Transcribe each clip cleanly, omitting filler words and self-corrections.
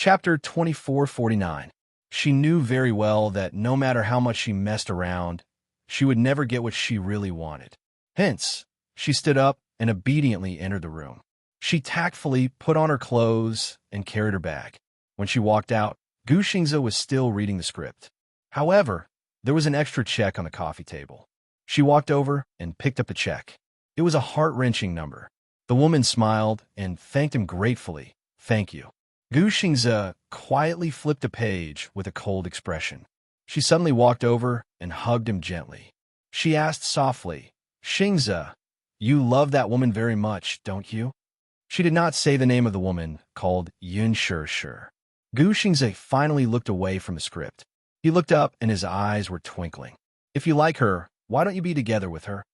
Chapter 2449. She knew very well that no matter how much she messed around, she would never get what she really wanted. Hence, she stood up and obediently entered the room. She tactfully put on her clothes and carried her bag. When she walked out, Gu Xingze was still reading the script. However, there was an extra check on the coffee table. She walked over and picked up the check. It was a heart-wrenching number. The woman smiled and thanked him gratefully. "Thank you." Gu Xingze quietly flipped a page with a cold expression. She suddenly walked over and hugged him gently. She asked softly, "Xingze, you love that woman very much, don't you?" She did not say the name of the woman, called Yun Shi. Gu Xingze finally looked away from the script. He looked up and his eyes were twinkling. "If you like her, why don't you be together with her?"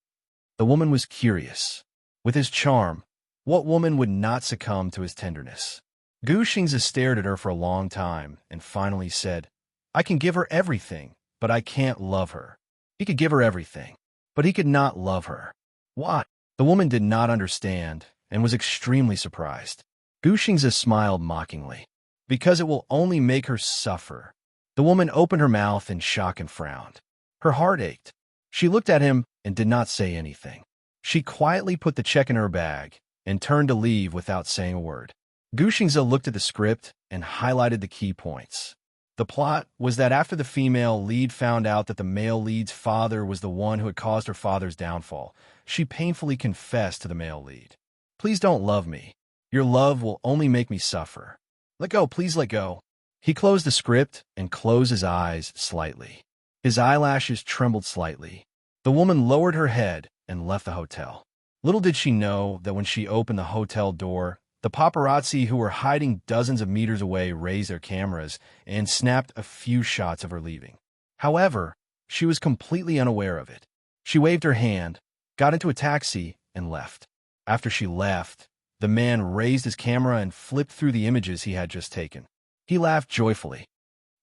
The woman was curious. With his charm, what woman would not succumb to his tenderness? Gu Xingze stared at her for a long time and finally said, "I can give her everything, but I can't love her." He could give her everything, but he could not love her. Why? The woman did not understand and was extremely surprised. Gu Xingze smiled mockingly. "Because it will only make her suffer." The woman opened her mouth in shock and frowned. Her heart ached. She looked at him and did not say anything. She quietly put the check in her bag and turned to leave without saying a word. Gu Xingze looked at the script and highlighted the key points. The plot was that after the female lead found out that the male lead's father was the one who had caused her father's downfall, she painfully confessed to the male lead. "Please don't love me. Your love will only make me suffer. Let go, please let go." He closed the script and closed his eyes slightly. His eyelashes trembled slightly. The woman lowered her head and left the hotel. Little did she know that when she opened the hotel door, the paparazzi who were hiding dozens of meters away raised their cameras and snapped a few shots of her leaving. However, she was completely unaware of it. She waved her hand, got into a taxi, and left. After she left, the man raised his camera and flipped through the images he had just taken. He laughed joyfully.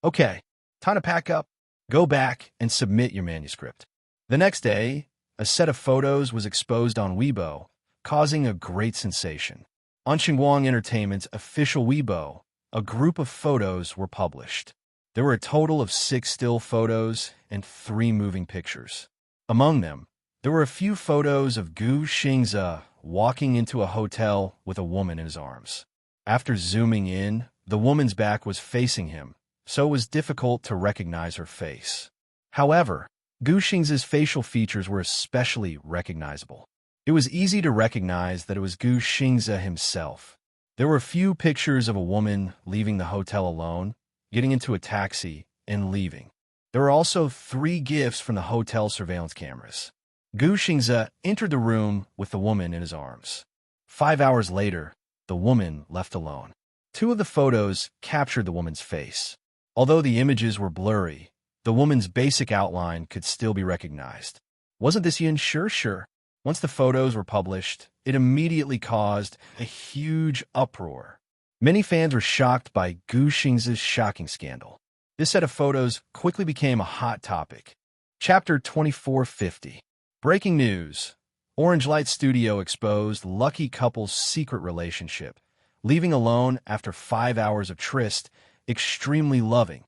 "Okay, time to pack up. Go back and submit your manuscript." The next day, a set of photos was exposed on Weibo, causing a great sensation. On Xinguang Entertainment's official Weibo, a group of photos were published. There were a total of 6 still photos and 3 moving pictures. Among them, there were a few photos of Gu Xingze walking into a hotel with a woman in his arms. After zooming in, the woman's back was facing him, so it was difficult to recognize her face. However, Gu Xingze's facial features were especially recognizable. It was easy to recognize that it was Gu Xingze himself. There were a few pictures of a woman leaving the hotel alone, getting into a taxi, and leaving. There were also 3 gifts from the hotel surveillance cameras. Gu Xingze entered the room with the woman in his arms. 5 hours later, the woman left alone. 2 of the photos captured the woman's face. Although the images were blurry, the woman's basic outline could still be recognized. Wasn't this Yun Shi? Once the photos were published, it immediately caused a huge uproar. Many fans were shocked by Gu Xingze's shocking scandal. This set of photos quickly became a hot topic. Chapter 2450. Breaking news. Orange Light Studio exposed lucky couple's secret relationship, leaving alone after 5 hours of tryst, extremely loving.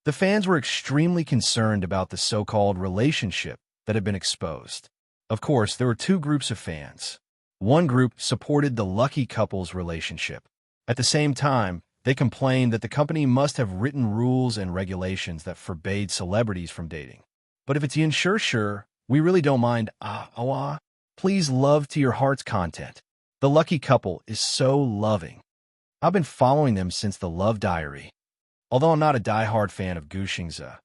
The fans were extremely concerned about the so-called relationship that had been exposed. Of course, there were 2 groups of fans. One group supported the lucky couple's relationship. At the same time, they complained that the company must have written rules and regulations that forbade celebrities from dating. But if it's Yun Shi, we really don't mind. Please love to your heart's content. The lucky couple is so loving. I've been following them since the Love Diary. Although I'm not a die-hard fan of Gu Xingze,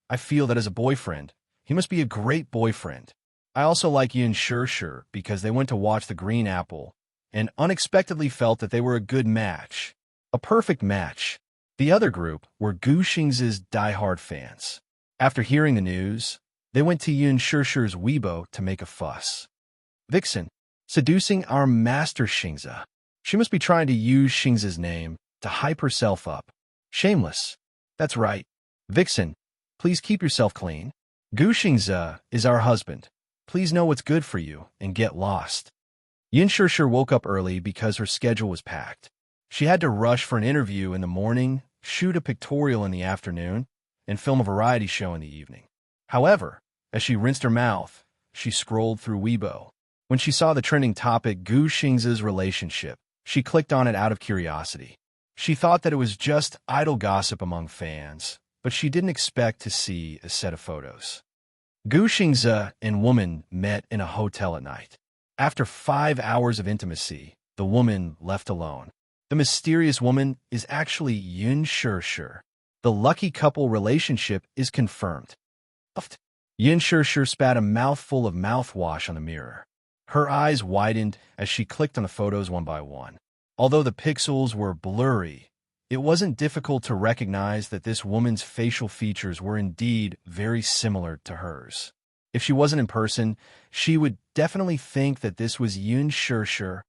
I feel that as a boyfriend, he must be a great boyfriend. I also like Yun Shi because they went to watch The Green Apple and unexpectedly felt that they were a good match. A perfect match. The other group were Gu Xingze's die-hard fans. After hearing the news, they went to Yun Shi's Weibo to make a fuss. "Vixen, seducing our master Xingze. She must be trying to use Xingze's name to hype herself up. Shameless. That's right. Vixen, please keep yourself clean. Gu Xingze is our husband. Please know what's good for you and get lost." Yun Shi woke up early because her schedule was packed. She had to rush for an interview in the morning, shoot a pictorial in the afternoon, and film a variety show in the evening. However, as she rinsed her mouth, she scrolled through Weibo. When she saw the trending topic Gu Xing's relationship, she clicked on it out of curiosity. She thought that it was just idle gossip among fans, but she didn't expect to see a set of photos. Gu Xingze and woman met in a hotel at night. After 5 hours of intimacy, the woman left alone. The mysterious woman is actually Yun Shirshir. The lucky couple relationship is confirmed. Yun Shirshir spat a mouthful of mouthwash on the mirror. Her eyes widened as she clicked on the photos one by one. Although the pixels were blurry, it wasn't difficult to recognize that this woman's facial features were indeed very similar to hers. If she wasn't in person, she would definitely think that this was Yun Shirshir.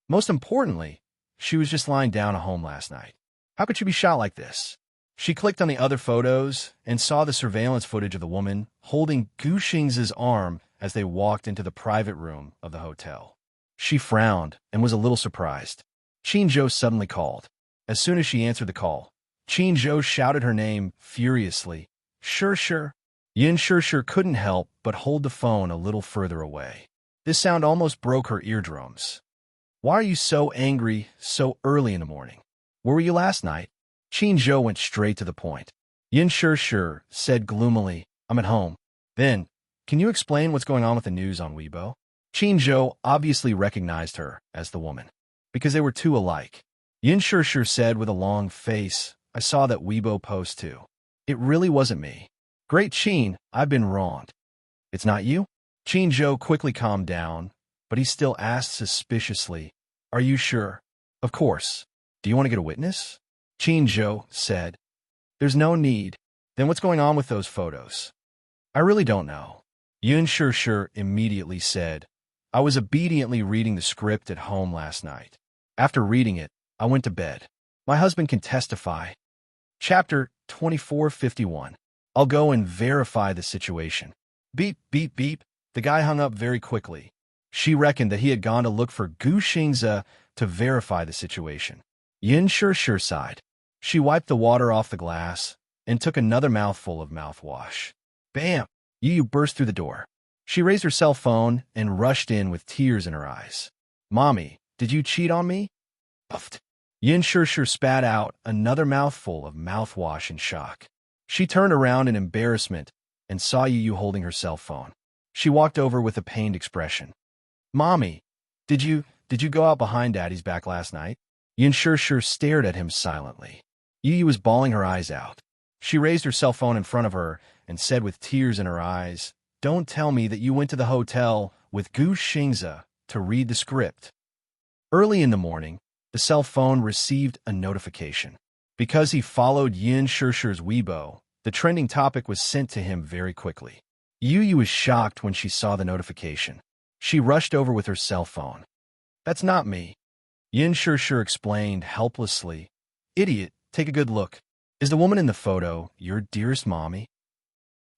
Most importantly, she was just lying down at home last night. How could she be shot like this? She clicked on the other photos and saw the surveillance footage of the woman holding Gu Xing's arm as they walked into the private room of the hotel. She frowned and was a little surprised. Qin Zhou suddenly called. As soon as she answered the call, Qin Zhou shouted her name furiously. Shirshir. Yin Shirshir couldn't help but hold the phone a little further away. This sound almost broke her eardrums. Why are you so angry so early in the morning? Where were you last night? Qin Zhou went straight to the point. Yin Shirshir said gloomily, I'm at home. Then, can you explain what's going on with the news on Weibo? Qin Zhou obviously recognized her as the woman, because they were too alike. Yin Shirshir said with a long face, I saw that Weibo post too. It really wasn't me. Great Qin, I've been wronged. It's not you? Qin Zhou quickly calmed down, but he still asked suspiciously, Are you sure? Of course. Do you want to get a witness? Qin Zhou said, There's no need. Then what's going on with those photos? I really don't know. Yun Shirshir immediately said, I was obediently reading the script at home last night. After reading it, I went to bed. My husband can testify. Chapter 2451. I'll go and verify the situation. Beep, beep, beep. The guy hung up very quickly. She reckoned that he had gone to look for Gu Xingze to verify the situation. Yin Shirshir sighed. She wiped the water off the glass and took another mouthful of mouthwash. Bam! Yu burst through the door. She raised her cell phone and rushed in with tears in her eyes. Mommy, did you cheat on me? Puffed. Yin Shirshir spat out another mouthful of mouthwash in shock. She turned around in embarrassment and saw Yu holding her cell phone. She walked over with a pained expression. Mommy, did you go out behind Daddy's back last night? Yin Shirshir stared at him silently. Yu was bawling her eyes out. She raised her cell phone in front of her and said with tears in her eyes, Don't tell me that you went to the hotel with Gu Xingze to read the script. Early in the morning, the cell phone received a notification. Because he followed Yin Shirshir's Weibo, the trending topic was sent to him very quickly. Yu was shocked when she saw the notification. She rushed over with her cell phone. That's not me. Yin Shirshir explained helplessly. Idiot, take a good look. Is the woman in the photo your dearest mommy?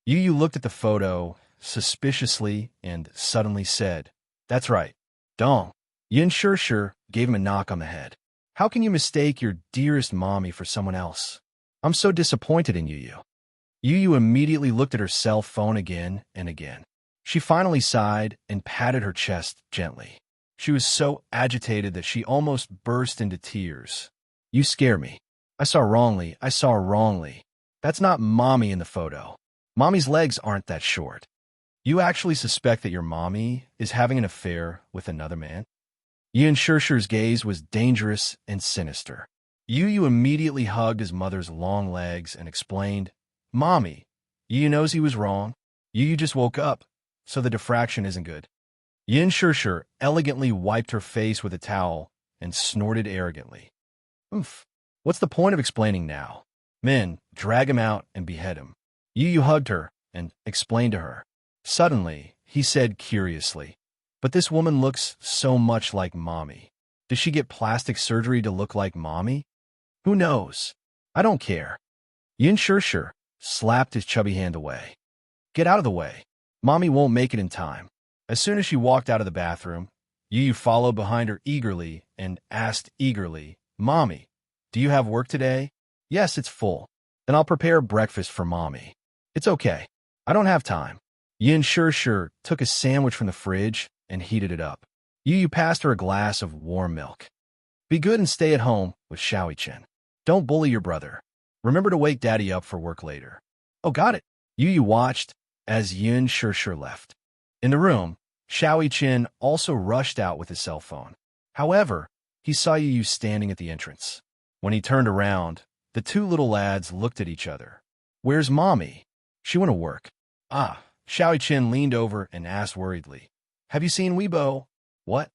Yu looked at the photo suspiciously and suddenly said, That's right. Dong. Yin Shirshir gave him a knock on the head. How can you mistake your dearest mommy for someone else? I'm so disappointed in Yu. Yu immediately looked at her cell phone again and again. She finally sighed and patted her chest gently. She was so agitated that she almost burst into tears. You scare me. I saw wrongly. That's not mommy in the photo. Mommy's legs aren't that short. You actually suspect that your mommy is having an affair with another man? Yin Shirshir's gaze was dangerous and sinister. Yu immediately hugged his mother's long legs and explained, Mommy, Yu knows he was wrong. Yu just woke up, so the diffraction isn't good. Yin Shirshir elegantly wiped her face with a towel and snorted arrogantly. Oof. What's the point of explaining now? Men, drag him out and behead him. Yu hugged her and explained to her. Suddenly, he said curiously, But this woman looks so much like mommy. Does she get plastic surgery to look like mommy? Who knows? I don't care. Yin Shirshir slapped his chubby hand away. Get out of the way. Mommy won't make it in time. As soon as she walked out of the bathroom, Yu followed behind her eagerly and asked eagerly, Mommy, do you have work today? Yes, it's full. Then I'll prepare breakfast for Mommy. It's okay. I don't have time. Yin Sure took a sandwich from the fridge and heated it up. Yu passed her a glass of warm milk. Be good and stay at home with Xiaoi Chen. Don't bully your brother. Remember to wake Daddy up for work later. Oh, got it. Yu watched as Yin Sure left. In the room, Xiaoi Chen also rushed out with his cell phone. However, he saw Yu standing at the entrance. When he turned around, the two little lads looked at each other. Where's Mommy? She went to work. Ah, Xiaoi Chen leaned over and asked worriedly. Have you seen Weibo? What?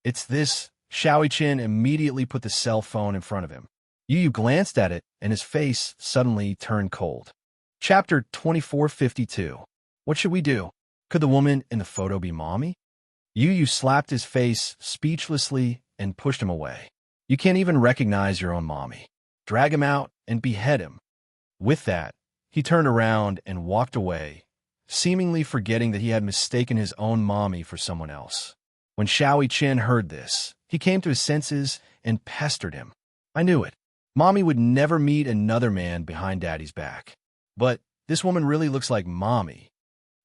It's this. Xiaoi Chen immediately put the cell phone in front of him. Yu glanced at it, and his face suddenly turned cold. Chapter 2452. What should we do? Could the woman in the photo be Mommy? Yu slapped his face speechlessly and pushed him away. You can't even recognize your own Mommy. Drag him out and behead him. With that, he turned around and walked away, seemingly forgetting that he had mistaken his own Mommy for someone else. When Xiaoi Chen heard this, he came to his senses and pestered him. I knew it. Mommy would never meet another man behind Daddy's back. But this woman really looks like Mommy.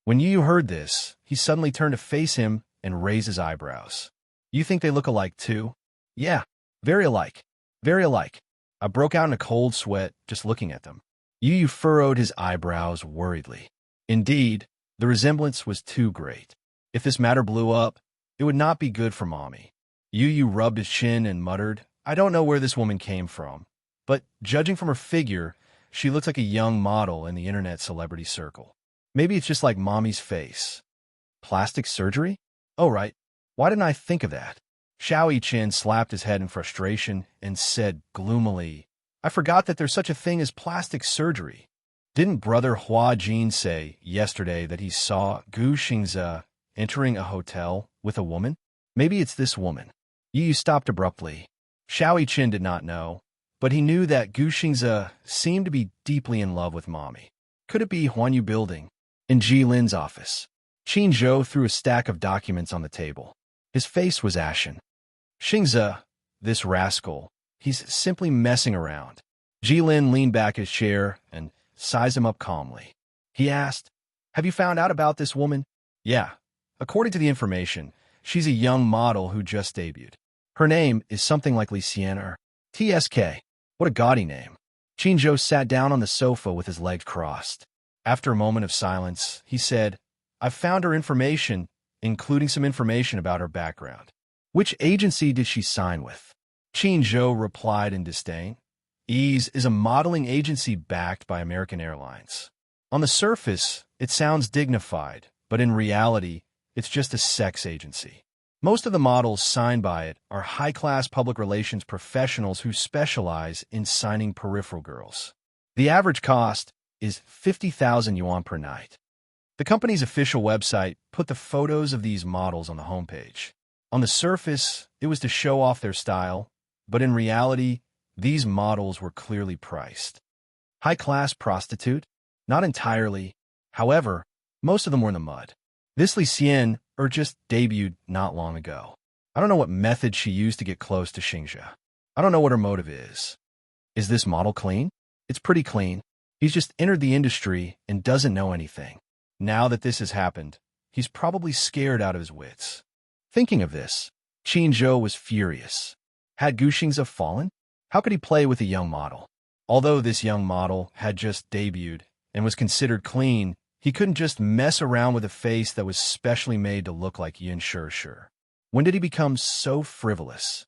When Yu heard this, he suddenly turned to face him and raised his eyebrows. You think they look alike too? Yeah, very alike. Very alike. I broke out in a cold sweat just looking at them. Yu furrowed his eyebrows worriedly. Indeed, the resemblance was too great. If this matter blew up, it would not be good for Mommy. Yu rubbed his chin and muttered, I don't know where this woman came from, but judging from her figure, she looks like a young model in the internet celebrity circle. Maybe it's just like Mommy's face. Plastic surgery? Oh, right. Why didn't I think of that? Xiaoi Chen slapped his head in frustration and said gloomily, I forgot that there's such a thing as plastic surgery. Didn't Brother Hua Jin say yesterday that he saw Gu Xingze entering a hotel with a woman? Maybe it's this woman. Yu stopped abruptly. Xiaoi Chen did not know, but he knew that Gu Xingze seemed to be deeply in love with Mommy. Could it be Huanyu Building? In Ji Lin's office. Qin Zhou threw a stack of documents on the table. His face was ashen. Xingze, this rascal, he's simply messing around. Ji Lin leaned back his chair and sized him up calmly. He asked, Have you found out about this woman? Yeah. According to the information, she's a young model who just debuted. Her name is something like Li Xian or TSK. What a gaudy name. Qin Zhou sat down on the sofa with his legs crossed. After a moment of silence, he said, I've found her information, including some information about her background. Which agency did she sign with? Qin Zhou replied in disdain. Ease is a modeling agency backed by American Airlines. On the surface, it sounds dignified, but in reality, it's just a sex agency. Most of the models signed by it are high-class public relations professionals who specialize in signing peripheral girls. The average cost is 50,000 yuan per night. The company's official website put the photos of these models on the homepage. On the surface, it was to show off their style, but in reality, these models were clearly priced. High-class prostitute? Not entirely. However, most of them were in the mud. This Li Xian just debuted not long ago. I don't know what method she used to get close to Xingze. I don't know what her motive is. Is this model clean? It's pretty clean. He's just entered the industry and doesn't know anything. Now that this has happened, he's probably scared out of his wits. Thinking of this, Qin Zhou was furious. Had Gu Xingze fallen? How could he play with a young model? Although this young model had just debuted and was considered clean, he couldn't just mess around with a face that was specially made to look like Yin Sure. When did he become so frivolous?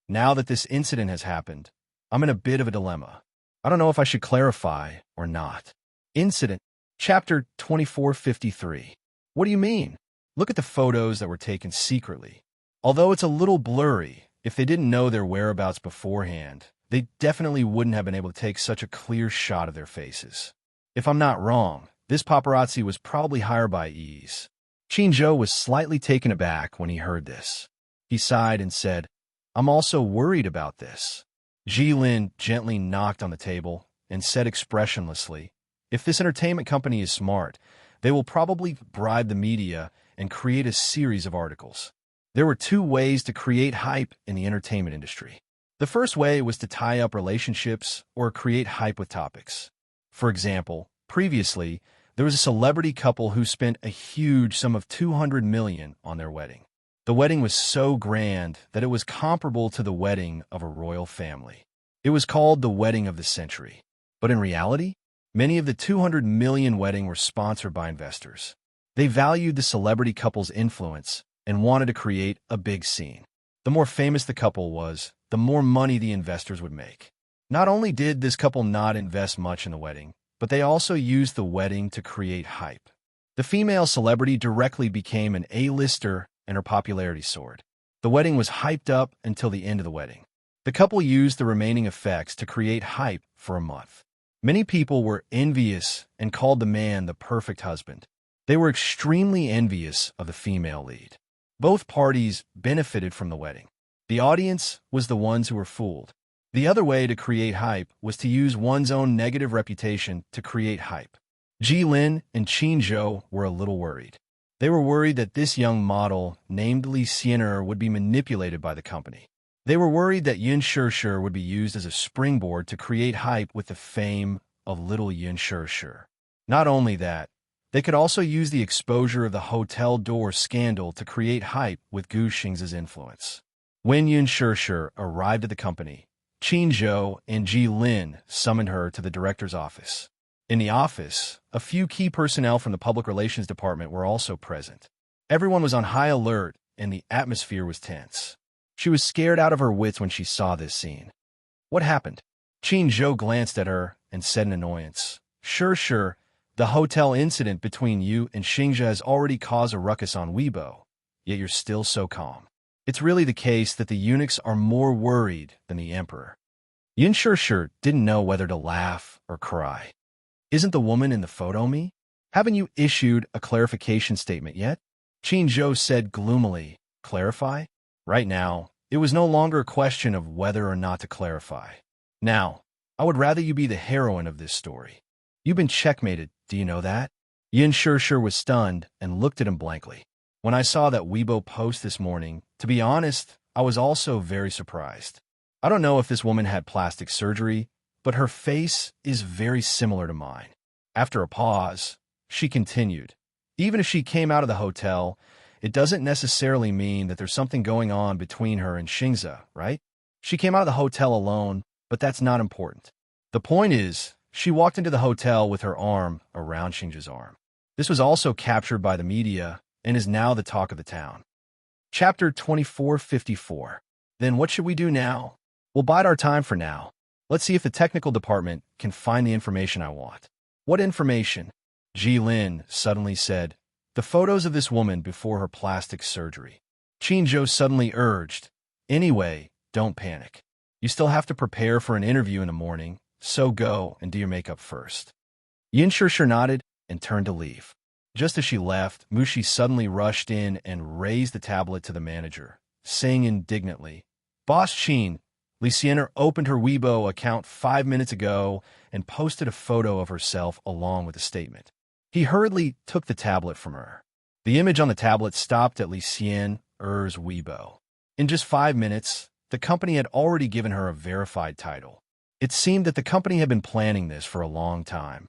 Now that this incident has happened, I'm in a bit of a dilemma. I don't know if I should clarify or not. Incident. Chapter 2453. What do you mean? Look at the photos that were taken secretly. Although it's a little blurry, if they didn't know their whereabouts beforehand, they definitely wouldn't have been able to take such a clear shot of their faces. If I'm not wrong, this paparazzi was probably hired by Ease. Qin Zhou was slightly taken aback when he heard this. He sighed and said, I'm also worried about this. Ji Lin gently knocked on the table and said expressionlessly, if this entertainment company is smart, they will probably bribe the media and create a series of articles. There were two ways to create hype in the entertainment industry. The first way was to tie up relationships or create hype with topics. For example, previously, there was a celebrity couple who spent a huge sum of $200 million on their wedding. The wedding was so grand that it was comparable to the wedding of a royal family. It was called the wedding of the century. But in reality, many of the $200 million wedding were sponsored by investors. They valued the celebrity couple's influence and wanted to create a big scene. The more famous the couple was, the more money the investors would make. Not only did this couple not invest much in the wedding, but they also used the wedding to create hype. The female celebrity directly became an A-lister and her popularity soared. The wedding was hyped up until the end of the wedding. The couple used the remaining effects to create hype for a month. Many people were envious and called the man the perfect husband. They were extremely envious of the female lead. Both parties benefited from the wedding. The audience was the ones who were fooled. The other way to create hype was to use one's own negative reputation to create hype. Jilin and Qin Zhou were a little worried. They were worried that this young model, named Li Xianer, would be manipulated by the company. They were worried that Yun Shishir would be used as a springboard to create hype with the fame of little Yun Shishir. Not only that, they could also use the exposure of the hotel door scandal to create hype with Gu Xing's influence. When Yun Shishir arrived at the company, Qin Zhou and Ji Lin summoned her to the director's office. In the office, a few key personnel from the public relations department were also present. Everyone was on high alert, and the atmosphere was tense. She was scared out of her wits when she saw this scene. What happened? Qin Zhou glanced at her and said in annoyance, Sure, the hotel incident between you and Xingzhe has already caused a ruckus on Weibo, yet you're still so calm. It's really the case that the eunuchs are more worried than the emperor. Yun Shishir didn't know whether to laugh or cry. Isn't the woman in the photo me? Haven't you issued a clarification statement yet? Qin Zhou said gloomily, Clarify? Right now, it was no longer a question of whether or not to clarify. Now, I would rather you be the heroine of this story. You've been checkmated, do you know that? Yun Shishir was stunned and looked at him blankly. When I saw that Weibo post this morning, to be honest, I was also very surprised. I don't know if this woman had plastic surgery, but her face is very similar to mine. After a pause, she continued, Even if she came out of the hotel, it doesn't necessarily mean that there's something going on between her and Xingzhe, right? She came out of the hotel alone, but that's not important. The point is, she walked into the hotel with her arm around Xingzhe's arm. This was also captured by the media and is now the talk of the town. Chapter 2454. Then what should we do now? We'll bide our time for now. Let's see if the technical department can find the information I want. What information? Ji Lin suddenly said, The photos of this woman before her plastic surgery. Qin Zhou suddenly urged, Anyway, don't panic. You still have to prepare for an interview in the morning, so go and do your makeup first. Yun Shishir nodded and turned to leave. Just as she left, Mushi suddenly rushed in and raised the tablet to the manager, saying indignantly, Boss Qin, Li Xianer opened her Weibo account 5 minutes ago and posted a photo of herself along with a statement. He hurriedly took the tablet from her. The image on the tablet stopped at Li Xianer's Weibo. In just 5 minutes, the company had already given her a verified title. It seemed that the company had been planning this for a long time.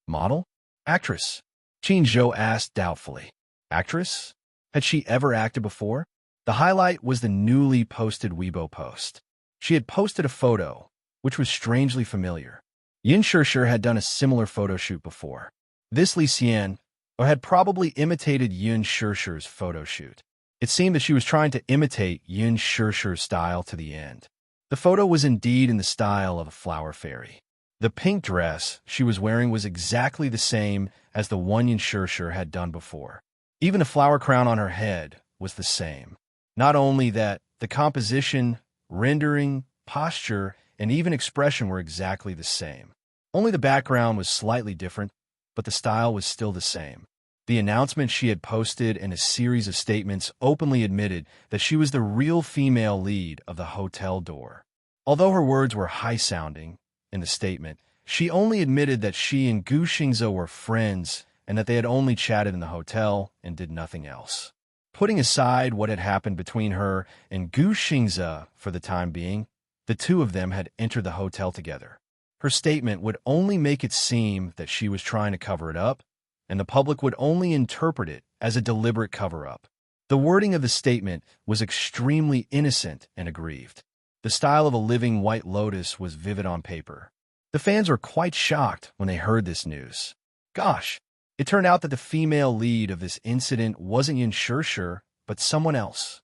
Model? Actress? Qin Zhou asked doubtfully. Actress? Had she ever acted before? The highlight was the newly posted Weibo post. She had posted a photo, which was strangely familiar. Yun Shishir had done a similar photo shoot before. This Li Xian had probably imitated Yun Shishir's photo shoot. It seemed that she was trying to imitate Yun Shishir's style to the end. The photo was indeed in the style of a flower fairy. The pink dress she was wearing was exactly the same as the one Yun Shishir had done before. Even the flower crown on her head was the same. Not only that, the composition, rendering, posture, and even expression were exactly the same. Only the background was slightly different, but the style was still the same. The announcement she had posted and a series of statements openly admitted that she was the real female lead of the hotel door. Although her words were high-sounding in the statement, she only admitted that she and Gu Xingzhe were friends and that they had only chatted in the hotel and did nothing else. Putting aside what had happened between her and Gu Xingzhe for the time being, the two of them had entered the hotel together. Her statement would only make it seem that she was trying to cover it up, and the public would only interpret it as a deliberate cover-up. The wording of the statement was extremely innocent and aggrieved. The style of a living white lotus was vivid on paper. The fans were quite shocked when they heard this news. Gosh, it turned out that the female lead of this incident wasn't Yin Shishir, but someone else.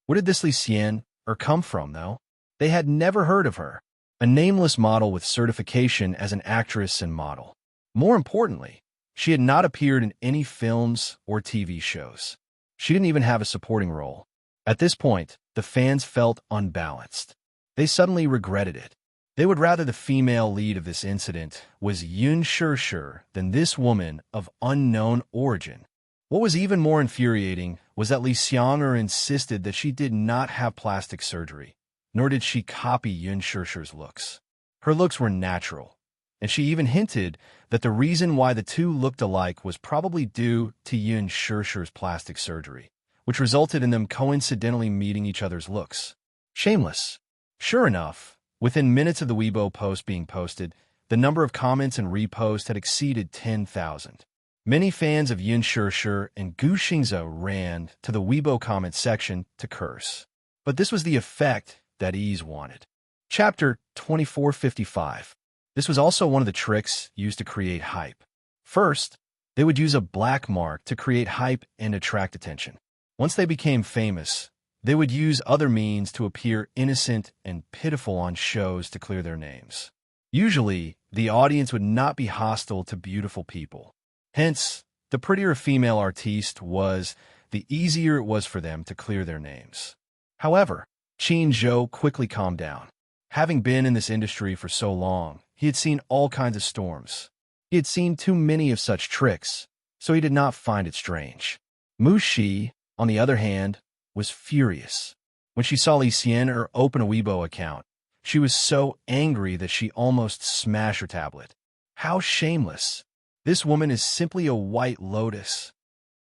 Where did this Li Xian come from, though? They had never heard of her. A nameless model with certification as an actress and model. More importantly, she had not appeared in any films or TV shows. She didn't even have a supporting role. At this point, the fans felt unbalanced. They suddenly regretted it. They would rather the female lead of this incident was Yin Shishir than this woman of unknown origin. What was even more infuriating was that Li Xiang insisted that she did not have plastic surgery, nor did she copy Yin Shishir's looks. Her looks were natural, and she even hinted that the reason why the two looked alike was probably due to Yin Shishir's plastic surgery, which resulted in them coincidentally meeting each other's looks. Shameless. Sure enough, within minutes of the Weibo post being posted, the number of comments and reposts had exceeded 10,000. Many fans of Yin Shishir and Gu Xingze ran to the Weibo comment section to curse. But this was the effect that Ease wanted. Chapter 2455. This was also one of the tricks used to create hype. First, they would use a black mark to create hype and attract attention. Once they became famous, they would use other means to appear innocent and pitiful on shows to clear their names. Usually, the audience would not be hostile to beautiful people. Hence, the prettier a female artiste was, the easier it was for them to clear their names. However, Qin Zhou quickly calmed down. Having been in this industry for so long, he had seen all kinds of storms. He had seen too many of such tricks, so he did not find it strange. Mu Shi, on the other hand, was furious. When she saw Li Xian open a Weibo account, she was so angry that she almost smashed her tablet. How shameless! This woman is simply a white lotus.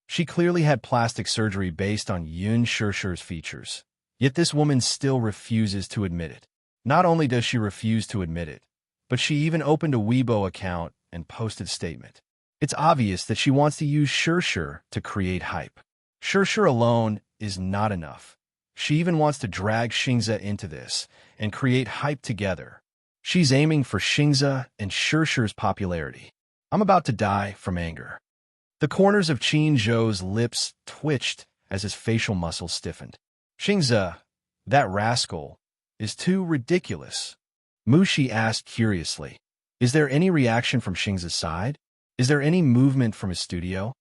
She clearly had plastic surgery based on Yin Shishir's features, yet this woman still refuses to admit it. Not only does she refuse to admit it, but she even opened a Weibo account and posted a statement. It's obvious that she wants to use Shishir to create hype. Shishir alone is not enough. She even wants to drag Xingze into this and create hype together. She's aiming for Xingze and Shishir's popularity. I'm about to die from anger. The corners of Qin Zhou's lips twitched as his facial muscles stiffened. Xingze, that rascal, is too ridiculous. Mu Shi asked curiously. Is there any reaction from Xingze's side? Is there any movement from his studio?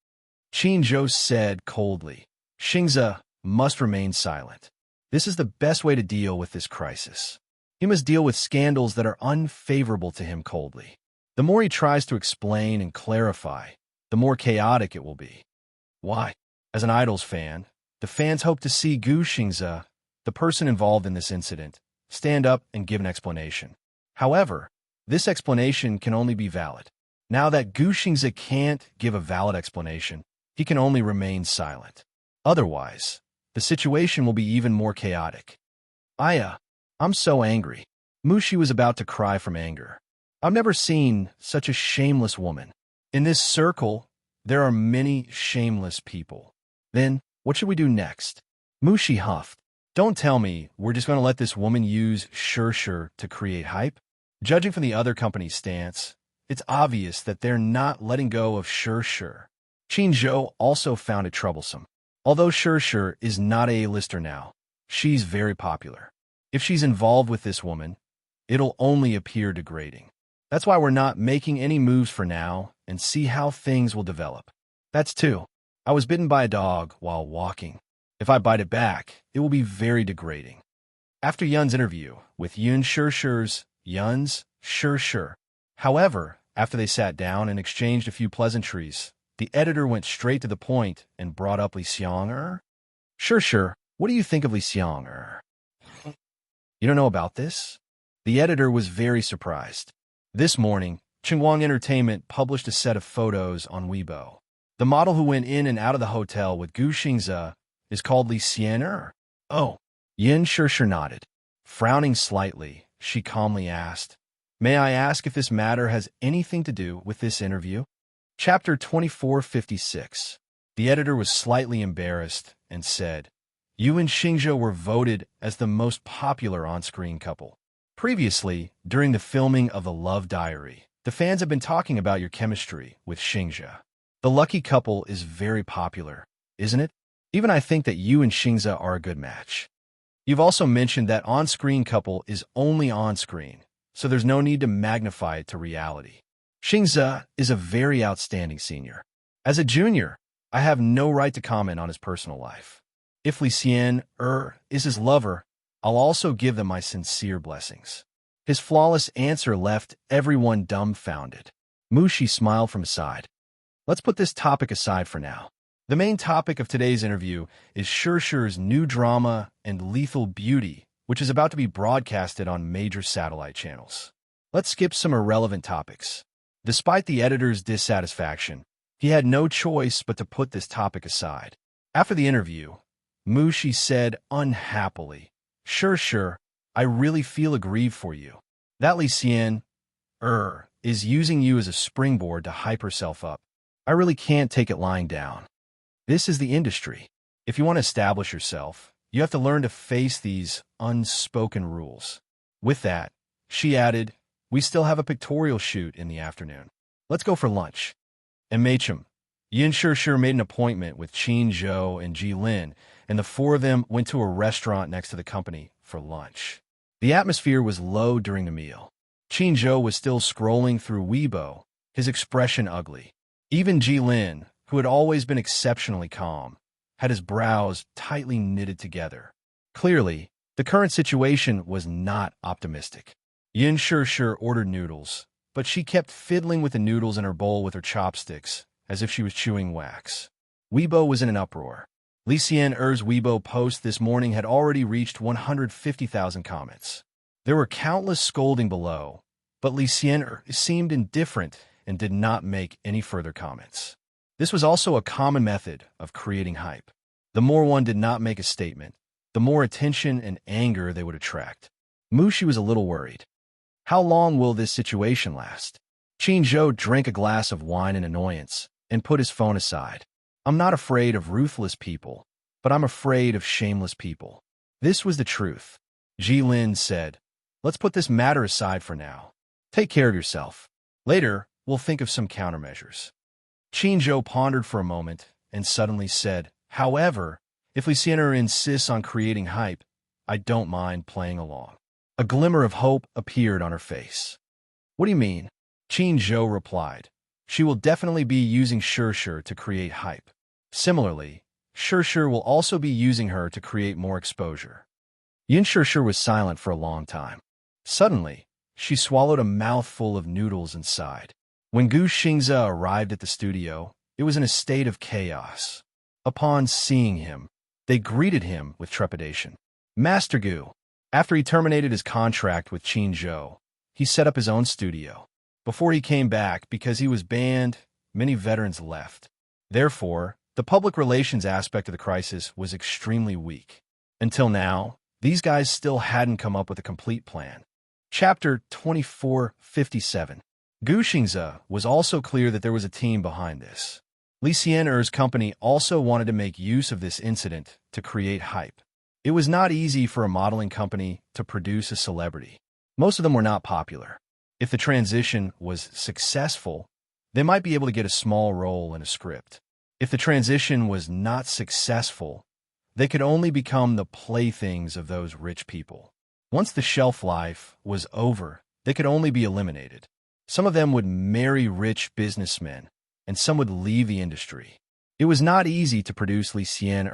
Qin Zhou said coldly. Xingze must remain silent. This is the best way to deal with this crisis. He must deal with scandals that are unfavorable to him coldly. The more he tries to explain and clarify, the more chaotic it will be. Why? As an Idols fan, the fans hope to see Gu Xingze, the person involved in this incident, stand up and give an explanation. However, this explanation can only be valid. Now that Gu Xingze can't give a valid explanation, he can only remain silent. Otherwise, the situation will be even more chaotic. I'm so angry. Mu Shi was about to cry from anger. I've never seen such a shameless woman. In this circle, there are many shameless people. Then, what should we do next? Mu Shi huffed. Don't tell me we're just going to let this woman use Shishir to create hype? Judging from the other company's stance, it's obvious that they're not letting go of Shishir. Qin Zhou also found it troublesome. Although Shishir is not a A-lister now, she's very popular. If she's involved with this woman, it'll only appear degrading. That's why we're not making any moves for now and see how things will develop. That's two. I was bitten by a dog while walking. If I bite it back, it will be very degrading. After Yun's interview with Yin Shishir's Yun's Shishir. However, after they sat down and exchanged a few pleasantries, the editor went straight to the point and brought up Li Xiang. Shishir, what do you think of Li Xiang? You don't know about this? The editor was very surprised. This morning, Chengguang Entertainment published a set of photos on Weibo. The model who went in and out of the hotel with Gu Xingze is called Li Xian. Oh, Yin Shishir nodded. Frowning slightly, she calmly asked, "May I ask if this matter has anything to do with this interview?" Chapter 2456. The editor was slightly embarrassed and said, "You and Xingzhe were voted as the most popular on-screen couple. Previously, during the filming of The Love Diary, the fans have been talking about your chemistry with Xingzhe. The lucky couple is very popular, isn't it? Even I think that you and Xingzhe are a good match. You've also mentioned that on-screen couple is only on-screen, so there's no need to magnify it to reality. Xingzhe is a very outstanding senior. As a junior, I have no right to comment on his personal life. If Li Xian is his lover, I'll also give them my sincere blessings." His flawless answer left everyone dumbfounded. Mushi smiled from his side. Let's put this topic aside for now. The main topic of today's interview is Shishi's new drama and Lethal Beauty, which is about to be broadcasted on major satellite channels. Let's skip some irrelevant topics. Despite the editor's dissatisfaction, he had no choice but to put this topic aside. After the interview, Mushi said unhappily, Sure, I really feel aggrieved for you. That Li Xian is using you as a springboard to hype herself up. I really can't take it lying down. This is the industry. If you want to establish yourself, you have to learn to face these unspoken rules." With that, she added, "We still have a pictorial shoot in the afternoon. Let's go for lunch." And Macham, Yin Shishi made an appointment with Qin Zhou and Ji Lin, and the four of them went to a restaurant next to the company for lunch. The atmosphere was low during the meal. Qin Zhou was still scrolling through Weibo, his expression ugly. Even Ji Lin, who had always been exceptionally calm, had his brows tightly knitted together. Clearly, the current situation was not optimistic. Yin Shishi ordered noodles, but she kept fiddling with the noodles in her bowl with her chopsticks, as if she was chewing wax. Weibo was in an uproar. Li Xian's Weibo post this morning had already reached 150,000 comments. There were countless scolding below, but Li Xian seemed indifferent and did not make any further comments. This was also a common method of creating hype. The more one did not make a statement, the more attention and anger they would attract. Mushi was a little worried. How long will this situation last? Qin Zhou drank a glass of wine in annoyance and put his phone aside. "I'm not afraid of ruthless people, but I'm afraid of shameless people." This was the truth. Ji Lin said, "Let's put this matter aside for now. Take care of yourself. Later, we'll think of some countermeasures." Qin Zhou pondered for a moment and suddenly said, "However, if Li Xian insists on creating hype, I don't mind playing along." A glimmer of hope appeared on her face. "What do you mean?" Qin Zhou replied, "She will definitely be using Shishi to create hype. Similarly, Shishi will also be using her to create more exposure." Yin Shishi was silent for a long time. Suddenly, she swallowed a mouthful of noodles and sighed. When Gu Xingzhe arrived at the studio, it was in a state of chaos. Upon seeing him, they greeted him with trepidation. "Master Gu." After he terminated his contract with Qin Zhou, he set up his own studio. Before he came back, because he was banned, many veterans left. Therefore, the public relations aspect of the crisis was extremely weak. Until now, these guys still hadn't come up with a complete plan. Chapter 2457. Gu Xingzhe was also clear that there was a team behind this. Li Xian's company also wanted to make use of this incident to create hype. It was not easy for a modeling company to produce a celebrity. Most of them were not popular. If the transition was successful, they might be able to get a small role in a script. If the transition was not successful, they could only become the playthings of those rich people. Once the shelf life was over, they could only be eliminated. Some of them would marry rich businessmen, and some would leave the industry. It was not easy to produce Li Xian.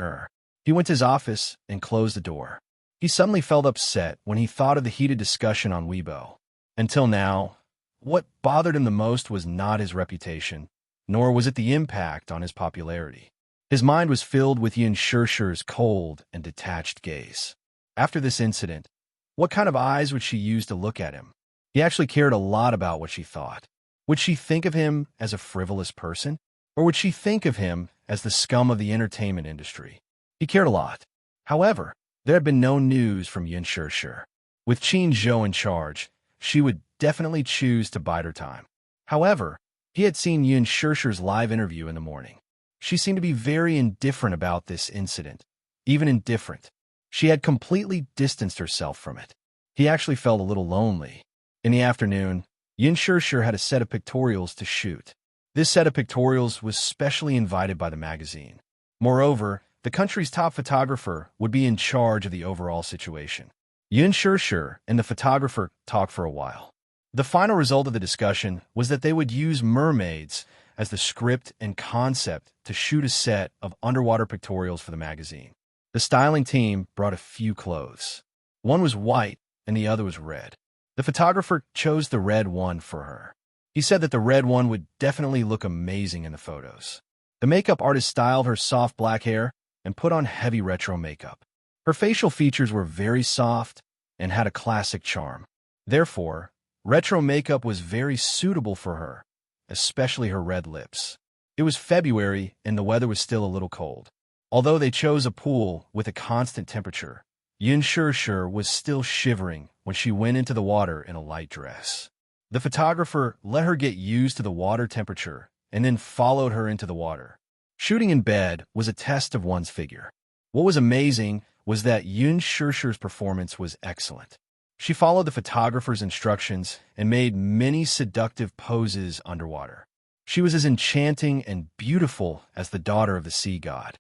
He went to his office and closed the door. He suddenly felt upset when he thought of the heated discussion on Weibo. Until now, what bothered him the most was not his reputation, nor was it the impact on his popularity. His mind was filled with Yin Shishi's cold and detached gaze. After this incident, what kind of eyes would she use to look at him? He actually cared a lot about what she thought. Would she think of him as a frivolous person? Or would she think of him as the scum of the entertainment industry? He cared a lot. However, there had been no news from Yin Shishi. With Qin Zhou in charge, she would definitely choose to bide her time. However, he had seen Yun Shishir's live interview in the morning. She seemed to be very indifferent about this incident, even indifferent. She had completely distanced herself from it. He actually felt a little lonely. In the afternoon, Yun Shishir had a set of pictorials to shoot. This set of pictorials was specially invited by the magazine. Moreover, the country's top photographer would be in charge of the overall situation. Yun Shishir and the photographer talked for a while. The final result of the discussion was that they would use mermaids as the script and concept to shoot a set of underwater pictorials for the magazine. The styling team brought a few clothes. One was white and the other was red. The photographer chose the red one for her. He said that the red one would definitely look amazing in the photos. The makeup artist styled her soft black hair and put on heavy retro makeup. Her facial features were very soft and had a classic charm. Therefore, retro makeup was very suitable for her, especially her red lips. It was February and the weather was still a little cold. Although they chose a pool with a constant temperature, Yun Shishir was still shivering when she went into the water in a light dress. The photographer let her get used to the water temperature and then followed her into the water. Shooting in bed was a test of one's figure. What was amazing was that Yun Shishir's performance was excellent. She followed the photographer's instructions and made many seductive poses underwater. She was as enchanting and beautiful as the daughter of the sea god.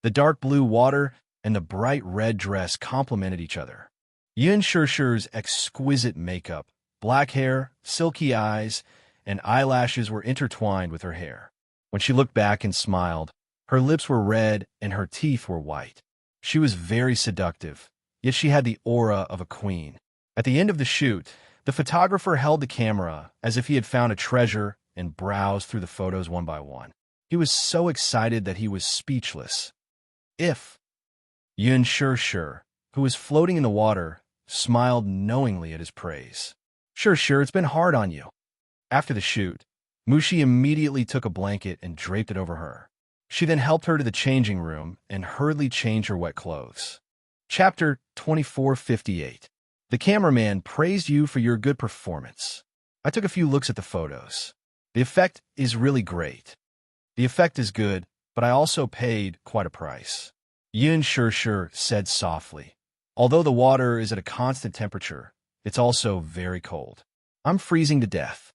The dark blue water and the bright red dress complemented each other. Yun Shishir's exquisite makeup, black hair, silky eyes, and eyelashes were intertwined with her hair. When she looked back and smiled, her lips were red and her teeth were white. She was very seductive, yet she had the aura of a queen. At the end of the shoot, the photographer held the camera as if he had found a treasure and browsed through the photos one by one. He was so excited that he was speechless. Yun Shishir, who was floating in the water, smiled knowingly at his praise. Sure, it's been hard on you. After the shoot, Mushi immediately took a blanket and draped it over her. She then helped her to the changing room and hurriedly changed her wet clothes. Chapter 2458. The cameraman praised you for your good performance. I took a few looks at the photos. The effect is really great. The effect is good, but I also paid quite a price. Yun Shishir said softly. Although the water is at a constant temperature, it's also very cold. I'm freezing to death.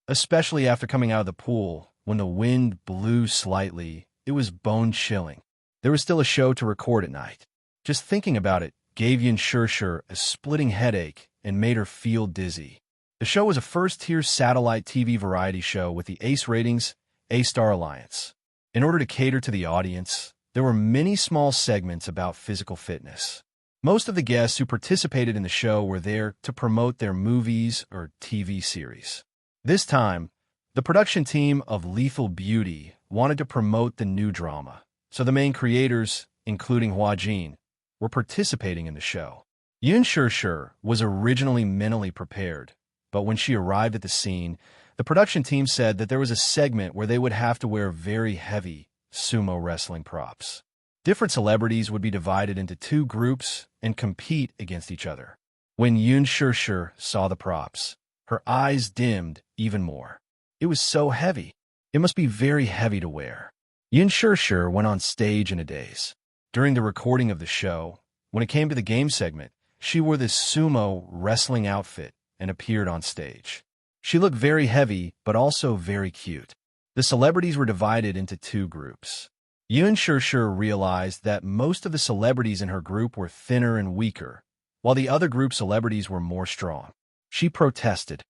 Especially after coming out of the pool, when the wind blew slightly, it was bone-chilling. There was still a show to record at night. Just thinking about it gave Yun Shishir a splitting headache and made her feel dizzy. The show was a first-tier satellite TV variety show with the ACE ratings, A-Star Alliance. In order to cater to the audience, there were many small segments about physical fitness. Most of the guests who participated in the show were there to promote their movies or TV series. This time, the production team of Lethal Beauty wanted to promote the new drama, so the main creators, including Hua Jin, were participating in the show. Yun Shishir was originally mentally prepared, but when she arrived at the scene, the production team said that there was a segment where they would have to wear very heavy sumo wrestling props. Different celebrities would be divided into two groups and compete against each other. When Yun Shishir saw the props, her eyes dimmed even more. It was so heavy. It must be very heavy to wear. Yun Shishir went on stage in a daze. During the recording of the show, when it came to the game segment, she wore this sumo wrestling outfit and appeared on stage. She looked very heavy, but also very cute. The celebrities were divided into two groups. Yun Shishir realized that most of the celebrities in her group were thinner and weaker, while the other group celebrities were more strong. She protested.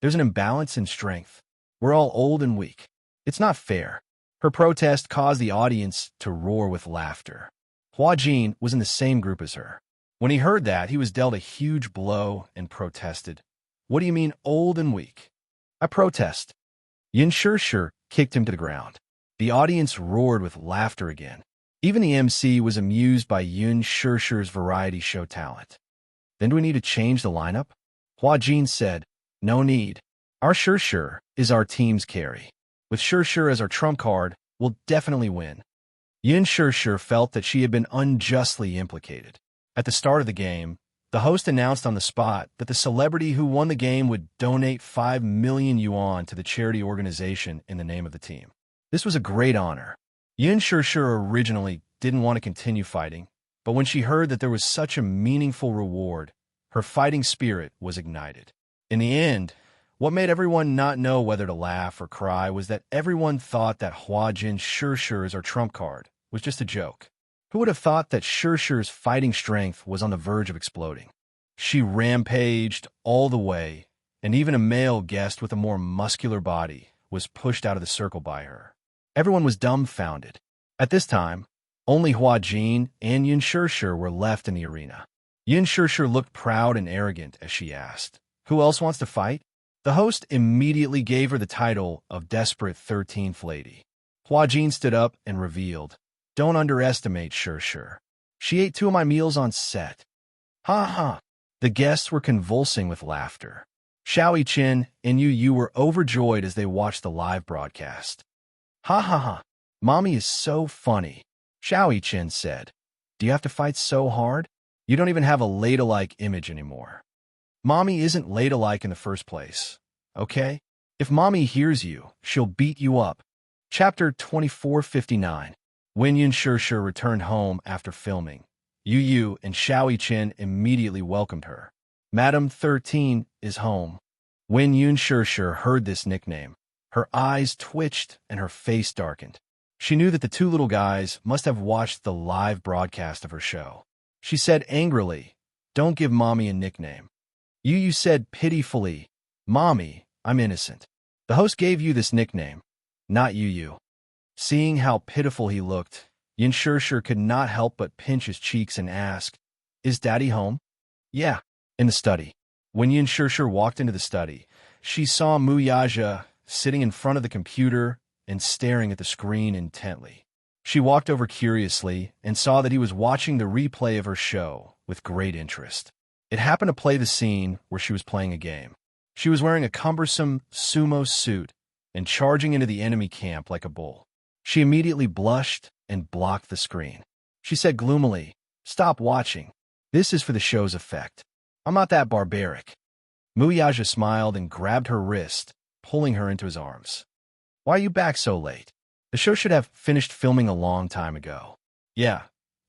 There's an imbalance in strength. We're all old and weak. It's not fair. Her protest caused the audience to roar with laughter. Hua Jin was in the same group as her. When he heard that, he was dealt a huge blow and protested. What do you mean old and weak? I protest. Yun Shishir kicked him to the ground. The audience roared with laughter again. Even the MC was amused by Yun Shishir's variety show talent. Then do we need to change the lineup? Hua Jin said, no need. Our Shishir is our team's carry. With Shishir as our trump card, we'll definitely win. Yun Shishir felt that she had been unjustly implicated. At the start of the game, The host announced on the spot that the celebrity who won the game would donate 5 million yuan to the charity organization in the name of the team. This was a great honor. Yin Shishir originally didn't want to continue fighting, but when she heard that there was such a meaningful reward, her fighting spirit was ignited. In the end, what made everyone not know whether to laugh or cry was that everyone thought that Huajin Shishir's or trump card was just a joke. Who would have thought that Shishir's fighting strength was on the verge of exploding? She rampaged all the way, and even a male guest with a more muscular body was pushed out of the circle by her. Everyone was dumbfounded. At this time, only Huajin and Yin Shishir were left in the arena. Yin Shishir looked proud and arrogant as she asked, "Who else wants to fight?" The host immediately gave her the title of Desperate 13th Lady. Huajin stood up and revealed, "Don't underestimate Shishir. She ate 2 of my meals on set." Ha ha! The guests were convulsing with laughter. Xiao Qin and Yu were overjoyed as they watched the live broadcast. Ha ha ha! Mommy is so funny, Xiao Qin said. "Do you have to fight so hard? You don't even have a ladylike image anymore." Mommy isn't ladylike in the first place, okay? If Mommy hears you, she'll beat you up. Chapter 2459. When Yin Shishir returned home after filming, Yu and Xiao Qin immediately welcomed her. "Madam 13 is home." When Yin Shishir heard this nickname, her eyes twitched and her face darkened. She knew that the 2 little guys must have watched the live broadcast of her show. She said angrily, "Don't give Mommy a nickname." Yu said pitifully, "Mommy, I'm innocent. The host gave you this nickname, not Yu." Seeing how pitiful he looked, Yin Shishir could not help but pinch his cheeks and ask, "Is Daddy home?" "Yeah, in the study." When Yin Shishir walked into the study, she saw Mu Yaja sitting in front of the computer and staring at the screen intently. She walked over curiously and saw that he was watching the replay of her show with great interest. It happened to play the scene where she was playing a game. She was wearing a cumbersome sumo suit and charging into the enemy camp like a bull. She immediately blushed and blocked the screen. She said gloomily, "Stop watching. This is for the show's effect. I'm not that barbaric." Mu Yaja smiled and grabbed her wrist, pulling her into his arms. "Why are you back so late? The show should have finished filming a long time ago." "Yeah,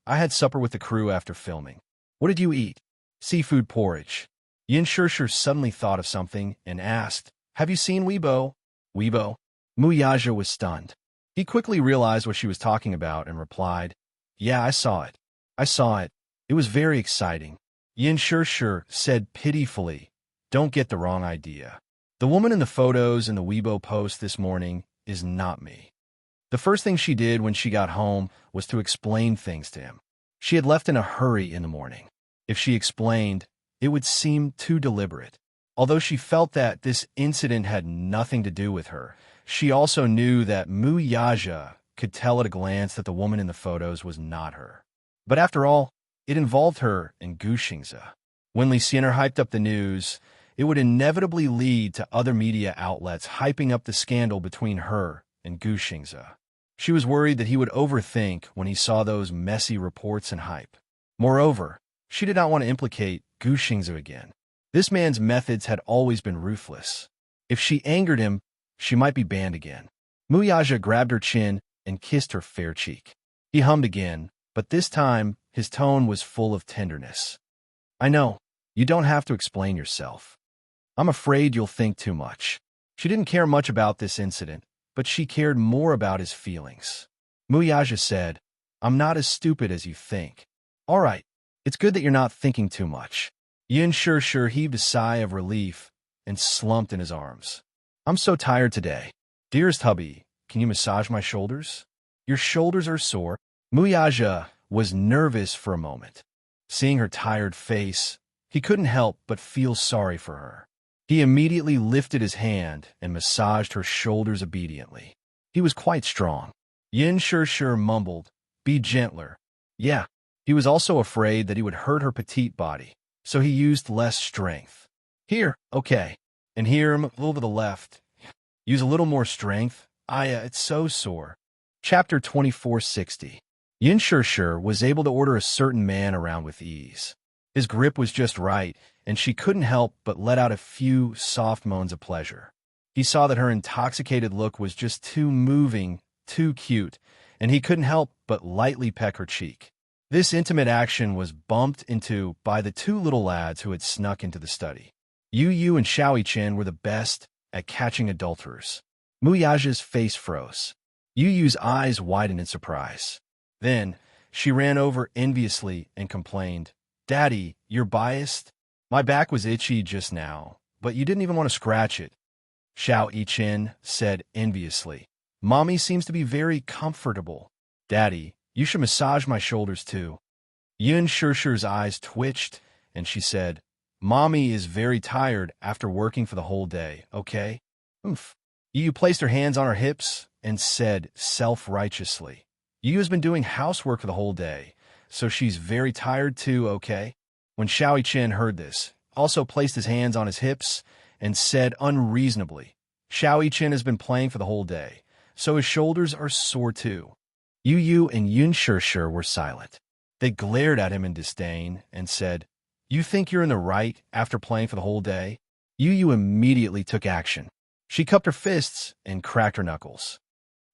I had supper with the crew after filming." "What did you eat?" "Seafood porridge." Yin Shishir suddenly thought of something and asked, "Have you seen Weibo?" "Weibo?" Mu Yaja was stunned. He quickly realized what she was talking about and replied, "Yeah, I saw it. I saw it. It was very exciting." Yin Shishir said pitifully, "Don't get the wrong idea. The woman in the photos in the Weibo post this morning is not me." The first thing she did when she got home was to explain things to him. She had left in a hurry in the morning. If she explained, it would seem too deliberate. Although she felt that this incident had nothing to do with her, she also knew that Mu Yaja could tell at a glance that the woman in the photos was not her. But after all, it involved her and Gu Xingze. When Li Xiner hyped up the news, it would inevitably lead to other media outlets hyping up the scandal between her and Gu Xingze. She was worried that he would overthink when he saw those messy reports and hype. Moreover, she did not want to implicate Gu Xingze again. This man's methods had always been ruthless. If she angered him, she might be banned again. Mu Yaja grabbed her chin and kissed her fair cheek. He hummed again, but this time his tone was full of tenderness. "I know, you don't have to explain yourself. I'm afraid you'll think too much." She didn't care much about this incident, but she cared more about his feelings. Mu Yaja said, "I'm not as stupid as you think." "All right. It's good that you're not thinking too much." Yin Shishir heaved a sigh of relief and slumped in his arms. "I'm so tired today. Dearest hubby, can you massage my shoulders?" "Your shoulders are sore." Mu Yaja was nervous for a moment. Seeing her tired face, he couldn't help but feel sorry for her. He immediately lifted his hand and massaged her shoulders obediently. He was quite strong. Yin Shishir mumbled, "Be gentler." Yeah. He was also afraid that he would hurt her petite body, so he used less strength. "Here, okay. And here, a little to the left. Use a little more strength. It's so sore." Chapter 2460. Yin Shishir was able to order a certain man around with ease. His grip was just right, and she couldn't help but let out a few soft moans of pleasure. He saw that her intoxicated look was just too moving, too cute, and he couldn't help but lightly peck her cheek. This intimate action was bumped into by the two little lads who had snuck into the study. Yu and Xiao Chen were the best at catching adulterers. Muyaja's face froze. Yu's eyes widened in surprise. Then, she ran over enviously and complained, "Daddy, you're biased? My back was itchy just now, but you didn't even want to scratch it." Xiao Chen said enviously, "Mommy seems to be very comfortable. Daddy, you should massage my shoulders too." Yun Shishi's eyes twitched, and she said, "Mommy is very tired after working for the whole day, okay?" Oof. Yu placed her hands on her hips and said self-righteously, "Yu has been doing housework for the whole day, so she's very tired too, okay?" When Xiao Chen heard this, also placed his hands on his hips and said unreasonably, "Xiao Chen has been playing for the whole day, so his shoulders are sore too." Yu and Yun Shishi were silent. They glared at him in disdain and said, "You think you're in the right after playing for the whole day?" Yu immediately took action. She cupped her fists and cracked her knuckles.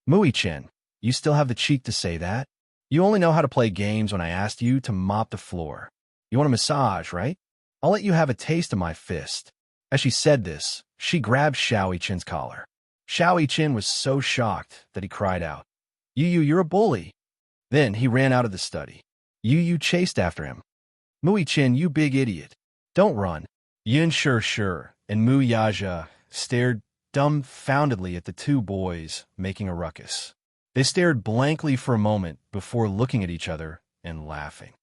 "Mui-chen, you still have the cheek to say that? You only know how to play games when I asked you to mop the floor. You want a massage, right? I'll let you have a taste of my fist." As she said this, she grabbed Xiao Chen's collar. Xiao Chen was so shocked that he cried out, You're a bully." Then he ran out of the study. Yu chased after him. "Mui-chen, you big idiot. Don't run." Yun Shishi and Muyaja stared dumbfoundedly at the two boys making a ruckus. They stared blankly for a moment before looking at each other and laughing.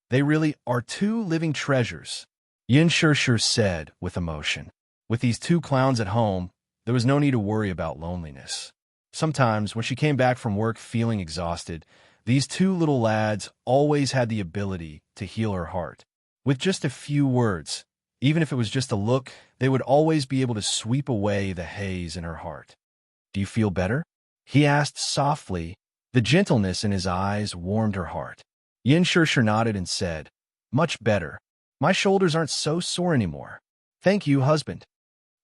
"They really are two living treasures," Yun Shishi said with emotion. With these two clowns at home, there was no need to worry about loneliness. Sometimes, when she came back from work feeling exhausted, these two little lads always had the ability to heal her heart. With just a few words, even if it was just a look, they would always be able to sweep away the haze in her heart. "Do you feel better?" he asked softly. The gentleness in his eyes warmed her heart. Yin Shishi nodded and said, "Much better. My shoulders aren't so sore anymore. Thank you, husband."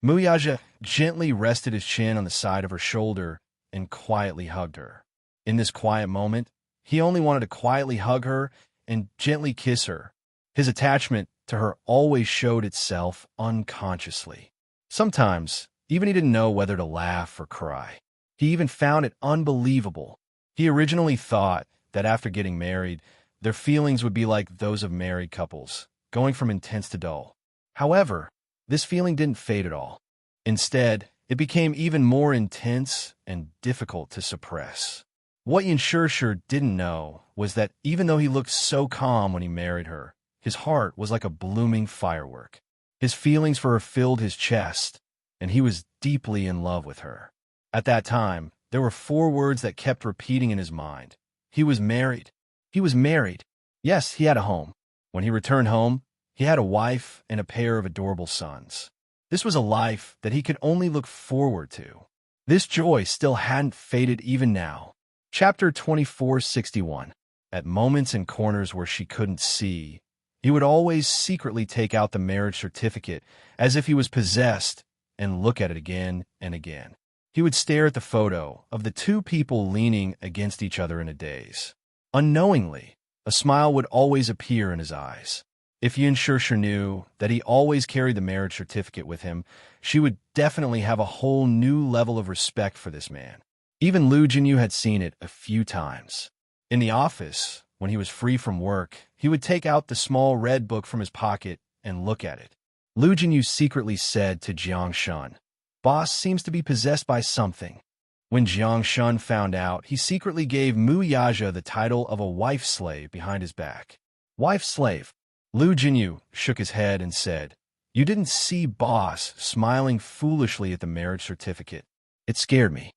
Muyaja gently rested his chin on the side of her shoulder and quietly hugged her. In this quiet moment, he only wanted to quietly hug her and gently kiss her. His attachment to her always showed itself unconsciously. Sometimes, even he didn't know whether to laugh or cry. He even found it unbelievable. He originally thought that after getting married, their feelings would be like those of married couples, going from intense to dull. However, this feeling didn't fade at all. Instead, it became even more intense and difficult to suppress. What Yin Shishi didn't know was that even though he looked so calm when he married her, his heart was like a blooming firework. His feelings for her filled his chest, and he was deeply in love with her. At that time, there were 4 words that kept repeating in his mind. He was married. He was married. Yes, he had a home. When he returned home, he had a wife and a pair of adorable sons. This was a life that he could only look forward to. This joy still hadn't faded even now. Chapter 2461. At moments and corners where she couldn't see, he would always secretly take out the marriage certificate as if he was possessed and look at it again and again. He would stare at the photo of the two people leaning against each other in a daze. Unknowingly, a smile would always appear in his eyes. If Yun Shishi knew that he always carried the marriage certificate with him, she would definitely have a whole new level of respect for this man. Even Lu Jinyu had seen it a few times. In the office, when he was free from work, he would take out the small red book from his pocket and look at it. Lu Jinyu secretly said to Jiang Shun, "Boss seems to be possessed by something." When Jiang Shun found out, he secretly gave Muyaja the title of a wife-slave behind his back. Wife-slave. Lu Jinyu shook his head and said, "You didn't see Boss smiling foolishly at the marriage certificate. It scared me."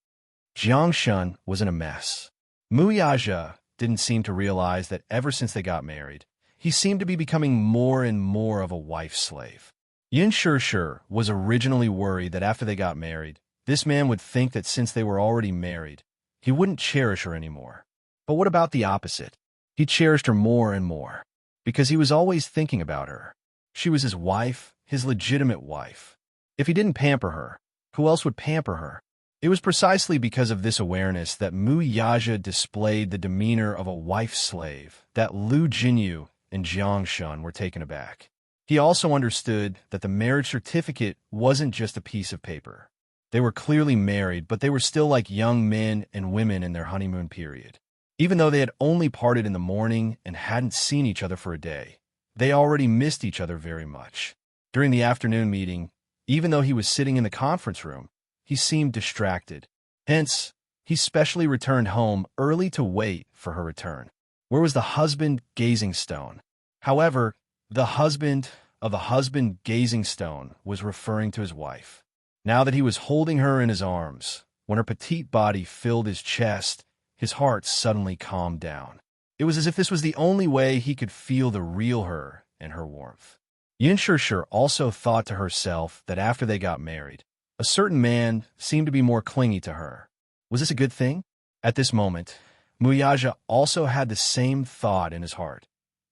Jiang Shun was in a mess. Muyaja didn't seem to realize that ever since they got married, he seemed to be becoming more and more of a wife-slave. Yin Shishi was originally worried that after they got married, this man would think that since they were already married, he wouldn't cherish her anymore. But what about the opposite? He cherished her more and more. because he was always thinking about her. She was his wife, his legitimate wife. If he didn't pamper her, who else would pamper her? It was precisely because of this awareness that Mu Yaja displayed the demeanor of a wife-slave that Lu Jinyu and Jiang Shun were taken aback. He also understood that the marriage certificate wasn't just a piece of paper. They were clearly married, but they were still like young men and women in their honeymoon period. Even though they had only parted in the morning and hadn't seen each other for a day, they already missed each other very much. During the afternoon meeting, even though he was sitting in the conference room, he seemed distracted. Hence, he specially returned home early to wait for her return. Where was the husband gazing stone? However, the husband of the husband gazing stone was referring to his wife. Now that he was holding her in his arms, when her petite body filled his chest, his heart suddenly calmed down. It was as if this was the only way he could feel the real her and her warmth. Yin Shishir also thought to herself that after they got married, a certain man seemed to be more clingy to her. Was this a good thing? At this moment, Muyaja also had the same thought in his heart.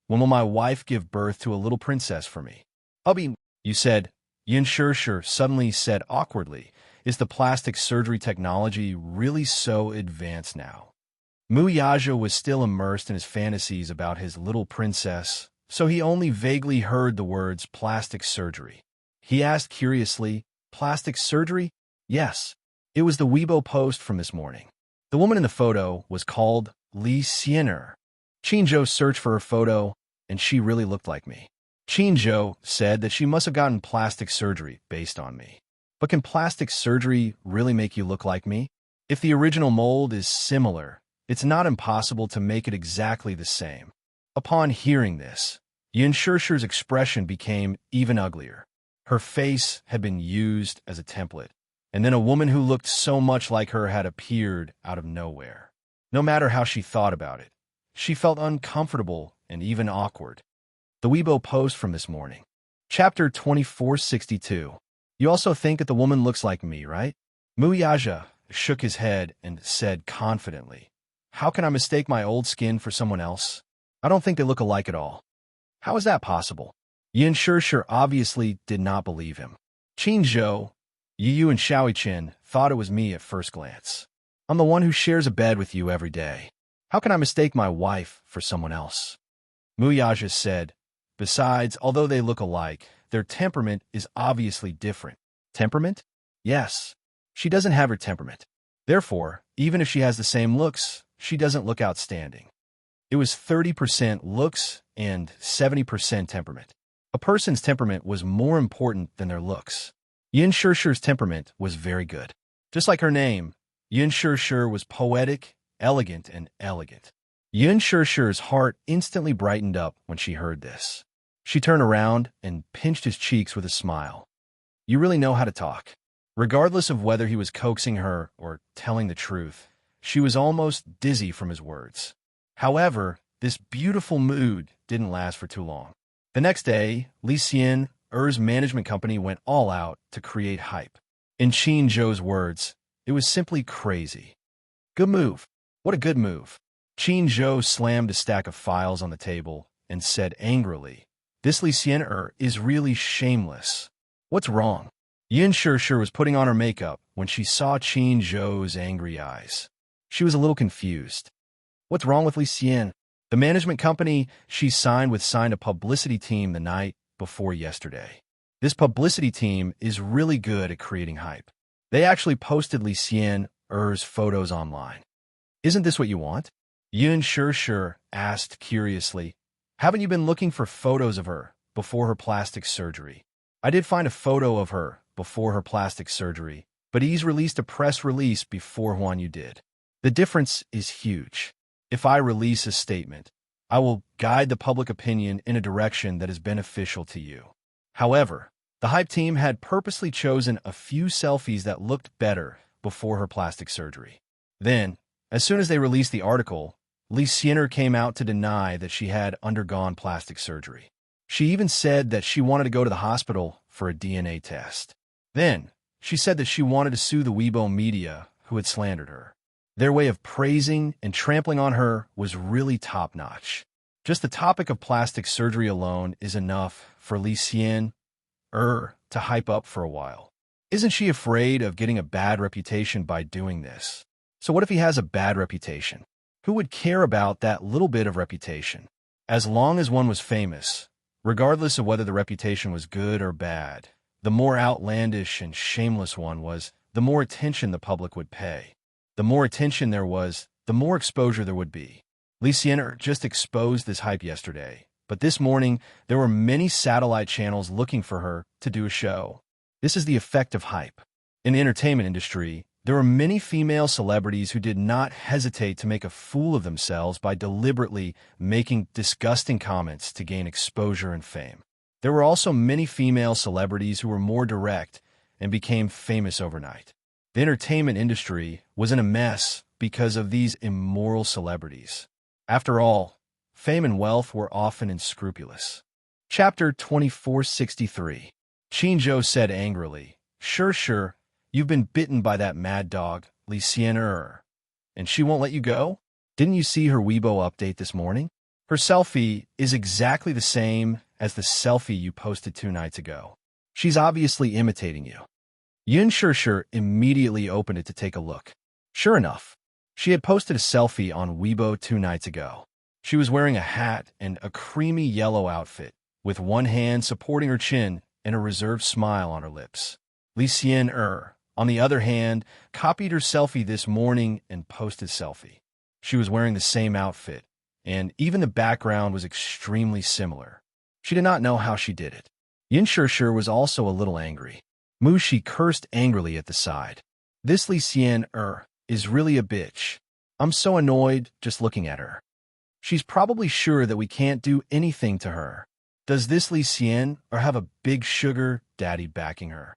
When will my wife give birth to a little princess for me? Hubby, you said, Yin Shishir suddenly said awkwardly, is the plastic surgery technology really so advanced now? Muyaja was still immersed in his fantasies about his little princess, so he only vaguely heard the words plastic surgery. He asked curiously, plastic surgery? Yes. It was the Weibo post from this morning. The woman in the photo was called Li Xian'er. Qinzhou searched for her photo, and she really looked like me. Qinzhou said that she must have gotten plastic surgery based on me. But can plastic surgery really make you look like me? If the original mold is similar, it's not impossible to make it exactly the same. Upon hearing this, Yin Shishir's expression became even uglier. Her face had been used as a template, and then a woman who looked so much like her had appeared out of nowhere. No matter how she thought about it, she felt uncomfortable and even awkward. The Weibo post from this morning. Chapter 2462. You also think that the woman looks like me, right? Muyaja shook his head and said confidently, how can I mistake my old skin for someone else? I don't think they look alike at all. How is that possible? Yin Shishir obviously did not believe him. Qinzhou, Yu and Xiaoichen thought it was me at first glance. I'm the one who shares a bed with you every day. How can I mistake my wife for someone else? Muyaja said, besides, although they look alike, their temperament is obviously different. Temperament? Yes. She doesn't have her temperament. Therefore, even if she has the same looks, she doesn't look outstanding. It was 30% looks and 70% temperament. A person's temperament was more important than their looks. Yin Shishir's temperament was very good. Just like her name, Yin Shishir was poetic, elegant, and elegant. Yin Shishir's heart instantly brightened up when she heard this. She turned around and pinched his cheeks with a smile. You really know how to talk. Regardless of whether he was coaxing her or telling the truth, she was almost dizzy from his words. However, this beautiful mood didn't last for too long. The next day, Li Xian'er's management company went all out to create hype. In Qinzhou's words, it was simply crazy. Good move. What a good move. Qinzhou slammed a stack of files on the table and said angrily, this Li Xian'er is really shameless. What's wrong? Yin Shishir was putting on her makeup when she saw Qinzhou's angry eyes. She was a little confused. What's wrong with Li Xian? The management company she signed with signed a publicity team the night before yesterday. This publicity team is really good at creating hype. They actually posted Li Xian'er's photos online. Isn't this what you want? Yin Shishir asked curiously. Haven't you been looking for photos of her before her plastic surgery? I did find a photo of her before her plastic surgery, but he's released a press release before one you did. The difference is huge. If I release a statement, I will guide the public opinion in a direction that is beneficial to you. However, the hype team had purposely chosen a few selfies that looked better before her plastic surgery. Then, as soon as they released the article, Li Xian'er came out to deny that she had undergone plastic surgery. She even said that she wanted to go to the hospital for a DNA test. Then, she said that she wanted to sue the Weibo media who had slandered her. Their way of praising and trampling on her was really top-notch. Just the topic of plastic surgery alone is enough for Billionaire to hype up for a while. Isn't she afraid of getting a bad reputation by doing this? So what if he has a bad reputation? Who would care about that little bit of reputation? As long as one was famous, regardless of whether the reputation was good or bad, the more outlandish and shameless one was, the more attention the public would pay. The more attention there was, the more exposure there would be. Billionaire just exposed this hype yesterday, but this morning there were many satellite channels looking for her to do a show. This is the effect of hype. In the entertainment industry, there were many female celebrities who did not hesitate to make a fool of themselves by deliberately making disgusting comments to gain exposure and fame. There were also many female celebrities who were more direct and became famous overnight. The entertainment industry was in a mess because of these immoral celebrities. After all, fame and wealth were often unscrupulous. Chapter 2463. Chinjo said angrily, Sure, you've been bitten by that mad dog, Billionaire, and she won't let you go? Didn't you see her Weibo update this morning? Her selfie is exactly the same as the selfie you posted 2 nights ago. She's obviously imitating you. Sure immediately opened it to take a look. Sure enough, she had posted a selfie on Weibo 2 nights ago. She was wearing a hat and a creamy yellow outfit, with one hand supporting her chin and a reserved smile on her lips. Billionaire, on the other hand, copied her selfie this morning and posted selfie. She was wearing the same outfit, and even the background was extremely similar. She did not know how she did it. Sure was also a little angry. She cursed angrily at the side. This Billionaire is really a bitch. I'm so annoyed just looking at her. She's probably sure that we can't do anything to her. Does this Billionaire have a big sugar daddy backing her?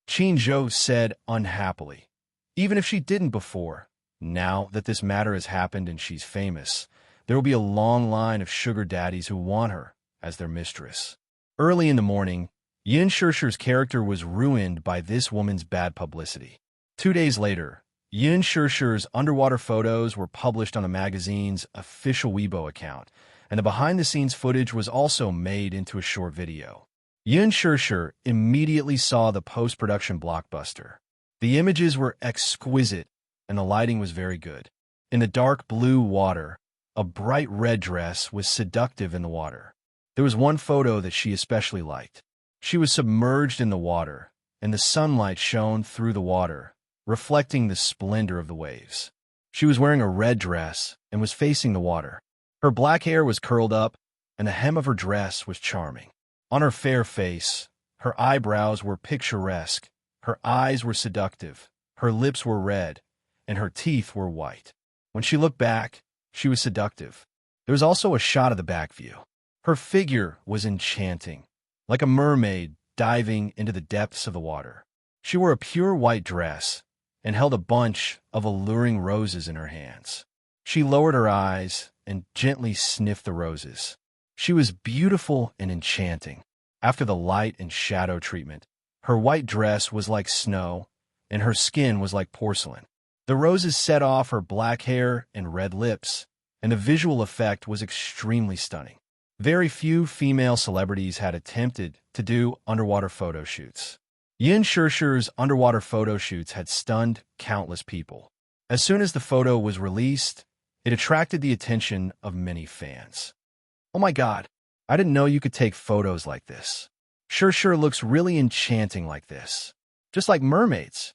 Chinjo said unhappily. Even if she didn't before, now that this matter has happened and she's famous, there will be a long line of sugar daddies who want her as their mistress. Early in the morning, Sure's character was ruined by this woman's bad publicity. 2 days later, Sure's underwater photos were published on the magazine's official Weibo account, and the behind-the-scenes footage was also made into a short video. Sure immediately saw the post-production blockbuster. The images were exquisite, and the lighting was very good. In the dark blue water, a bright red dress was seductive in the water. There was one photo that she especially liked. She was submerged in the water, and the sunlight shone through the water, reflecting the splendor of the waves. She was wearing a red dress and was facing the water. Her black hair was curled up, and the hem of her dress was charming. On her fair face, her eyebrows were picturesque, her eyes were seductive, her lips were red, and her teeth were white. When she looked back, she was seductive. There was also a shot of the back view. Her figure was enchanting, like a mermaid diving into the depths of the water. She wore a pure white dress and held a bunch of alluring roses in her hands. She lowered her eyes and gently sniffed the roses. She was beautiful and enchanting. After the light and shadow treatment, her white dress was like snow, and her skin was like porcelain. The roses set off her black hair and red lips, and the visual effect was extremely stunning. Very few female celebrities had attempted to do underwater photo shoots. Sure's underwater photo shoots had stunned countless people. As soon as the photo was released, it attracted the attention of many fans. Oh my God, I didn't know you could take photos like this. Sure looks really enchanting like this. Just like mermaids.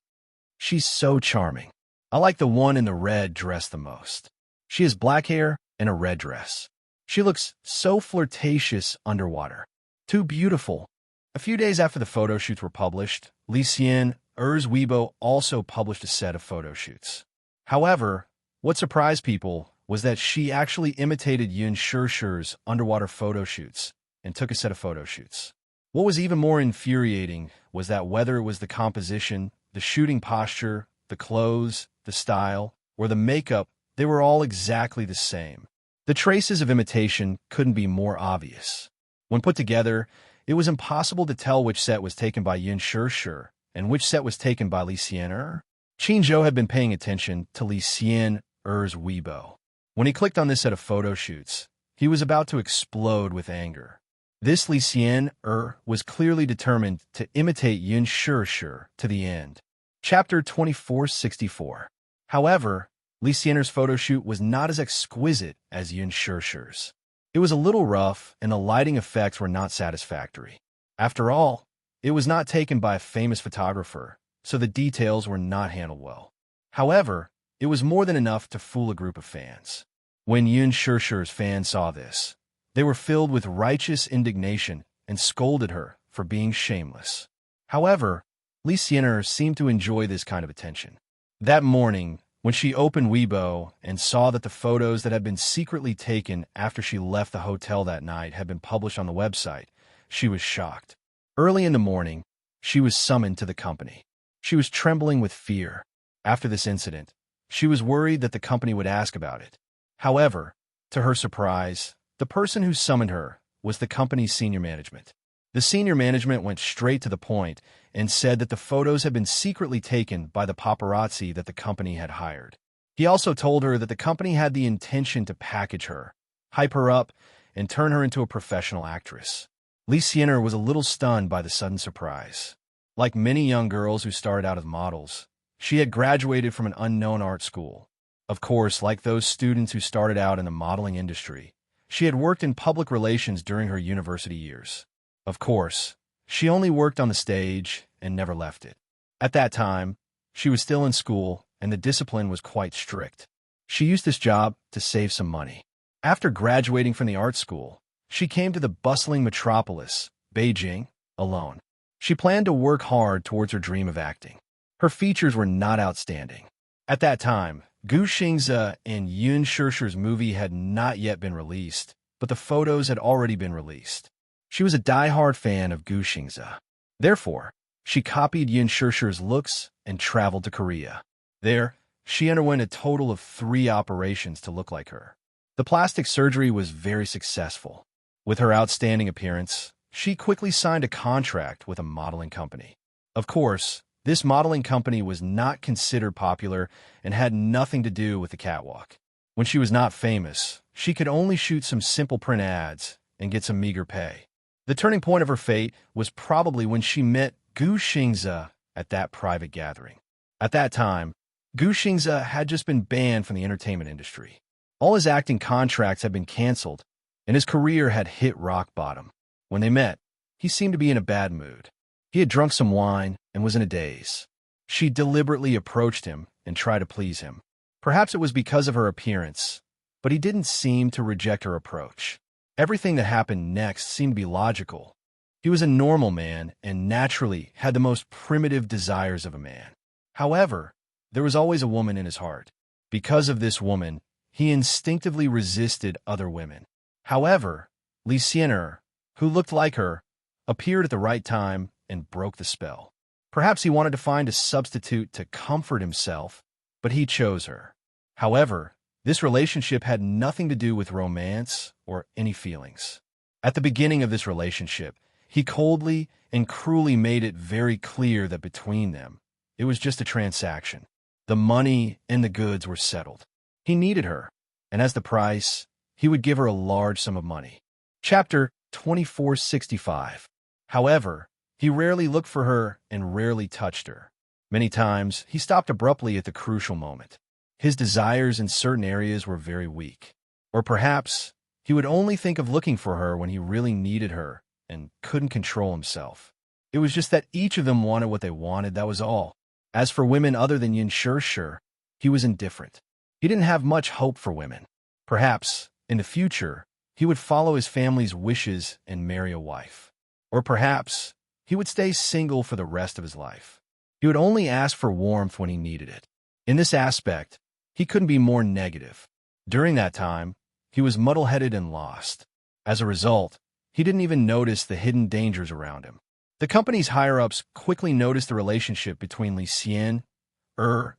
She's so charming. I like the one in the red dress the most. She has black hair and a red dress. She looks so flirtatious underwater. Too beautiful. A few days after the photo shoots were published, Billionaire's Weibo also published a set of photo shoots. However, what surprised people was that she actually imitated Sure's underwater photo shoots and took a set of photo shoots. What was even more infuriating was that whether it was the composition, the shooting posture, the clothes, the style, or the makeup, they were all exactly the same. The traces of imitation couldn't be more obvious. When put together, it was impossible to tell which set was taken by Sure and which set was taken by Billionaire. Chinjo had been paying attention to Billionaire's Weibo. When he clicked on this set of photo shoots, He was about to explode with anger. This Billionaire was clearly determined to imitate Enchanting to the end. Chapter 2464. However, Billionaire's photo shoot was not as exquisite as Enchanting's. It was a little rough, and the lighting effects were not satisfactory. After all, it was not taken by a famous photographer, so the details were not handled well. However, it was more than enough to fool a group of fans. When Enchanting's fans saw this, they were filled with righteous indignation and scolded her for being shameless. However, Billionaire seemed to enjoy this kind of attention. That morning, when she opened Weibo and saw that the photos that had been secretly taken after she left the hotel that night had been published on the website, she was shocked. Early in the morning, she was summoned to the company. She was trembling with fear. After this incident, she was worried that the company would ask about it. However, to her surprise, the person who summoned her was the company's senior management. The senior management went straight to the point and said that the photos had been secretly taken by the paparazzi that the company had hired. He also told her that the company had the intention to package her, hype her up, and turn her into a professional actress. Billionaire was a little stunned by the sudden surprise. Like many young girls who started out as models, she had graduated from an unknown art school. Of course, like those students who started out in the modeling industry, she had worked in public relations during her university years. Of course, she only worked on the stage and never left it. At that time, she was still in school, and the discipline was quite strict. She used this job to save some money. After graduating from the art school, she came to the bustling metropolis, Beijing, alone. She planned to work hard towards her dream of acting. Her features were not outstanding. At that time, Gu Xingze and Yun Shishir's movie had not yet been released, but the photos had already been released. She was a die-hard fan of Gu Xingze. Therefore, she copied Yun Shishir's looks and traveled to Korea. There, she underwent a total of 3 operations to look like her. The plastic surgery was very successful. With her outstanding appearance, she quickly signed a contract with a modeling company. Of course, this modeling company was not considered popular and had nothing to do with the catwalk. When she was not famous, she could only shoot some simple print ads and get some meager pay. The turning point of her fate was probably when she met Gu Xingze at that private gathering. At that time, Gu Xingze had just been banned from the entertainment industry. All his acting contracts had been canceled, and his career had hit rock bottom. When they met, he seemed to be in a bad mood. He had drunk some wine and was in a daze. She deliberately approached him and tried to please him. Perhaps it was because of her appearance, but he didn't seem to reject her approach. Everything that happened next seemed to be logical. He was a normal man and naturally had the most primitive desires of a man. However, there was always a woman in his heart. Because of this woman, he instinctively resisted other women. However, Billionaire, who looked like her, appeared at the right time and broke the spell. Perhaps he wanted to find a substitute to comfort himself, but he chose her. However, this relationship had nothing to do with romance or any feelings. At the beginning of this relationship, he coldly and cruelly made it very clear that between them, it was just a transaction. The money and the goods were settled. He needed her, and as the price, he would give her a large sum of money. Chapter 2465. However, he rarely looked for her and rarely touched her. Many times, he stopped abruptly at the crucial moment. His desires in certain areas were very weak. Or perhaps, he would only think of looking for her when he really needed her and couldn't control himself. It was just that each of them wanted what they wanted, that was all. As for women other than Enchanting, he was indifferent. He didn't have much hope for women. Perhaps, in the future, he would follow his family's wishes and marry a wife. Or perhaps, he would stay single for the rest of his life. He would only ask for warmth when he needed it. In this aspect, he couldn't be more negative. During that time, he was muddle-headed and lost. As a result, he didn't even notice the hidden dangers around him. The company's higher-ups quickly noticed the relationship between Billionaire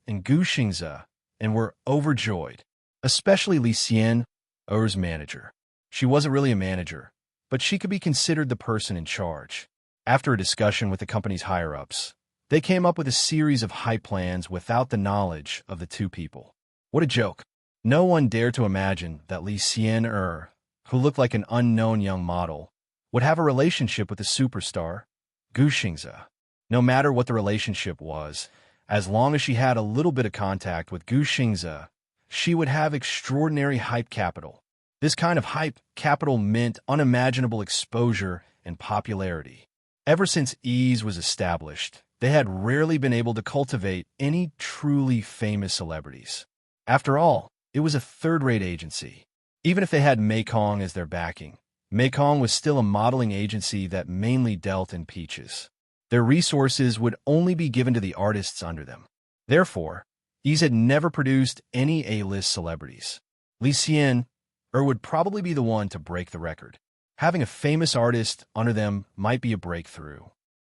and Gu Xingze and were overjoyed, especially Billionaire's manager. She wasn't really a manager, but she could be considered the person in charge. After a discussion with the company's higher-ups, they came up with a series of hype plans without the knowledge of the two people. What a joke. No one dared to imagine that Billionaire, who looked like an unknown young model, would have a relationship with the superstar, Gu Xingze. No matter what the relationship was, as long as she had a little bit of contact with Gu Xingze, she would have extraordinary hype capital. This kind of hype capital meant unimaginable exposure and popularity. Ever since Ease was established, they had rarely been able to cultivate any truly famous celebrities. After all, it was a third-rate agency. Even if they had Mekong as their backing, Mekong was still a modeling agency that mainly dealt in peaches. Their resources would only be given to the artists under them. Therefore, Ease had never produced any A-list celebrities. Li Xian would probably be the one to break the record. Having a famous artist under them might be a breakthrough.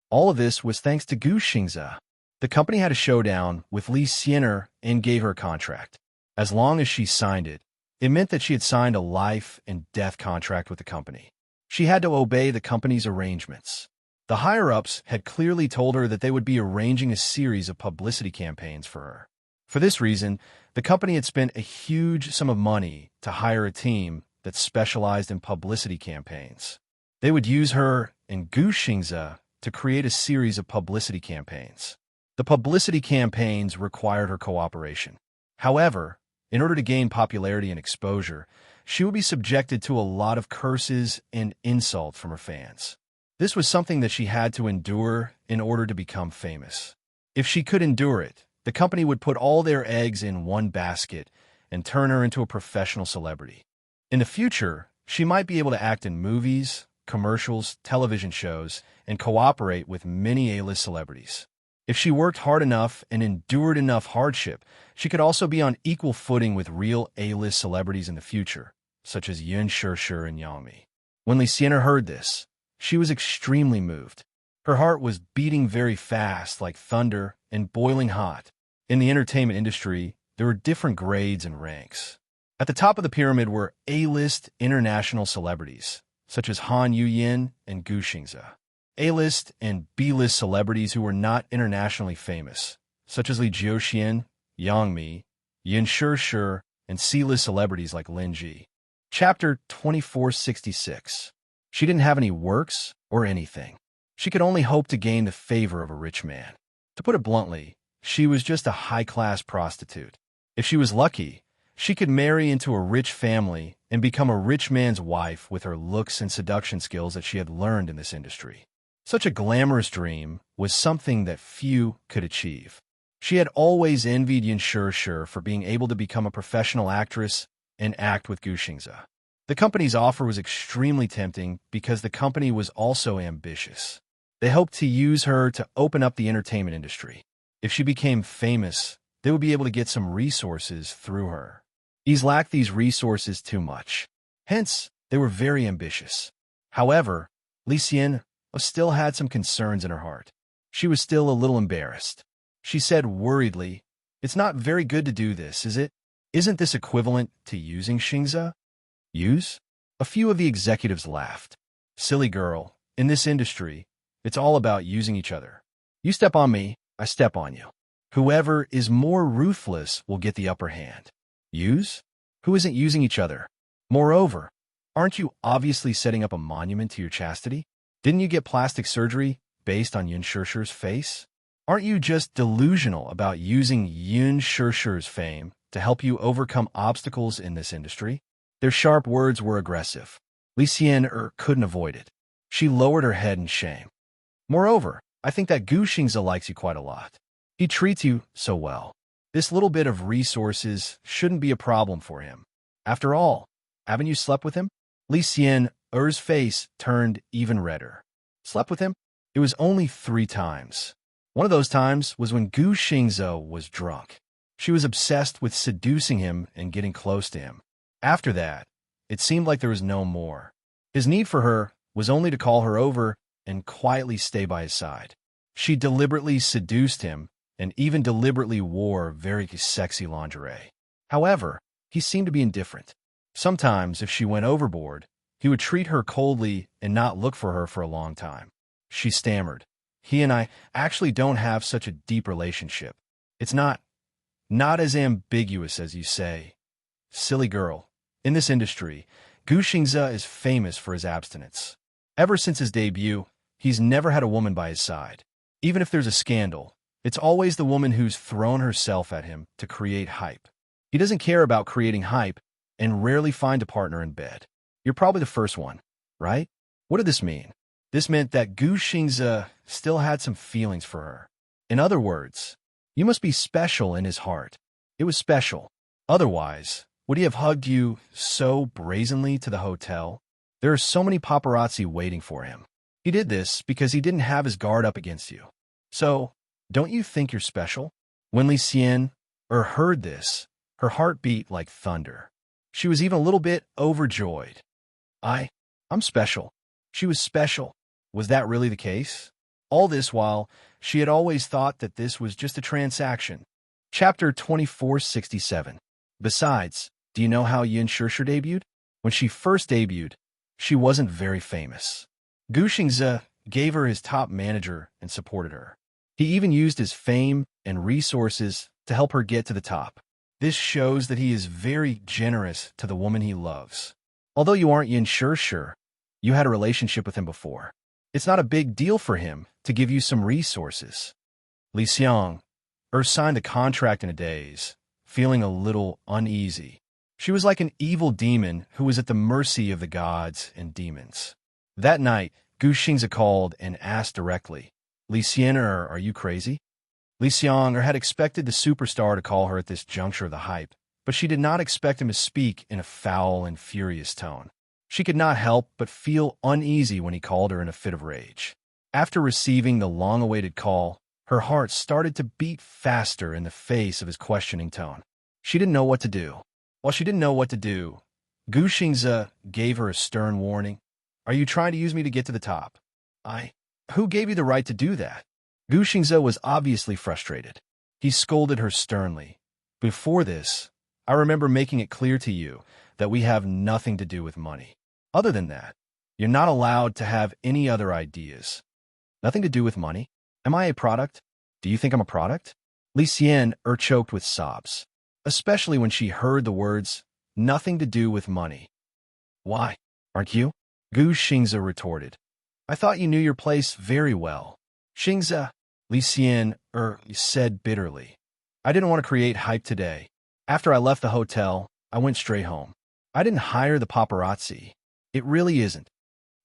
All of this was thanks to Gu Xingze. The company had a showdown with Li Xian and gave her a contract. As long as she signed it, it meant that she had signed a life and death contract with the company. She had to obey the company's arrangements. The higher-ups had clearly told her that they would be arranging a series of publicity campaigns for her. For this reason, the company had spent a huge sum of money to hire a team that specialized in publicity campaigns. They would use her and Gu Xingze to create a series of publicity campaigns. The publicity campaigns required her cooperation. However, in order to gain popularity and exposure, she would be subjected to a lot of curses and insult from her fans. This was something that she had to endure in order to become famous. If she could endure it, the company would put all their eggs in one basket and turn her into a professional celebrity. In the future, she might be able to act in movies, commercials, television shows, and cooperate with many A-list celebrities. If she worked hard enough and endured enough hardship, she could also be on equal footing with real A-list celebrities in the future, such as Yun Shirshir and Yang Mi. When Li Xian heard this, she was extremely moved. Her heart was beating very fast like thunder and boiling hot. In the entertainment industry, there were different grades and ranks. At the top of the pyramid were A-list international celebrities, such as Han Yuyin and Gu Xingze. A-list and B-list celebrities who were not internationally famous, such as Li Jiuxian, Yang Mi, Yin Shirshir, and C-list celebrities like Lin Ji. Chapter 2466. She didn't have any works or anything. She could only hope to gain the favor of a rich man. To put it bluntly, she was just a high-class prostitute. If she was lucky, she could marry into a rich family and become a rich man's wife with her looks and seduction skills that she had learned in this industry. Such a glamorous dream was something that few could achieve. She had always envied Yin Shirshir for being able to become a professional actress and act with Gu Xingze. The company's offer was extremely tempting because the company was also ambitious. They hoped to use her to open up the entertainment industry. If she became famous, they would be able to get some resources through her. Ease lacked these resources too much. Hence, they were very ambitious. However, Li Xian still had some concerns in her heart. She was still a little embarrassed. She said worriedly, "It's not very good to do this, is it? Isn't this equivalent to using Xingze?" Use? A few of the executives laughed. "Silly girl, in this industry, it's all about using each other. You step on me, I step on you. Whoever is more ruthless will get the upper hand. Use? Who isn't using each other? Moreover, aren't you obviously setting up a monument to your chastity? Didn't you get plastic surgery based on Yun Shirshir's face? Aren't you just delusional about using Yun Shirshir's fame to help you overcome obstacles in this industry?" Their sharp words were aggressive. Li Xian couldn't avoid it. She lowered her head in shame. "Moreover, I think that Gu Xingze likes you quite a lot. He treats you so well. This little bit of resources shouldn't be a problem for him. After all, haven't you slept with him?" Li Xian's face turned even redder. Slept with him? It was only 3 times. One of those times was when Gu Xingze was drunk. She was obsessed with seducing him and getting close to him. After that, it seemed like there was no more. His need for her was only to call her over and quietly stay by his side. She deliberately seduced him and even deliberately wore very sexy lingerie. However, he seemed to be indifferent. Sometimes, if she went overboard, he would treat her coldly and not look for her for a long time. She stammered, "He and I actually don't have such a deep relationship. It's not as ambiguous as you say." "Silly girl. In this industry, Gu Xingze is famous for his abstinence. Ever since his debut, he's never had a woman by his side. Even if there's a scandal, it's always the woman who's thrown herself at him to create hype. He doesn't care about creating hype and rarely find a partner in bed. You're probably the first one, right? What did this mean? This meant that Gu Xingze still had some feelings for her. In other words, you must be special in his heart. It was special. Otherwise, would he have hugged you so brazenly to the hotel? There are so many paparazzi waiting for him. He did this because he didn't have his guard up against you. So, don't you think you're special? When Li Xian heard this, her heart beat like thunder. She was even a little bit overjoyed. I'm special. She was special. Was that really the case? All this while, she had always thought that this was just a transaction. Chapter 2467. Besides, do you know how Yin Shishir debuted? When she first debuted, she wasn't very famous. Gu Xingze gave her his top manager and supported her. He even used his fame and resources to help her get to the top. This shows that he is very generous to the woman he loves. Although you aren't Yin Shishir, you had a relationship with him before. It's not a big deal for him to give you some resources. Li Xiang signed the contract in a daze, feeling a little uneasy. She was like an evil demon who was at the mercy of the gods and demons. That night, Gu Xingze called and asked directly, Li Xian, are you crazy? Li Xiang had expected the superstar to call her at this juncture of the hype, but she did not expect him to speak in a foul and furious tone. She could not help but feel uneasy when he called her in a fit of rage. After receiving the long-awaited call, her heart started to beat faster in the face of his questioning tone. She didn't know what to do. While she didn't know what to do, Gu Xingze gave her a stern warning. Are you trying to use me to get to the top? Who gave you the right to do that? Gu Xingze was obviously frustrated. He scolded her sternly. Before this, I remember making it clear to you that we have nothing to do with money. Other than that, you're not allowed to have any other ideas. Nothing to do with money? Am I a product? Do you think I'm a product? Li Xian choked with sobs, especially when she heard the words, nothing to do with money. Why? Aren't you? Gu Xingze retorted. I thought you knew your place very well. Xingze, Li Xian said bitterly. I didn't want to create hype today. After I left the hotel, I went straight home. I didn't hire the paparazzi. It really isn't.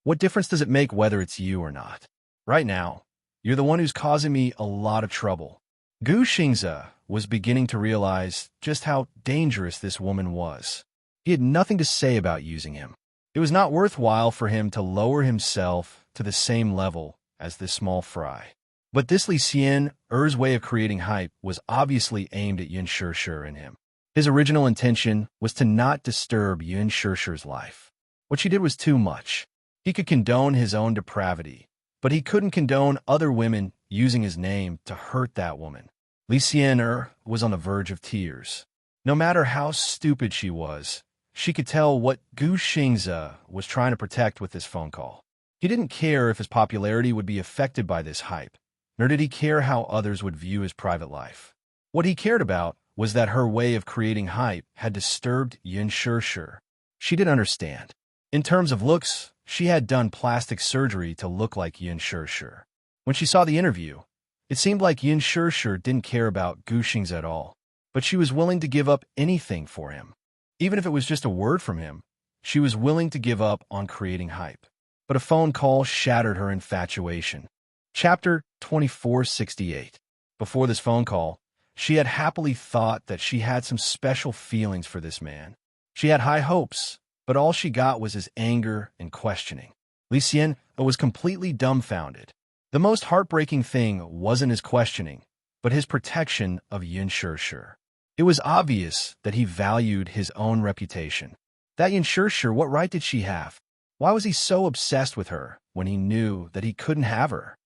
What difference does it make whether it's you or not? Right now, you're the one who's causing me a lot of trouble. Gu Xingze was beginning to realize just how dangerous this woman was. He had nothing to say about using him. It was not worthwhile for him to lower himself to the same level as this small fry. But this Li Xian's way of creating hype was obviously aimed at Yin Shishir and him. His original intention was to not disturb Yin Shishir's life. What she did was too much. He could condone his own depravity, but he couldn't condone other women using his name to hurt that woman. Li Xian was on the verge of tears. No matter how stupid she was, she could tell what Gu Xingze was trying to protect with this phone call. He didn't care if his popularity would be affected by this hype, nor did he care how others would view his private life. What he cared about was that her way of creating hype had disturbed Yin Shishir. She didn't understand. In terms of looks, she had done plastic surgery to look like Yin Shishir. When she saw the interview, it seemed like Yin Shishir didn't care about Gu Xingze at all, but she was willing to give up anything for him. Even if it was just a word from him, she was willing to give up on creating hype. But a phone call shattered her infatuation. Chapter 2468. Before this phone call, she had happily thought that she had some special feelings for this man. She had high hopes, but all she got was his anger and questioning. Li Xian was completely dumbfounded. The most heartbreaking thing wasn't his questioning, but his protection of Yin Shishir. It was obvious that he valued his own reputation. That Yin Shishir, what right did she have? Why was he so obsessed with her when he knew that he couldn't have her?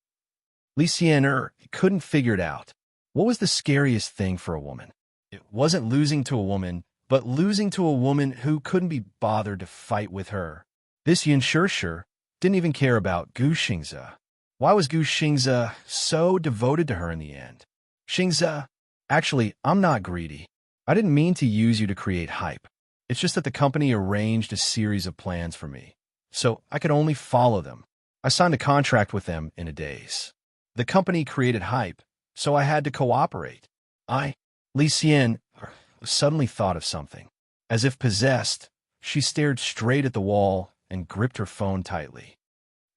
Li Xian couldn't figure it out. What was the scariest thing for a woman? It wasn't losing to a woman, but losing to a woman who couldn't be bothered to fight with her. This Yin Shishir didn't even care about Gu Xingze. Why was Gu Xingze so devoted to her in the end? Xingze, actually, I'm not greedy. I didn't mean to use you to create hype. It's just that the company arranged a series of plans for me, so I could only follow them. I signed a contract with them in a daze. The company created hype, so I had to cooperate. Li Xian suddenly thought of something. As if possessed, she stared straight at the wall and gripped her phone tightly.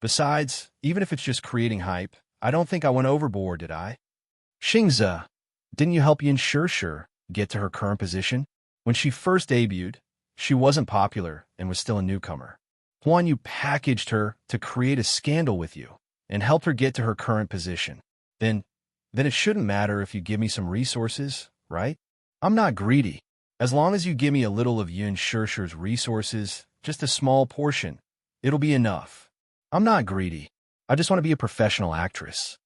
Besides, even if it's just creating hype, I don't think I went overboard, did I? Xingze, didn't you help Yin Shirshir get to her current position? When she first debuted, she wasn't popular and was still a newcomer. Huan Yu packaged her to create a scandal with you and helped her get to her current position. Then it shouldn't matter if you give me some resources, right? I'm not greedy. As long as you give me a little of Yin Shirshir's resources, just a small portion, it'll be enough. I'm not greedy. I just want to be a professional actress.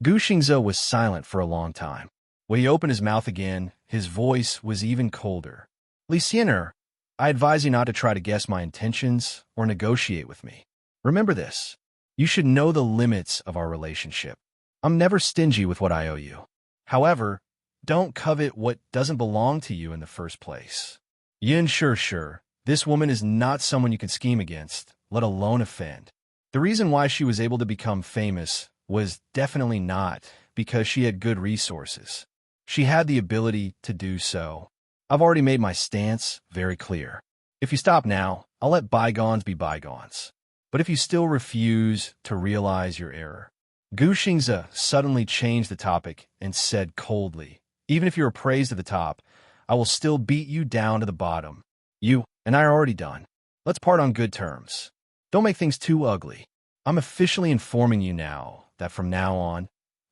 Gu Xingze was silent for a long time. When he opened his mouth again, his voice was even colder. Li Xian, I advise you not to try to guess my intentions or negotiate with me. Remember this. You should know the limits of our relationship. I'm never stingy with what I owe you. However, don't covet what doesn't belong to you in the first place. Yin Shirshir, this woman is not someone you can scheme against, let alone offend. The reason why she was able to become famous was definitely not because she had good resources. She had the ability to do so. I've already made my stance very clear. If you stop now, I'll let bygones be bygones. But if you still refuse to realize your error. Gu Xingze suddenly changed the topic and said coldly, even if you are praised at the top, I will still beat you down to the bottom. You and I are already done. Let's part on good terms. Don't make things too ugly. I'm officially informing you now that from now on,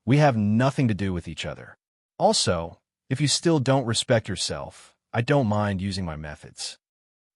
we have nothing to do with each other. Also, if you still don't respect yourself, I don't mind using my methods.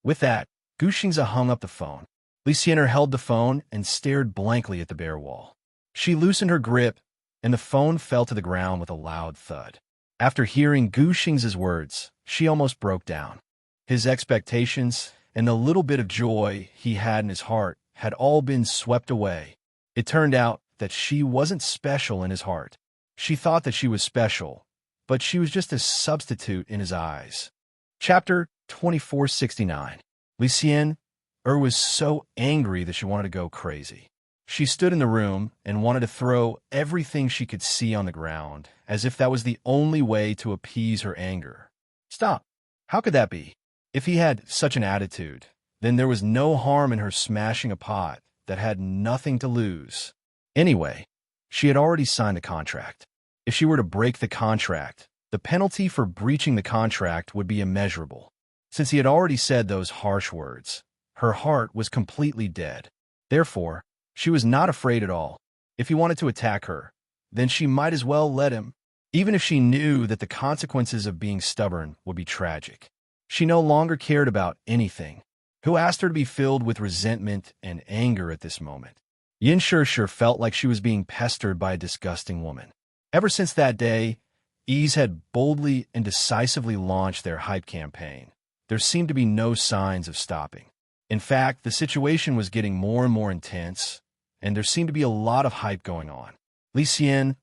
With that, Gu Xingze hung up the phone. Li Xian held the phone and stared blankly at the bare wall. She loosened her grip, and the phone fell to the ground with a loud thud. After hearing Gu Xingze's words, she almost broke down. His expectations and the little bit of joy he had in his heart had all been swept away. It turned out that she wasn't special in his heart. She thought that she was special, but she was just a substitute in his eyes. Chapter 2469. Li Xian was so angry that she wanted to go crazy. She stood in the room and wanted to throw everything she could see on the ground, as if that was the only way to appease her anger. Stop. How could that be? If he had such an attitude, then there was no harm in her smashing a pot that had nothing to lose. Anyway, she had already signed a contract. If she were to break the contract, the penalty for breaching the contract would be immeasurable. Since he had already said those harsh words, her heart was completely dead. Therefore, she was not afraid at all. If he wanted to attack her, then she might as well let him, even if she knew that the consequences of being stubborn would be tragic. She no longer cared about anything. Who asked her to be filled with resentment and anger at this moment? Yin Shirshir felt like she was being pestered by a disgusting woman. Ever since that day, Ease had boldly and decisively launched their hype campaign. There seemed to be no signs of stopping. In fact, the situation was getting more and more intense, and there seemed to be a lot of hype going on. Li Xian's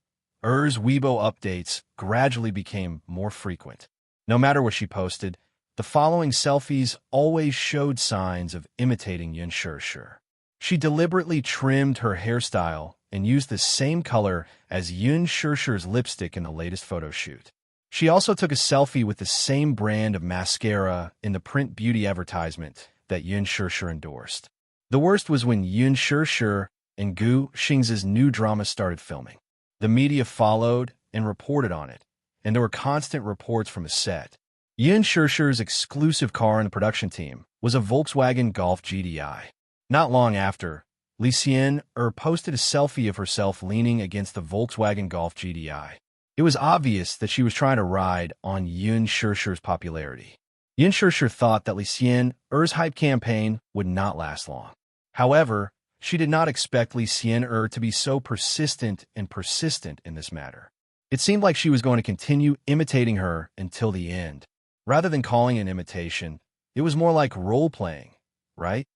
Weibo updates gradually became more frequent. No matter what she posted, the following selfies always showed signs of imitating Yin Shirshir. She deliberately trimmed her hairstyle and used the same color as Yin Shirshir's lipstick in the latest photo shoot. She also took a selfie with the same brand of mascara in the print beauty advertisement that Yin Shirshir endorsed. The worst was when Yin Shirshir and Gu Xingze's new drama started filming. The media followed and reported on it, and there were constant reports from the set. Yin Shirshir's exclusive car in the production team was a Volkswagen Golf GTI. Not long after, Li Xian posted a selfie of herself leaning against the Volkswagen Golf GTI. It was obvious that she was trying to ride on Yin Shirshir's popularity. Yin Shirshir thought that Li Xian's hype campaign would not last long. However, she did not expect Li Xian to be so persistent in this matter. It seemed like she was going to continue imitating her until the end. Rather than calling it an imitation, it was more like role-playing, right?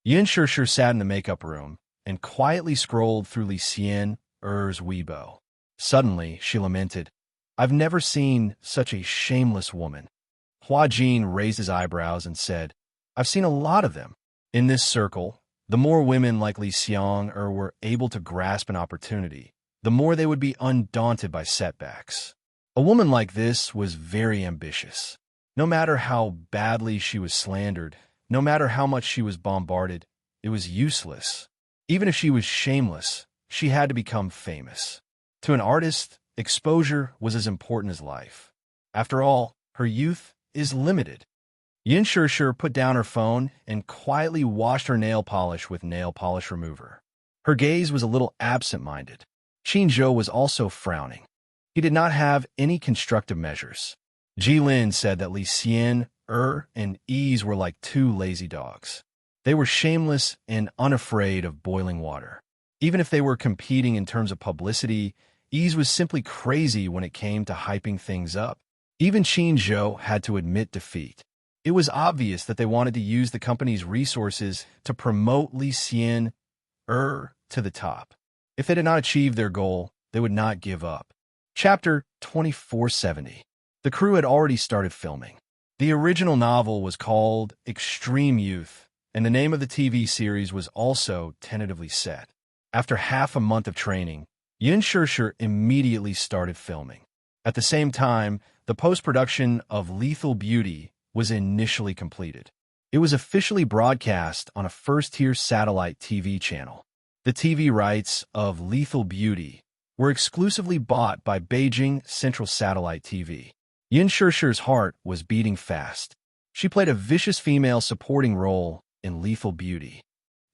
Yin Shirshir sat in the makeup room and quietly scrolled through Li Xian's Weibo. Suddenly, she lamented, I've never seen such a shameless woman. Hua Jin raised his eyebrows and said, I've seen a lot of them. In this circle, the more women like Li Xiang were able to grasp an opportunity, the more they would be undaunted by setbacks. A woman like this was very ambitious. No matter how badly she was slandered, no matter how much she was bombarded, it was useless. Even if she was shameless, she had to become famous. To an artist, exposure was as important as life. After all, her youth is limited. Yin Shishir put down her phone and quietly washed her nail polish with nail polish remover. Her gaze was a little absent-minded. Qin Zhou was also frowning. He did not have any constructive measures. Jilin said that Li Xian, and Ease were like two lazy dogs. They were shameless and unafraid of boiling water. Even if they were competing in terms of publicity, Ease was simply crazy when it came to hyping things up. Even Qin Zhou had to admit defeat. It was obvious that they wanted to use the company's resources to promote Li Xian, to the top. If they did not achieve their goal, they would not give up. Chapter 2470. The crew had already started filming. The original novel was called Extreme Youth, and the name of the TV series was also tentatively set. After half a month of training, Yin Shishir immediately started filming. At the same time, the post-production of Lethal Beauty was initially completed. It was officially broadcast on a first-tier satellite TV channel. The TV rights of Lethal Beauty were exclusively bought by Beijing Central Satellite TV. Yin Shishir's heart was beating fast. She played a vicious female supporting role in Lethal Beauty.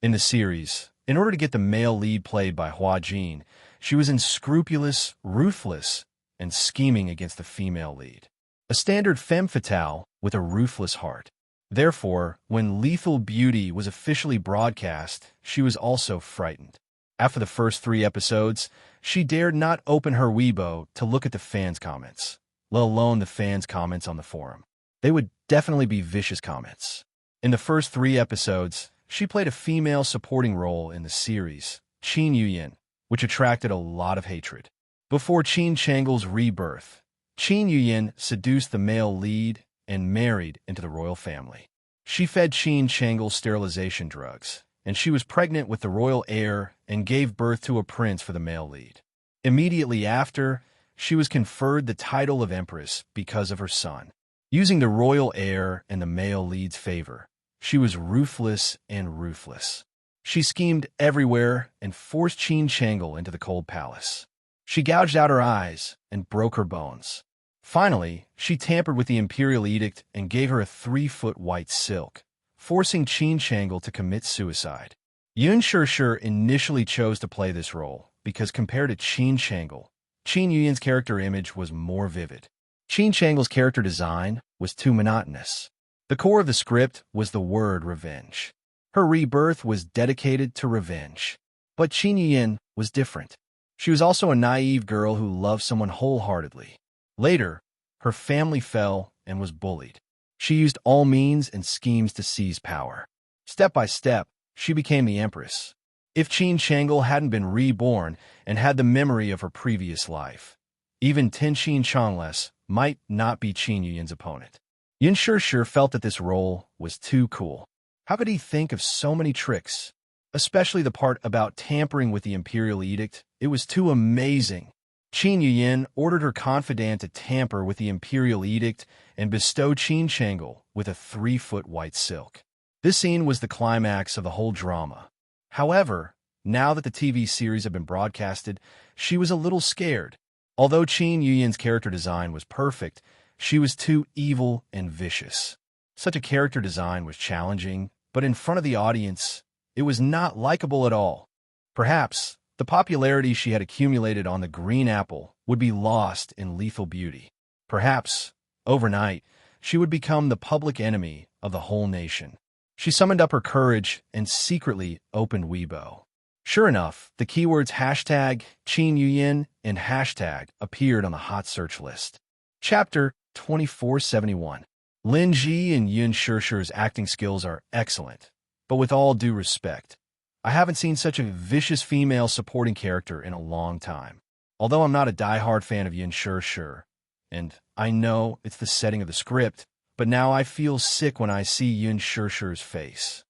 In the series, in order to get the male lead played by Hua Jin, she was unscrupulous, ruthless, and scheming against the female lead. A standard femme fatale with a ruthless heart. Therefore, when Lethal Beauty was officially broadcast, she was also frightened. After the first 3 episodes, she dared not open her Weibo to look at the fans' comments, let alone the fans' comments on the forum. They would definitely be vicious comments. In the first 3 episodes, she played a female supporting role in the series, Qin Yuyin, which attracted a lot of hatred. Before Qin Changle's rebirth, Qin Yuyin seduced the male lead and married into the royal family. She fed Qin Changle sterilization drugs, and she was pregnant with the royal heir and gave birth to a prince for the male lead. Immediately after, she was conferred the title of empress because of her son. Using the royal heir and the male lead's favor, she was ruthless and ruthless. She schemed everywhere and forced Qin Changle into the cold palace. She gouged out her eyes and broke her bones. Finally, she tampered with the imperial edict and gave her a 3-foot white silk, forcing Qin Changle to commit suicide. Yin Shishir initially chose to play this role because compared to Qin Changle, Qin Yuyin's character image was more vivid. Qin Changle's character design was too monotonous. The core of the script was the word revenge. Her rebirth was dedicated to revenge. But Qin Yuyin was different. She was also a naive girl who loved someone wholeheartedly. Later, her family fell and was bullied. She used all means and schemes to seize power. Step by step, she became the empress. If Qin Changle hadn't been reborn and had the memory of her previous life, even Qin Changles might not be Qin Yuyin's opponent. Yin Shishir felt that this role was too cool. How could he think of so many tricks? Especially the part about tampering with the imperial edict. It was too amazing. Qin Yuyin ordered her confidant to tamper with the imperial edict and bestow Qin Changle with a 3-foot white silk. This scene was the climax of the whole drama. However, now that the TV series had been broadcasted, she was a little scared. Although Qin Yuyin's character design was perfect, she was too evil and vicious. Such a character design was challenging, but in front of the audience, it was not likable at all. Perhaps the popularity she had accumulated on the green apple would be lost in Lethal Beauty. Perhaps, overnight, she would become the public enemy of the whole nation. She summoned up her courage and secretly opened Weibo. Sure enough, the keywords hashtag Qin Yuyin and hashtag appeared on the hot search list. Chapter 2471. Lin Ji and Yin Shishir's acting skills are excellent, but with all due respect, I haven't seen such a vicious female supporting character in a long time. Although I'm not a die-hard fan of Yin Shishir, and I know it's the setting of the script, but now I feel sick when I see Yin Shishir's face.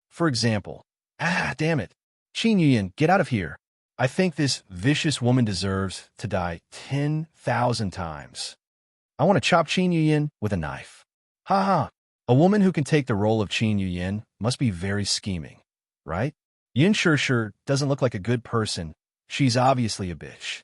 For example, damn it. Qin Yuyin, get out of here. I think this vicious woman deserves to die 10,000 times. I want to chop Qin Yuyin with a knife. Ha ha. A woman who can take the role of Qin Yuyin must be very scheming, right? Yin Shishir doesn't look like a good person. She's obviously a bitch.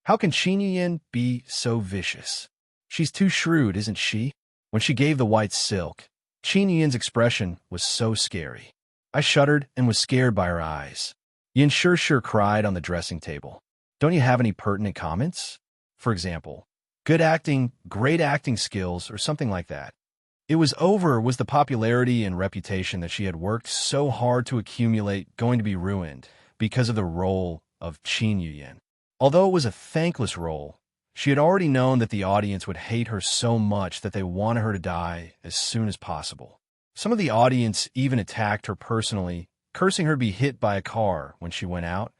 How can Qin Yuyin be so vicious? She's too shrewd, isn't she? When she gave the white silk, Qin Yuyin's expression was so scary. I shuddered and was scared by her eyes. Yin Shishir cried on the dressing table. Don't you have any pertinent comments? For example, good acting, great acting skills, or something like that. It was the popularity and reputation that she had worked so hard to accumulate going to be ruined because of the role of Qin Yuyin. Although it was a thankless role, she had already known that the audience would hate her so much that they wanted her to die as soon as possible. Some of the audience even attacked her personally, cursing her to be hit by a car when she went out.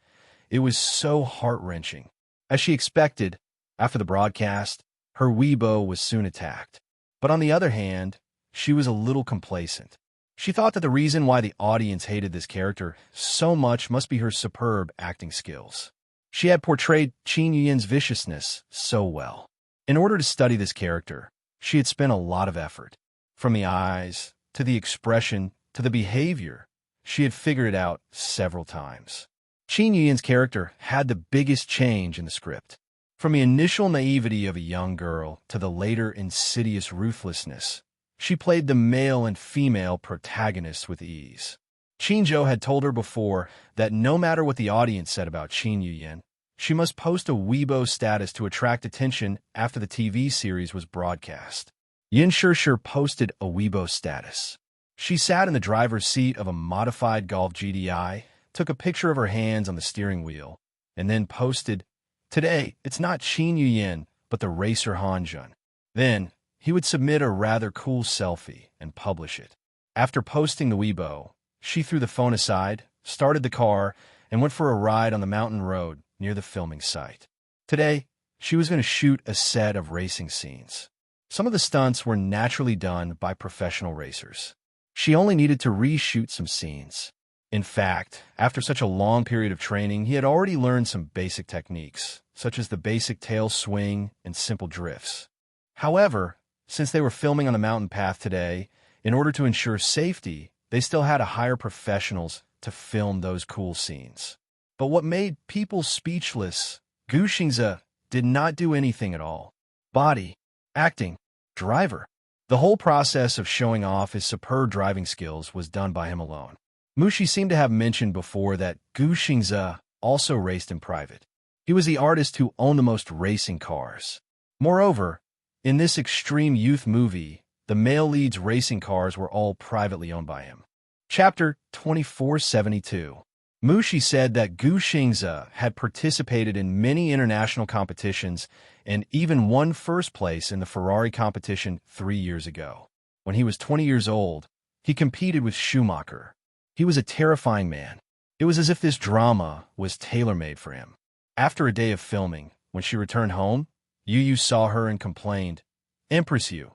It was so heart-wrenching. As she expected, after the broadcast, her Weibo was soon attacked. But on the other hand, she was a little complacent. She thought that the reason why the audience hated this character so much must be her superb acting skills. She had portrayed Qin Yuyin's viciousness so well. In order to study this character, she had spent a lot of effort. From the eyes, to the expression, to the behavior, she had figured it out several times. Qin Yuyin's character had the biggest change in the script. From the initial naivety of a young girl to the later insidious ruthlessness, she played the male and female protagonists with ease. Qinzhou had told her before that no matter what the audience said about Qin Yuyin, she must post a Weibo status to attract attention after the TV series was broadcast. Yin Shishir posted a Weibo status. She sat in the driver's seat of a modified Golf GTI, took a picture of her hands on the steering wheel, and then posted, "Today, it's not Qin Yuyin, but the racer Hanjun." Then, he would submit a rather cool selfie and publish it. After posting the Weibo, she threw the phone aside, started the car, and went for a ride on the mountain road near the filming site. Today, she was going to shoot a set of racing scenes. Some of the stunts were naturally done by professional racers. She only needed to reshoot some scenes. In fact, after such a long period of training, he had already learned some basic techniques, such as the basic tail swing and simple drifts. However, since they were filming on the mountain path today, in order to ensure safety, they still had to hire professionals to film those cool scenes. But what made people speechless, Gu Xingze did not do anything at all. Body, acting, driver. The whole process of showing off his superb driving skills was done by him alone. Mushi seemed to have mentioned before that Gu Xingze also raced in private. He was the artist who owned the most racing cars. Moreover, in this extreme youth movie, the male lead's racing cars were all privately owned by him. Chapter 2472. Mushi said that Gu Xingze had participated in many international competitions and even won first place in the Ferrari competition 3 years ago. When he was 20 years old, he competed with Schumacher. He was a terrifying man. It was as if this drama was tailor-made for him. After a day of filming, when she returned home, Yu Yu saw her and complained, "Empress Yu,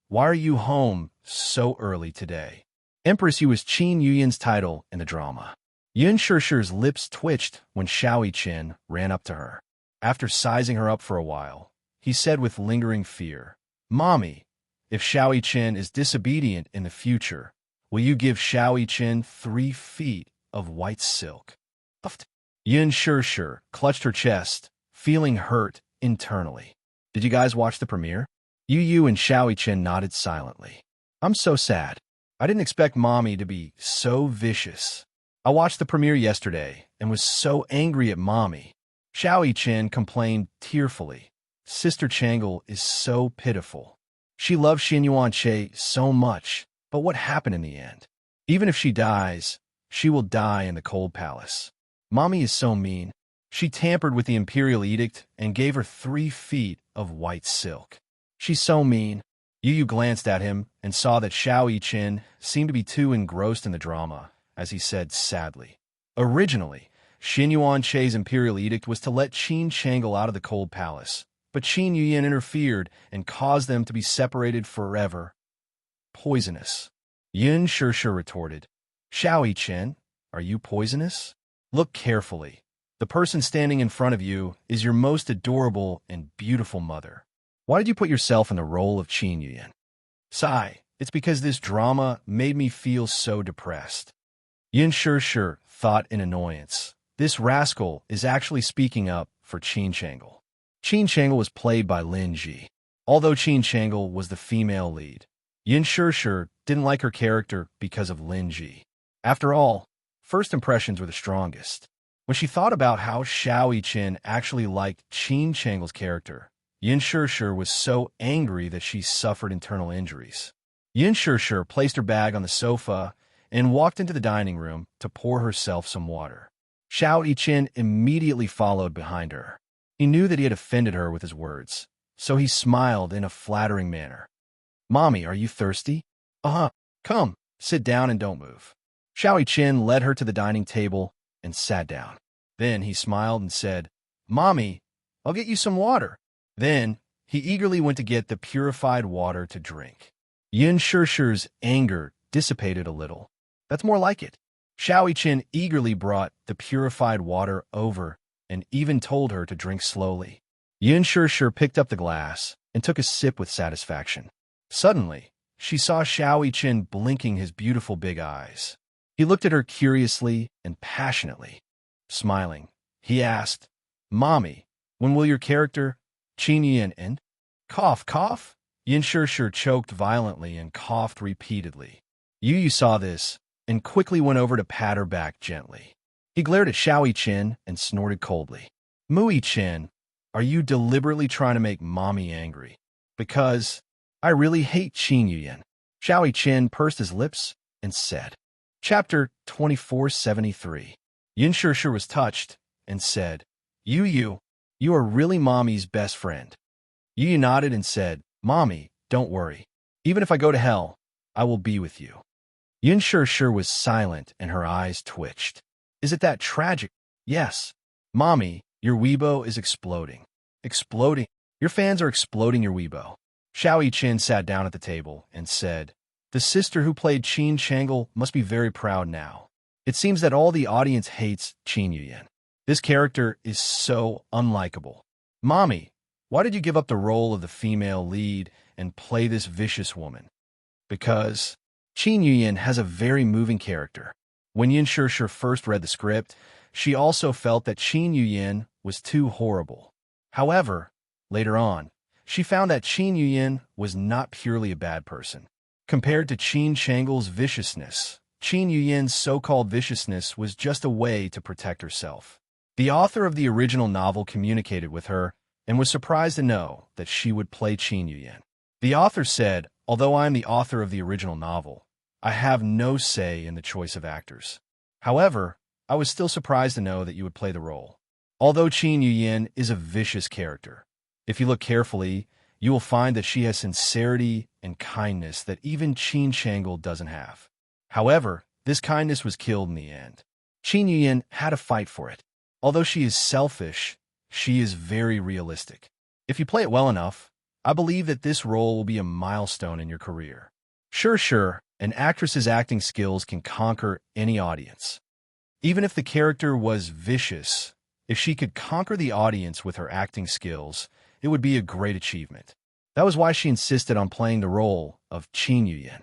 why are you home so early today?" Empress Yu was Qin Yuyin's title in the drama. Yin Shishir's lips twitched when Xiao Yiqin ran up to her. After sizing her up for a while, he said with lingering fear, "Mommy, if Xiao Yiqin is disobedient in the future, will you give Xiao Yiqin 3 feet of white silk?" Yin Shishir clutched her chest, feeling hurt internally. Did you guys watch the premiere? Yu Yu and Xiao Yiqin nodded silently. I'm so sad. I didn't expect Mommy to be so vicious. I watched the premiere yesterday and was so angry at Mommy. Xiao Yiqin complained tearfully. Sister Changle is so pitiful. She loves Xinyuan Che so much, but what happened in the end? Even if she dies, she will die in the cold palace. Mommy is so mean. She tampered with the imperial edict and gave her 3 feet of white silk. She's so mean. Yu Yu glanced at him and saw that Xiao Yiqin seemed to be too engrossed in the drama, as he said sadly. Originally, Xinyuan Che's imperial edict was to let Qin Changle out of the cold palace, but Qin Yuyin interfered and caused them to be separated forever. Poisonous. Yin Shushu retorted. Xiao Yichen, are you poisonous? Look carefully. The person standing in front of you is your most adorable and beautiful mother. Why did you put yourself in the role of Qin Yuyan? Sigh, it's because this drama made me feel so depressed. Yin Shushu thought in annoyance. This rascal is actually speaking up for Qin Changle. Qin Changle was played by Lin Ji. Although Qin Changle was the female lead, Yin Shushu didn't like her character because of Lin Ji. After all, first impressions were the strongest. When she thought about how Xiao Yichen actually liked Qin Changle's character, Yin Shushu was so angry that she suffered internal injuries. Yin Shushu placed her bag on the sofa and walked into the dining room to pour herself some water. Xiao Yichen immediately followed behind her. He knew that he had offended her with his words, so he smiled in a flattering manner. Mommy, are you thirsty? Uh-huh. Come, sit down and don't move. Xiao Yichen led her to the dining table and sat down. Then he smiled and said, Mommy, I'll get you some water. Then he eagerly went to get the purified water to drink. Yin Shushu's anger dissipated a little. That's more like it. Xiao Yichen eagerly brought the purified water over and even told her to drink slowly. Yin Shushu picked up the glass and took a sip with satisfaction. Suddenly, she saw Xiao Yichen blinking his beautiful big eyes. He looked at her curiously and passionately. Smiling, he asked, Mommy, when will your character, Qin Yuyan, end? Cough, cough? Yin Shushu choked violently and coughed repeatedly. Yu saw this and quickly went over to pat her back gently. He glared at Xiao Yichen and snorted coldly. Mu Yichen, are you deliberately trying to make Mommy angry? Because I really hate Qin Yuyan. Xiao Yichen pursed his lips and said. Chapter 2473. Yin Shushu was touched and said, You are really Mommy's best friend. Yu nodded and said, Mommy, don't worry. Even if I go to hell, I will be with you. Yin Shushu was silent and her eyes twitched. Is it that tragic? Yes. Mommy, your Weibo is exploding. Exploding? Your fans are exploding your Weibo. Xiao Yichen sat down at the table and said, The sister who played Qin Changle must be very proud now. It seems that all the audience hates Qin Yuyan. This character is so unlikable. Mommy, why did you give up the role of the female lead and play this vicious woman? Because Qin Yuyan has a very moving character. When Yin Shushu first read the script, she also felt that Qin Yuyan was too horrible. However, later on, she found that Qin Yuyan was not purely a bad person. Compared to Qin Changle's viciousness, Qin Yuyan's so-called viciousness was just a way to protect herself. The author of the original novel communicated with her and was surprised to know that she would play Qin Yuyan. The author said, Although I am the author of the original novel, I have no say in the choice of actors. However, I was still surprised to know that you would play the role. Although Qin Yuyan is a vicious character, if you look carefully, you will find that she has sincerity and kindness that even Qin Changle doesn't have. However, this kindness was killed in the end. Qin Yuyan had to fight for it. Although she is selfish, she is very realistic. If you play it well enough, I believe that this role will be a milestone in your career. Sure, an actress's acting skills can conquer any audience. Even if the character was vicious, if she could conquer the audience with her acting skills, it would be a great achievement. That was why she insisted on playing the role of Qin Yuyan.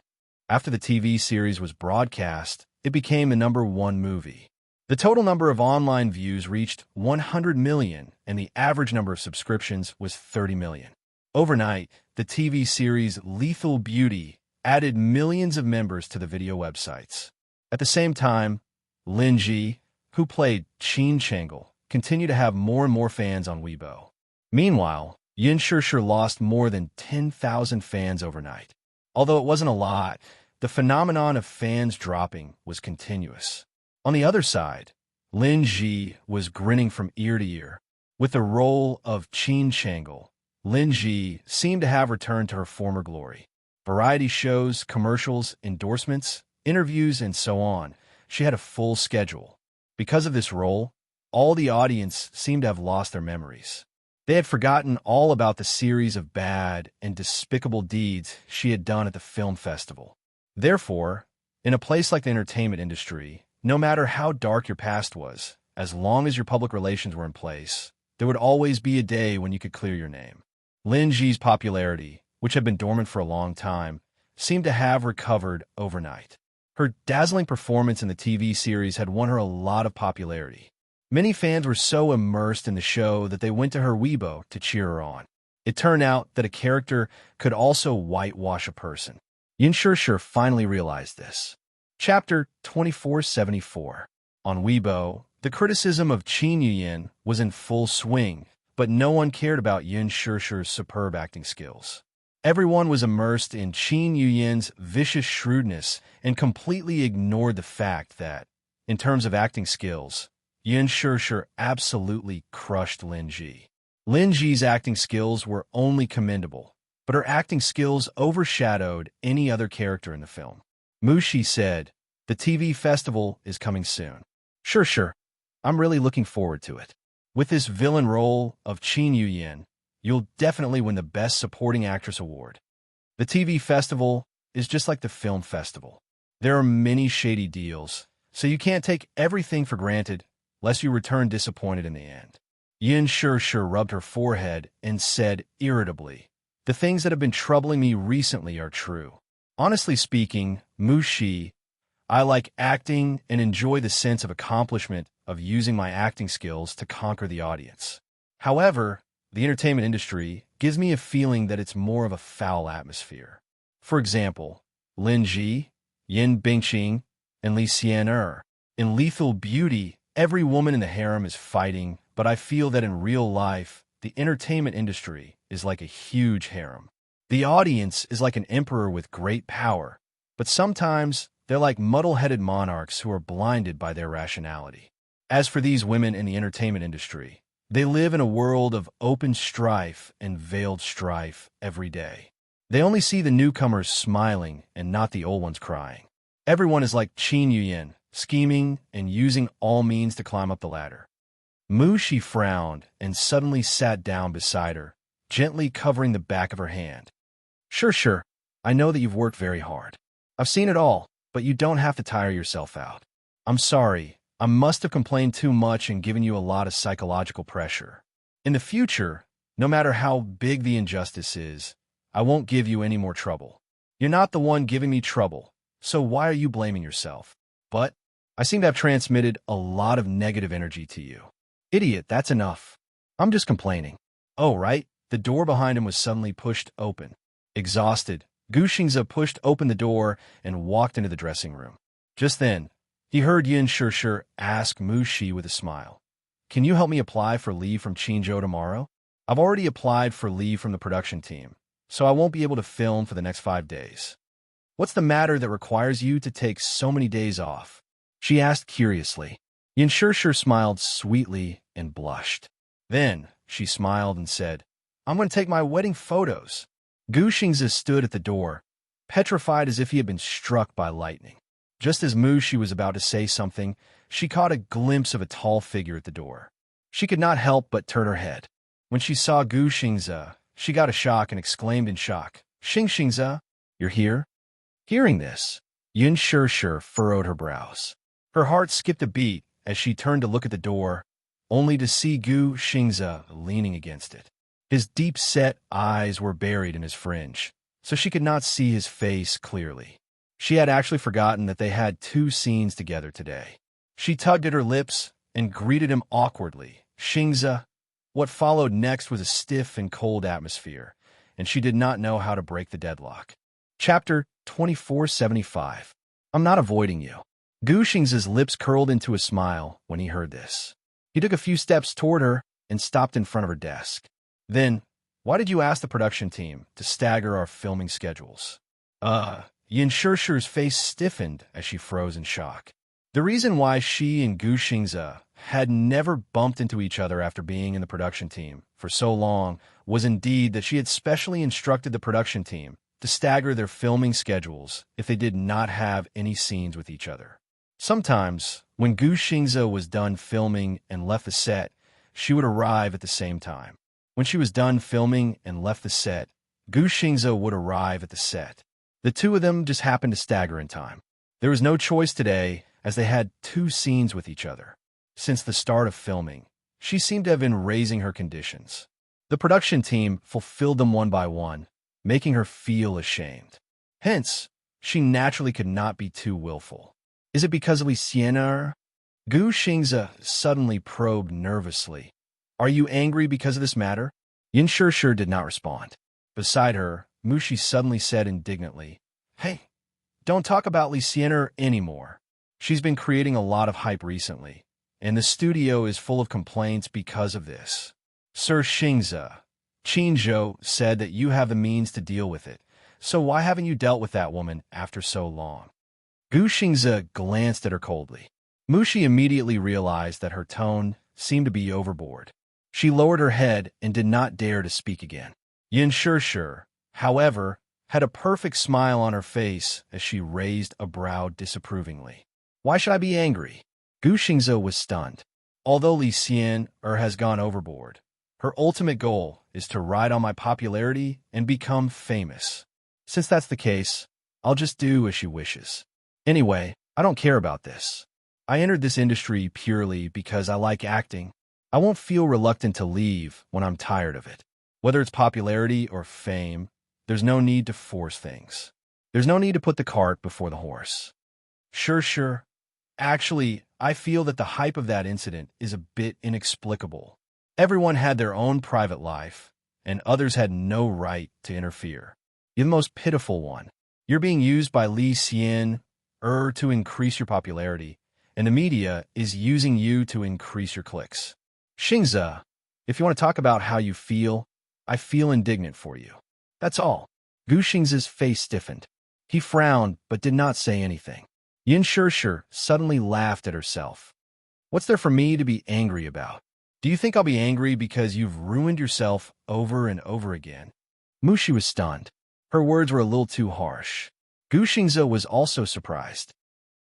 After the TV series was broadcast, it became the #1 movie. The total number of online views reached 100 million, and the average number of subscriptions was 30 million. Overnight, the TV series Lethal Beauty added millions of members to the video websites. At the same time, Lin Ji, who played Qin Changle, continued to have more and more fans on Weibo. Meanwhile, Yin Shushu lost more than 10,000 fans overnight. Although it wasn't a lot, the phenomenon of fans dropping was continuous. On the other side, Lin Ji was grinning from ear to ear. With the role of Qin Changle, Lin Ji seemed to have returned to her former glory. Variety shows, commercials, endorsements, interviews, and so on. She had a full schedule. Because of this role, all the audience seemed to have lost their memories. They had forgotten all about the series of bad and despicable deeds she had done at the film festival. Therefore, in a place like the entertainment industry, no matter how dark your past was, as long as your public relations were in place, there would always be a day when you could clear your name. Lin Ji's popularity, which had been dormant for a long time, seemed to have recovered overnight. Her dazzling performance in the TV series had won her a lot of popularity. Many fans were so immersed in the show that they went to her Weibo to cheer her on. It turned out that a character could also whitewash a person. Yin Shishir finally realized this. Chapter 2474. On Weibo, the criticism of Qin Yuyin was in full swing, but no one cared about Yin Shishir's superb acting skills. Everyone was immersed in Qin Yuyin's vicious shrewdness and completely ignored the fact that, in terms of acting skills, Yin Shishir absolutely crushed Lin Ji. Lin Ji's acting skills were only commendable, but her acting skills overshadowed any other character in the film. Mushi said, "The TV festival is coming soon." Sure. I'm really looking forward to it. With this villain role of Qin Yuyin, you'll definitely win the Best Supporting Actress award. The TV festival is just like the film festival. There are many shady deals, so you can't take everything for granted, lest you return disappointed in the end. Yin Shishir rubbed her forehead and said irritably, "The things that have been troubling me recently are true. Honestly speaking, Mushi, I like acting and enjoy the sense of accomplishment of using my acting skills to conquer the audience. However, the entertainment industry gives me a feeling that it's more of a foul atmosphere. For example, Lin Ji, Yin Bingqing, and Li Xian'er. In Lethal Beauty, every woman in the harem is fighting, but I feel that in real life, the entertainment industry is like a huge harem. The audience is like an emperor with great power, but sometimes they're like muddle-headed monarchs who are blinded by their rationality. As for these women in the entertainment industry, they live in a world of open strife and veiled strife every day. They only see the newcomers smiling and not the old ones crying. Everyone is like Qin Yuyin, scheming and using all means to climb up the ladder." Mushi frowned and suddenly sat down beside her, gently covering the back of her hand. Sure. I know that you've worked very hard. I've seen it all, but you don't have to tire yourself out. I'm sorry. I must have complained too much and given you a lot of psychological pressure. In the future, no matter how big the injustice is, I won't give you any more trouble. You're not the one giving me trouble, so why are you blaming yourself? But I seem to have transmitted a lot of negative energy to you. Idiot, that's enough. I'm just complaining. Oh, right. The door behind him was suddenly pushed open. Exhausted, Gu Xingze pushed open the door and walked into the dressing room. Just then, he heard Yin Shishir ask Mushi with a smile, "Can you help me apply for leave from Qinzhou tomorrow? I've already applied for leave from the production team, so I won't be able to film for the next 5 days. What's the matter that requires you to take so many days off?" she asked curiously. Yin Shishir smiled sweetly and blushed. Then she smiled and said, "I'm going to take my wedding photos." Gu Xingze stood at the door, petrified as if he had been struck by lightning. Just as Mushi was about to say something, she caught a glimpse of a tall figure at the door. She could not help but turn her head. When she saw Gu Xingze, she got a shock and exclaimed in shock, Xingze, you're here?" Hearing this, Yin Shishir furrowed her brows. Her heart skipped a beat as she turned to look at the door, only to see Gu Xingze leaning against it. His deep-set eyes were buried in his fringe, so she could not see his face clearly. She had actually forgotten that they had 2 scenes together today. She tugged at her lips and greeted him awkwardly, "Xingze." What followed next was a stiff and cold atmosphere, and she did not know how to break the deadlock. Chapter 2475. I'm not avoiding you. Gu Xingze's lips curled into a smile when he heard this. He took a few steps toward her and stopped in front of her desk. Then, why did you ask the production team to stagger our filming schedules? Yin Shishir's face stiffened as she froze in shock. The reason why she and Gu Xingze had never bumped into each other after being in the production team for so long was indeed that she had specially instructed the production team to stagger their filming schedules if they did not have any scenes with each other. Sometimes, when Gu Xingze was done filming and left the set, she would arrive at the same time. When she was done filming and left the set, Gu Xingze would arrive at the set. The two of them just happened to stagger in time. There was no choice today, as they had 2 scenes with each other. Since the start of filming, she seemed to have been raising her conditions. The production team fulfilled them one by one, making her feel ashamed. Hence, she naturally could not be too willful. Is it because of Billionaire? Gu Xingze suddenly probed nervously. Are you angry because of this matter? Yin Shishir did not respond. Beside her, Mushi suddenly said indignantly, Hey, don't talk about Billionaire anymore. She's been creating a lot of hype recently, and the studio is full of complaints because of this. Sir Xingze, Qinzhou said that you have the means to deal with it, so why haven't you dealt with that woman after so long? Gu Xingze glanced at her coldly. Mushi immediately realized that her tone seemed to be overboard. She lowered her head and did not dare to speak again. Yin Shishir, however, had a perfect smile on her face as she raised a brow disapprovingly. Why should I be angry? Gu Xingze was stunned. Although Billionaire has gone overboard, her ultimate goal is to ride on my popularity and become famous. Since that's the case, I'll just do as she wishes. Anyway, I don't care about this. I entered this industry purely because I like acting. I won't feel reluctant to leave when I'm tired of it. Whether it's popularity or fame, there's no need to force things. There's no need to put the cart before the horse. Sure. Actually, I feel that the hype of that incident is a bit inexplicable. Everyone had their own private life, and others had no right to interfere. You're the most pitiful one. You're being used by Billionaire to increase your popularity, and the media is using you to increase your clicks. Xingze, if you want to talk about how you feel, I feel indignant for you. That's all. Gu Xingze's face stiffened. He frowned but did not say anything. Yin Shishir suddenly laughed at herself. What's there for me to be angry about? Do you think I'll be angry because you've ruined yourself over and over again? Mushi was stunned. Her words were a little too harsh. Gu Xingze was also surprised.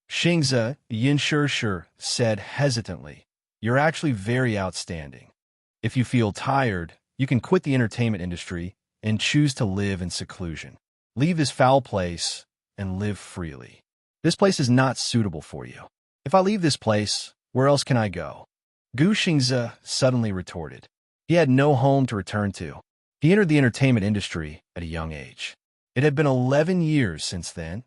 Xingze, Yin Shishir said hesitantly, You're actually very outstanding. If you feel tired, you can quit the entertainment industry and choose to live in seclusion. Leave this foul place and live freely. This place is not suitable for you. If I leave this place, where else can I go? Gu Xingze suddenly retorted. He had no home to return to. He entered the entertainment industry at a young age. It had been 11 years since then,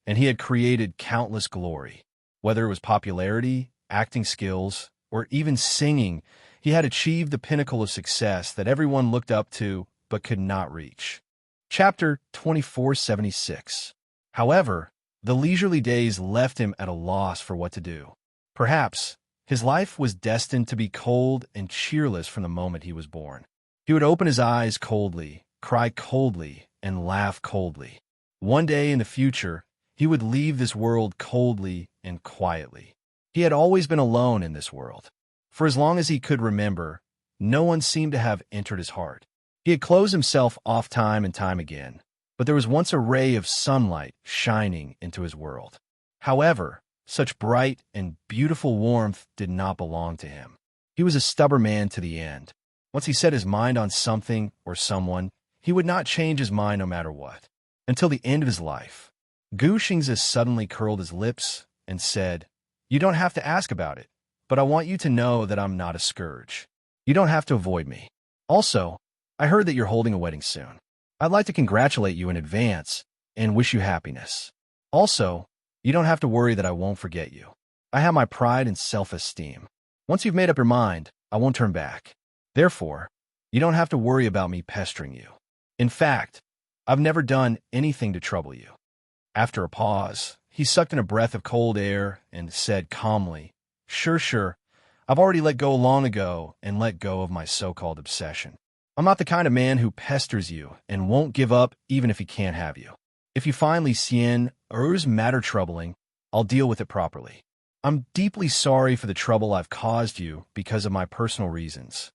and he had created countless glory. Whether it was popularity, acting skills, or even singing, he had achieved the pinnacle of success that everyone looked up to but could not reach. Chapter 2476. However, the leisurely days left him at a loss for what to do. Perhaps his life was destined to be cold and cheerless from the moment he was born. He would open his eyes coldly, cry coldly, and laugh coldly. One day in the future, he would leave this world coldly and quietly. He had always been alone in this world. For as long as he could remember, no one seemed to have entered his heart. He had closed himself off time and time again, but there was once a ray of sunlight shining into his world. However, such bright and beautiful warmth did not belong to him. He was a stubborn man to the end. Once he set his mind on something or someone, he would not change his mind no matter what. Until the end of his life. Gu Xingze suddenly curled his lips and said, You don't have to ask about it, but I want you to know that I'm not a scourge. You don't have to avoid me. Also, I heard that you're holding a wedding soon. I'd like to congratulate you in advance and wish you happiness. Also, you don't have to worry that I won't forget you. I have my pride and self-esteem. Once you've made up your mind, I won't turn back. Therefore, you don't have to worry about me pestering you. In fact, I've never done anything to trouble you. After a pause, he sucked in a breath of cold air and said calmly, Sure. I've already let go long ago and let go of my so-called obsession. I'm not the kind of man who pesters you and won't give up even if he can't have you. If you find Billionaire's matter troubling, I'll deal with it properly. I'm deeply sorry for the trouble I've caused you because of my personal reasons.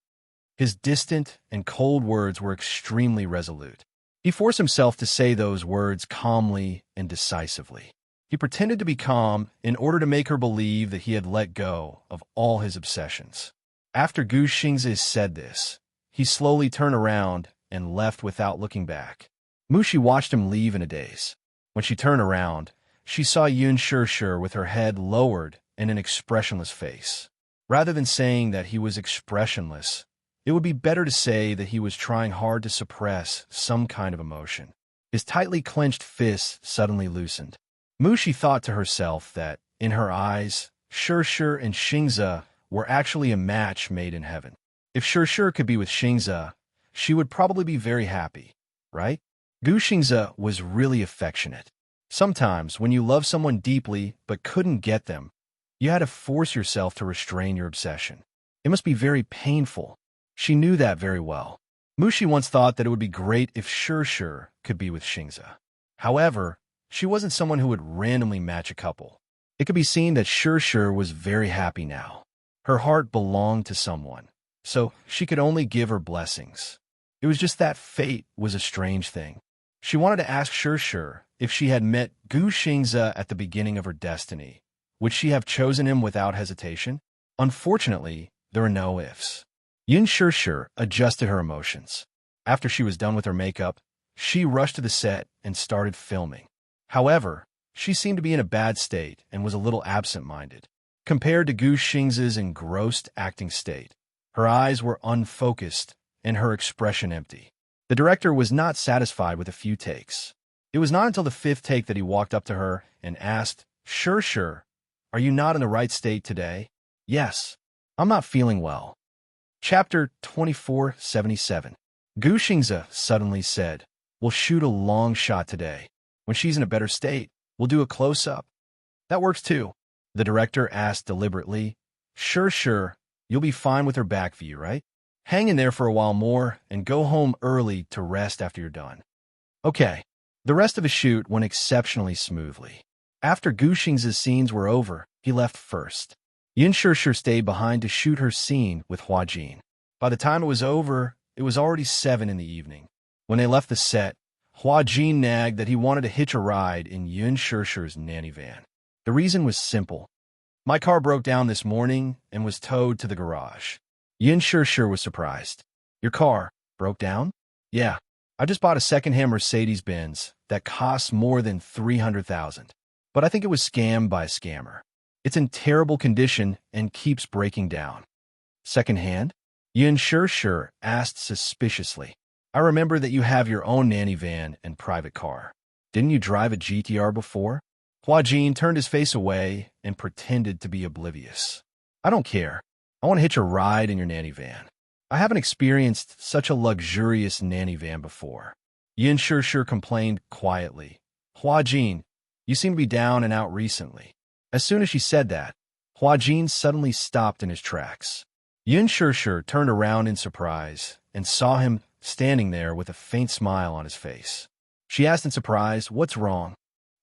His distant and cold words were extremely resolute. He forced himself to say those words calmly and decisively. He pretended to be calm in order to make her believe that he had let go of all his obsessions. After Gu Xingze said this, He slowly turned around and left without looking back. Mushi watched him leave in a daze. When she turned around, she saw Yun Shirshir with her head lowered and an expressionless face. Rather than saying that he was expressionless, it would be better to say that he was trying hard to suppress some kind of emotion. His tightly clenched fists suddenly loosened. Mushi thought to herself that, in her eyes, Shirshir and Xingze were actually a match made in heaven. If Shirshir could be with Xingze, she would probably be very happy, right? Gu Xingze was really affectionate. Sometimes, when you love someone deeply but couldn't get them, you had to force yourself to restrain your obsession. It must be very painful. She knew that very well. Mushi once thought that it would be great if Shirshir could be with Xingze. However, she wasn't someone who would randomly match a couple. It could be seen that Shirshir was very happy now. Her heart belonged to someone, so she could only give her blessings. It was just that fate was a strange thing. She wanted to ask Shirshir if she had met Gu Xingze at the beginning of her destiny. Would she have chosen him without hesitation? Unfortunately, there were no ifs. Yun Shirshir adjusted her emotions. After she was done with her makeup, she rushed to the set and started filming. However, she seemed to be in a bad state and was a little absent-minded. Compared to Gu Xingze's engrossed acting state, her eyes were unfocused and her expression empty. The director was not satisfied with a few takes. It was not until the 5th take that he walked up to her and asked, "Shirshir, are you not in the right state today?" "Yes, I'm not feeling well." Chapter 2477. Gu Xingze suddenly said, "We'll shoot a long shot today. When she's in a better state, we'll do a close-up." "That works too," the director asked deliberately. Sure, you'll be fine with her back view, right? Hang in there for a while more and go home early to rest after you're done." Okay. The rest of the shoot went exceptionally smoothly. After Gu Xingze's scenes were over, he left first. Yin Shirshir stayed behind to shoot her scene with Hua Jin. By the time it was over, it was already 7 in the evening. When they left the set, Hua Jin nagged that he wanted to hitch a ride in Yun Shirshir's nanny van. The reason was simple. "My car broke down this morning and was towed to the garage." Yun Shirshir was surprised. "Your car broke down?" "Yeah. I just bought a second-hand Mercedes-Benz that costs more than $300,000. But I think it was scammed by a scammer. It's in terrible condition and keeps breaking down." "Second-hand?" Yun Shirshir asked suspiciously. "I remember that you have your own nanny van and private car. Didn't you drive a GTR before?" Hua Jin turned his face away and pretended to be oblivious. "I don't care. I want to hitch a ride in your nanny van. I haven't experienced such a luxurious nanny van before." Yin Shirshir complained quietly. "Hua Jin, you seem to be down and out recently." As soon as she said that, Hua Jin suddenly stopped in his tracks. Yin Shirshir turned around in surprise and saw him standing there with a faint smile on his face. She asked in surprise, "What's wrong?"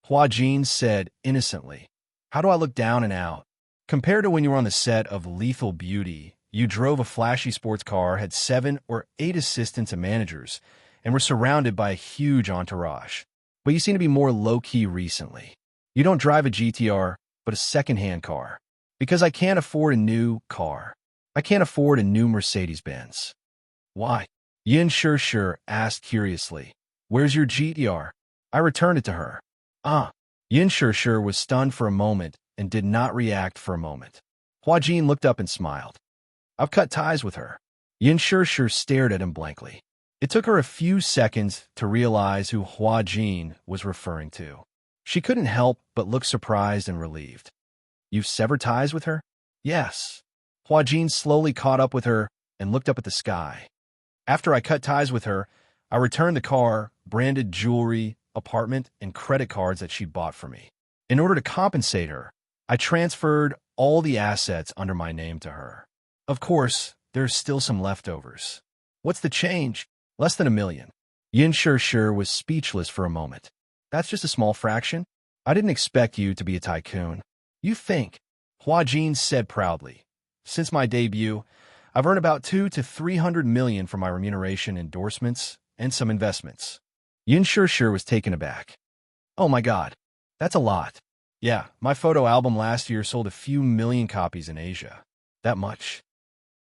Hua Jin said innocently, "How do I look down and out? Compared to when you were on the set of Lethal Beauty, you drove a flashy sports car, had 7 or 8 assistants and managers, and were surrounded by a huge entourage. But you seem to be more low-key recently. You don't drive a GTR, but a second-hand car. Because I can't afford a new car. I can't afford a new Mercedes-Benz." "Why?" Yin Shirshir asked curiously. "Where's your GTR?" "I returned it to her." "Ah." Yin Shirshir was stunned for a moment and did not react for a moment. Hua Jin looked up and smiled. "I've cut ties with her." Yin Shirshir stared at him blankly. It took her a few seconds to realize who Hua Jin was referring to. She couldn't help but look surprised and relieved. "You've severed ties with her?" "Yes." Hua Jin slowly caught up with her and looked up at the sky. "After I cut ties with her, I returned the car, branded jewelry, apartment, and credit cards that she'd bought for me. In order to compensate her, I transferred all the assets under my name to her. Of course, there's still some leftovers." "What's the change?" "Less than $1 million. Yin Shirshir was speechless for a moment. "That's just a small fraction? I didn't expect you to be a tycoon." "You think?" Hua Jin said proudly. "Since my debut, I've earned about 200 to 300 million from my remuneration, endorsements, and some investments." Yin Shirshir was taken aback. "Oh my god, that's a lot." "Yeah, my photo album last year sold a few million copies in Asia. That much."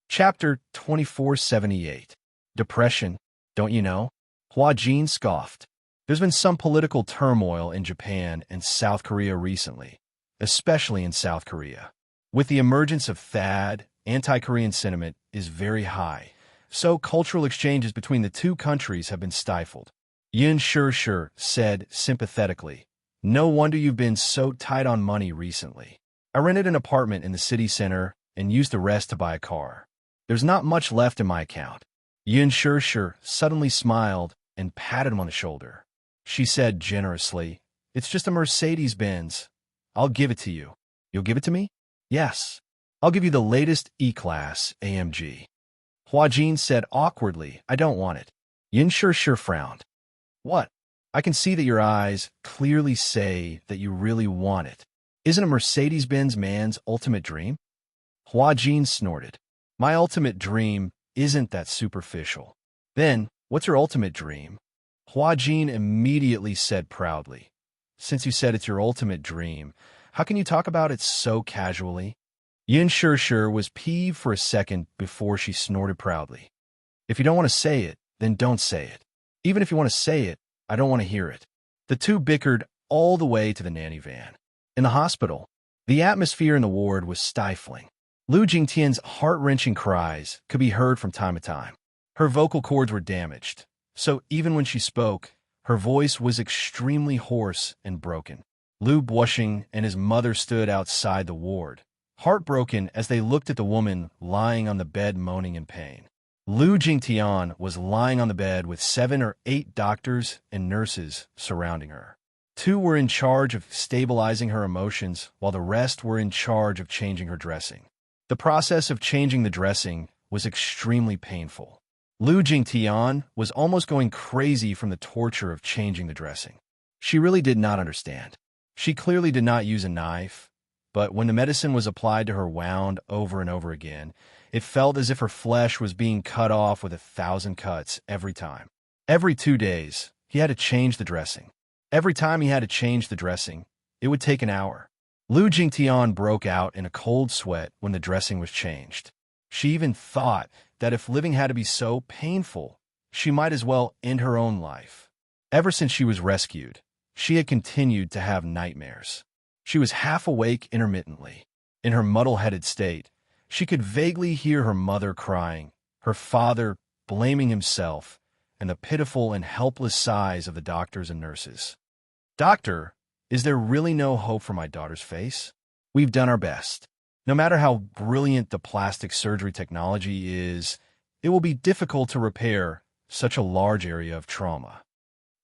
Chapter 2478. Depression, don't you know? Hua Jin scoffed. There's been some political turmoil in Japan and South Korea recently, especially in South Korea. With the emergence of THAAD, anti-Korean sentiment is very high, so cultural exchanges between the two countries have been stifled. Yin Shir said sympathetically, "No wonder you've been so tight on money recently. I rented an apartment in the city center and used the rest to buy a car. There's not much left in my account." Yin Shir suddenly smiled and patted him on the shoulder. She said generously, "It's just a Mercedes-Benz. I'll give it to you." "You'll give it to me?" "Yes. I'll give you the latest E-Class AMG." Hua Jin said awkwardly, "I don't want it." Yin Shir frowned. "What? I can see that your eyes clearly say that you really want it. Isn't a Mercedes-Benz man's ultimate dream?" Hua Jin snorted. "My ultimate dream isn't that superficial." "Then, what's your ultimate dream?" Hua Jin immediately said proudly, "Since you said it's your ultimate dream, how can you talk about it so casually?" Yin Shir was peeved for a second before she snorted proudly. "If you don't want to say it, then don't say it. Even if you want to say it, I don't want to hear it." The two bickered all the way to the nanny van. In the hospital, the atmosphere in the ward was stifling. Lu Jingtian's heart-wrenching cries could be heard from time to time. Her vocal cords were damaged, so even when she spoke, her voice was extremely hoarse and broken. Lu Buoxing and his mother stood outside the ward, heartbroken as they looked at the woman lying on the bed moaning in pain. Lu Jingtian was lying on the bed with 7 or 8 doctors and nurses surrounding her. 2 were in charge of stabilizing her emotions, while the rest were in charge of changing her dressing. The process of changing the dressing was extremely painful. Lu Jingtian was almost going crazy from the torture of changing the dressing. She really did not understand. She clearly did not use a knife, but when the medicine was applied to her wound over and over again, it felt as if her flesh was being cut off with 1,000 cuts every time. Every 2 days, he had to change the dressing. Every time he had to change the dressing, it would take an hour. Lu Jingtian broke out in a cold sweat when the dressing was changed. She even thought that if living had to be so painful, she might as well end her own life. Ever since she was rescued, she had continued to have nightmares. She was half awake intermittently. In her muddle-headed state, she could vaguely hear her mother crying, her father blaming himself, and the pitiful and helpless sighs of the doctors and nurses. "Doctor, is there really no hope for my daughter's face? We've done our best. No matter how brilliant the plastic surgery technology is, it will be difficult to repair such a large area of trauma."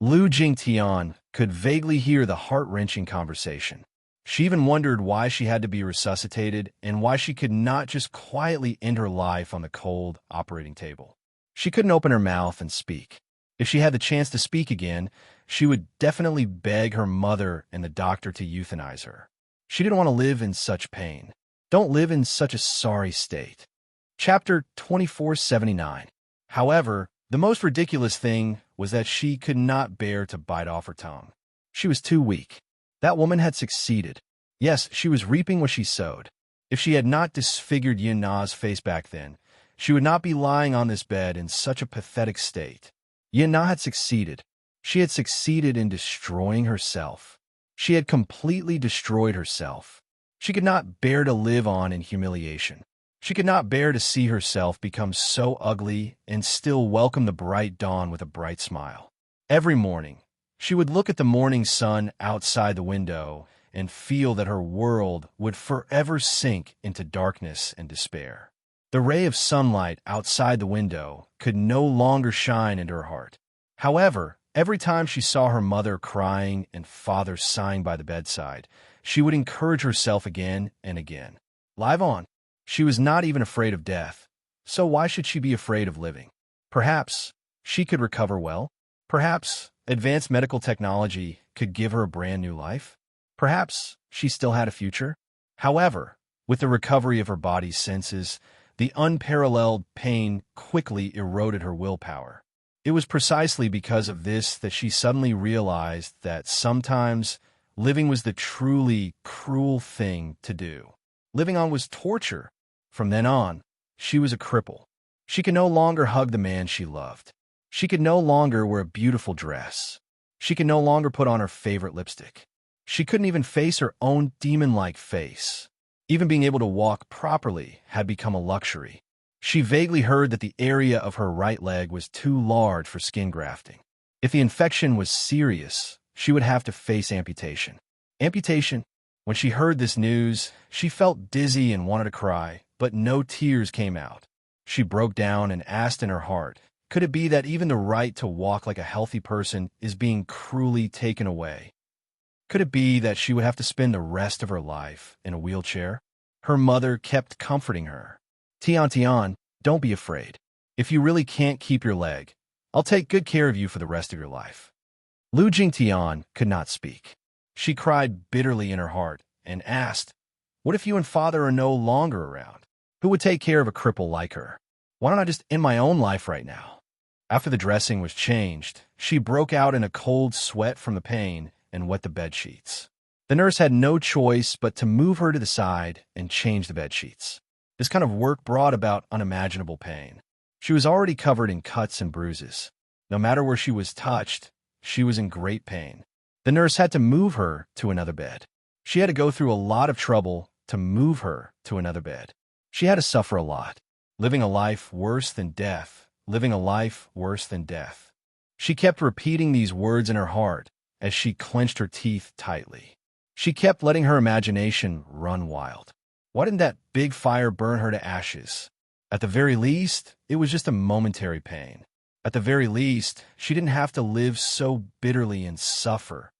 Lu Jingtian could vaguely hear the heart-wrenching conversation. She even wondered why she had to be resuscitated and why she could not just quietly end her life on the cold operating table. She couldn't open her mouth and speak. If she had the chance to speak again, she would definitely beg her mother and the doctor to euthanize her. She didn't want to live in such pain. Don't live in such a sorry state. Chapter 2479. However, the most ridiculous thing was that she could not bear to bite off her tongue. She was too weak. That woman had succeeded. Yes, she was reaping what she sowed. If she had not disfigured Yin Na's face back then, she would not be lying on this bed in such a pathetic state. Yin Na had succeeded. She had succeeded in destroying herself. She had completely destroyed herself. She could not bear to live on in humiliation. She could not bear to see herself become so ugly and still welcome the bright dawn with a bright smile. Every morning, she would look at the morning sun outside the window and feel that her world would forever sink into darkness and despair. The ray of sunlight outside the window could no longer shine into her heart. However, every time she saw her mother crying and father sighing by the bedside, she would encourage herself again and again. Live on. She was not even afraid of death, so why should she be afraid of living? Perhaps she could recover well. Perhaps advanced medical technology could give her a brand new life. Perhaps she still had a future. However, with the recovery of her body's senses, the unparalleled pain quickly eroded her willpower. It was precisely because of this that she suddenly realized that sometimes living was the truly cruel thing to do. Living on was torture. From then on, she was a cripple. She could no longer hug the man she loved. She could no longer wear a beautiful dress. She could no longer put on her favorite lipstick. She couldn't even face her own demon-like face. Even being able to walk properly had become a luxury. She vaguely heard that the area of her right leg was too large for skin grafting. If the infection was serious, she would have to face amputation. Amputation? When she heard this news, she felt dizzy and wanted to cry, but no tears came out. She broke down and asked in her heart, could it be that even the right to walk like a healthy person is being cruelly taken away? Could it be that she would have to spend the rest of her life in a wheelchair? Her mother kept comforting her. Tian, don't be afraid. If you really can't keep your leg, I'll take good care of you for the rest of your life. Lu Jingtian could not speak. She cried bitterly in her heart and asked, what if you and father are no longer around? Who would take care of a cripple like her? Why don't I just end my own life right now? After the dressing was changed, she broke out in a cold sweat from the pain and wet the bedsheets. The nurse had no choice but to move her to the side and change the bedsheets. This kind of work brought about unimaginable pain. She was already covered in cuts and bruises. No matter where she was touched, she was in great pain. The nurse had to move her to another bed. She had to go through a lot of trouble to move her to another bed. She had to suffer a lot, living a life worse than death, living a life worse than death. She kept repeating these words in her heart as she clenched her teeth tightly. She kept letting her imagination run wild. Why didn't that big fire burn her to ashes? At the very least, it was just a momentary pain. At the very least, she didn't have to live so bitterly and suffer.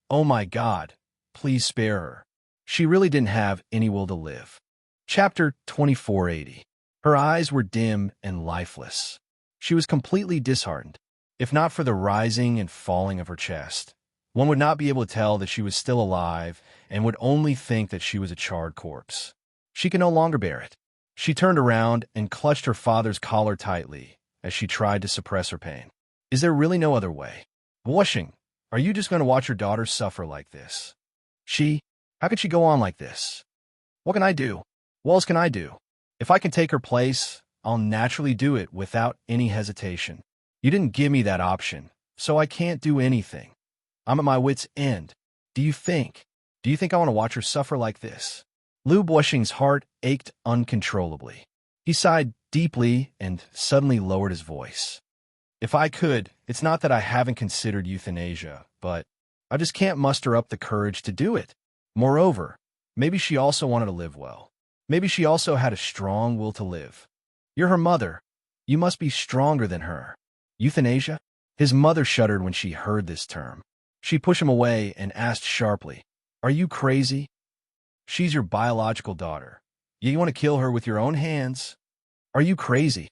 Oh my God, please spare her. She really didn't have any will to live. Chapter 2480. Her eyes were dim and lifeless. She was completely disheartened. If not for the rising and falling of her chest, one would not be able to tell that she was still alive and would only think that she was a charred corpse. She could no longer bear it. She turned around and clutched her father's collar tightly as she tried to suppress her pain. Is there really no other way? Washing, are you just going to watch your daughter suffer like this? How could she go on like this? What can I do? What else can I do? If I can take her place, I'll naturally do it without any hesitation. You didn't give me that option, so I can't do anything. I'm at my wit's end. Do you think I want to watch her suffer like this? Lu Buoxing's heart ached uncontrollably. He sighed deeply and suddenly lowered his voice. If I could, it's not that I haven't considered euthanasia, but I just can't muster up the courage to do it. Moreover, maybe she also wanted to live well. Maybe she also had a strong will to live. You're her mother. You must be stronger than her. Euthanasia? His mother shuddered when she heard this term. She pushed him away and asked sharply, are you crazy? She's your biological daughter. Yet you want to kill her with your own hands? Are you crazy?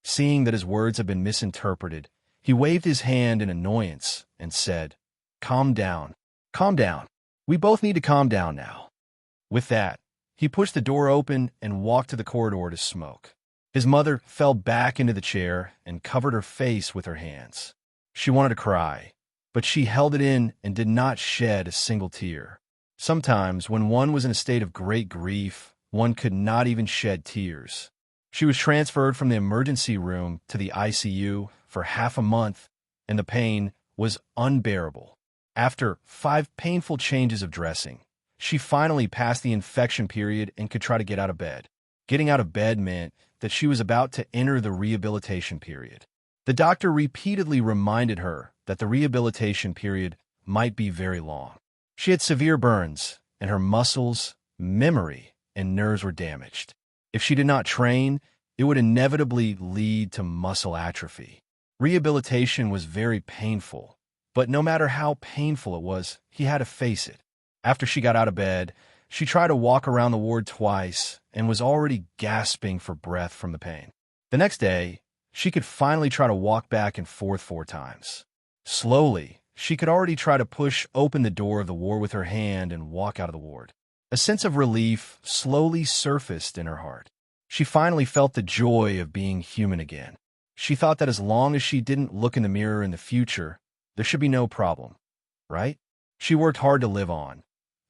Seeing that his words had been misinterpreted, he waved his hand in annoyance and said, calm down. Calm down. We both need to calm down now. With that, he pushed the door open and walked to the corridor to smoke. His mother fell back into the chair and covered her face with her hands. She wanted to cry, but she held it in and did not shed a single tear. Sometimes, when one was in a state of great grief, one could not even shed tears. She was transferred from the emergency room to the ICU for half a month, and the pain was unbearable. After 5 painful changes of dressing, she finally passed the infection period and could try to get out of bed. Getting out of bed meant that she was about to enter the rehabilitation period. The doctor repeatedly reminded her that the rehabilitation period might be very long. She had severe burns, and her muscles, memory, and nerves were damaged. If she did not train, it would inevitably lead to muscle atrophy. Rehabilitation was very painful, but no matter how painful it was, he had to face it. After she got out of bed, she tried to walk around the ward twice and was already gasping for breath from the pain. The next day, she could finally try to walk back and forth 4 times. Slowly, she could already try to push open the door of the ward with her hand and walk out of the ward. A sense of relief slowly surfaced in her heart. She finally felt the joy of being human again. She thought that as long as she didn't look in the mirror in the future, there should be no problem, right? She worked hard to live on,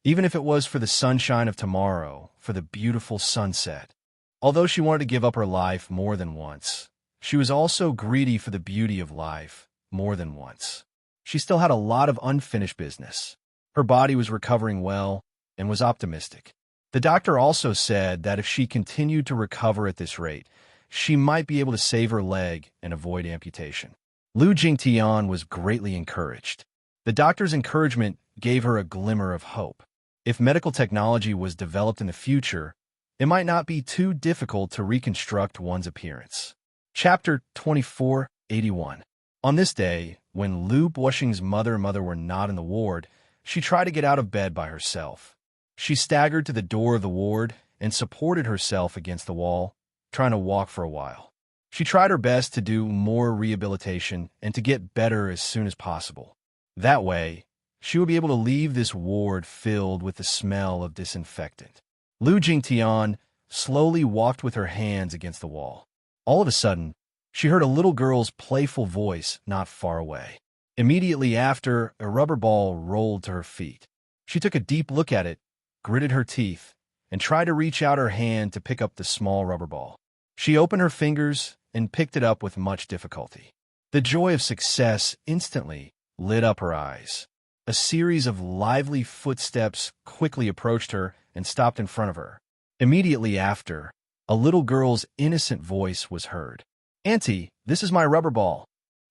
even if it was for the sunshine of tomorrow, for the beautiful sunset. Although she wanted to give up her life more than once, She was also greedy for the beauty of life, more than once. She still had a lot of unfinished business. Her body was recovering well and was optimistic. The doctor also said that if she continued to recover at this rate, she might be able to save her leg and avoid amputation. Lu Jingtian was greatly encouraged. The doctor's encouragement gave her a glimmer of hope. If medical technology was developed in the future, it might not be too difficult to reconstruct one's appearance. Chapter 2481. On this day, when Lu Buoxing's mother were not in the ward, she tried to get out of bed by herself. She staggered to the door of the ward and supported herself against the wall, trying to walk for a while. She tried her best to do more rehabilitation and to get better as soon as possible. That way, she would be able to leave this ward filled with the smell of disinfectant. Lu Jingtian slowly walked with her hands against the wall. All of a sudden, she heard a little girl's playful voice not far away. Immediately after, a rubber ball rolled to her feet. She took a deep look at it, gritted her teeth, and tried to reach out her hand to pick up the small rubber ball. She opened her fingers and picked it up with much difficulty. The joy of success instantly lit up her eyes. A series of lively footsteps quickly approached her and stopped in front of her. Immediately after, a little girl's innocent voice was heard. "Auntie, this is my rubber ball."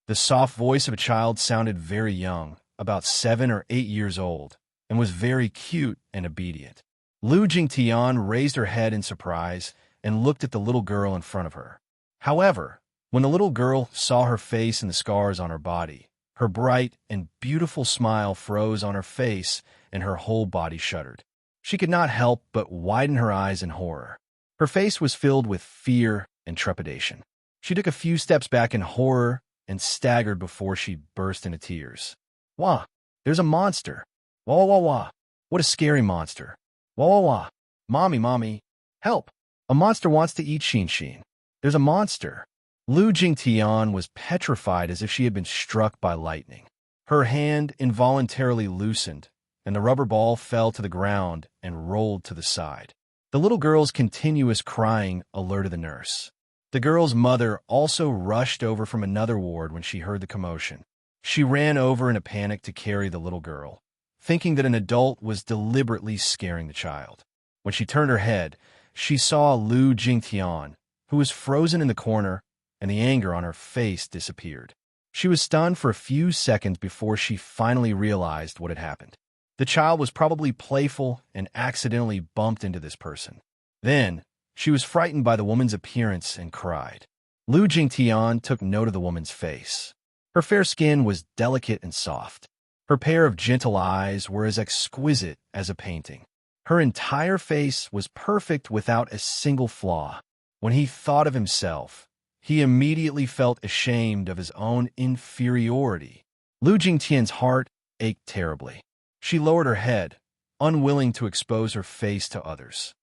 The soft voice of a child sounded very young, about 7 or 8 years old, and was very cute and obedient. Lu Jingtian raised her head in surprise and looked at the little girl in front of her. However, when the little girl saw her face and the scars on her body, her bright and beautiful smile froze on her face and her whole body shuddered. She could not help but widen her eyes in horror. Her face was filled with fear and trepidation. She took a few steps back in horror and staggered before she burst into tears. "Wah! There's a monster! Wah, wah, wah, wah! What a scary monster! Wah, wah, wah! Mommy, help! A monster wants to eat Xin. There's a monster!" Lu Jingtian was petrified as if she had been struck by lightning. Her hand involuntarily loosened, and the rubber ball fell to the ground and rolled to the side. The little girl's continuous crying alerted the nurse. The girl's mother also rushed over from another ward when she heard the commotion. She ran over in a panic to carry the little girl, thinking that an adult was deliberately scaring the child. When she turned her head, she saw Lu Jingtian, who was frozen in the corner, and the anger on her face disappeared. She was stunned for a few seconds before she finally realized what had happened. The child was probably playful and accidentally bumped into this person. Then, she was frightened by the woman's appearance and cried. Lu Jingtian took note of the woman's face. Her fair skin was delicate and soft. Her pair of gentle eyes were as exquisite as a painting. Her entire face was perfect without a single flaw. When he thought of himself, he immediately felt ashamed of his own inferiority. Lu Jingtian's heart ached terribly. She lowered her head, unwilling to expose her face to others.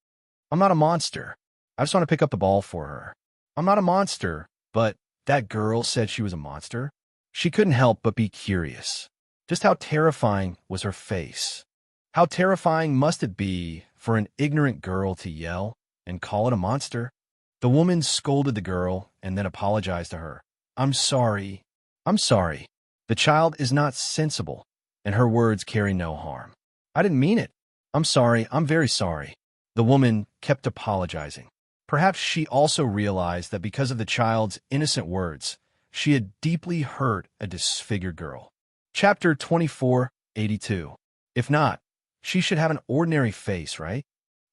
"I'm not a monster. I just want to pick up the ball for her. I'm not a monster, but that girl said she was a monster." She couldn't help but be curious. Just how terrifying was her face? How terrifying must it be for an ignorant girl to yell and call it a monster? The woman scolded the girl and then apologized to her. I'm sorry. The child is not sensible, and her words carry no harm. I didn't mean it. I'm sorry. I'm very sorry." The woman kept apologizing. Perhaps she also realized that because of the child's innocent words, she had deeply hurt a disfigured girl. Chapter 2482. If not, she should have an ordinary face, right?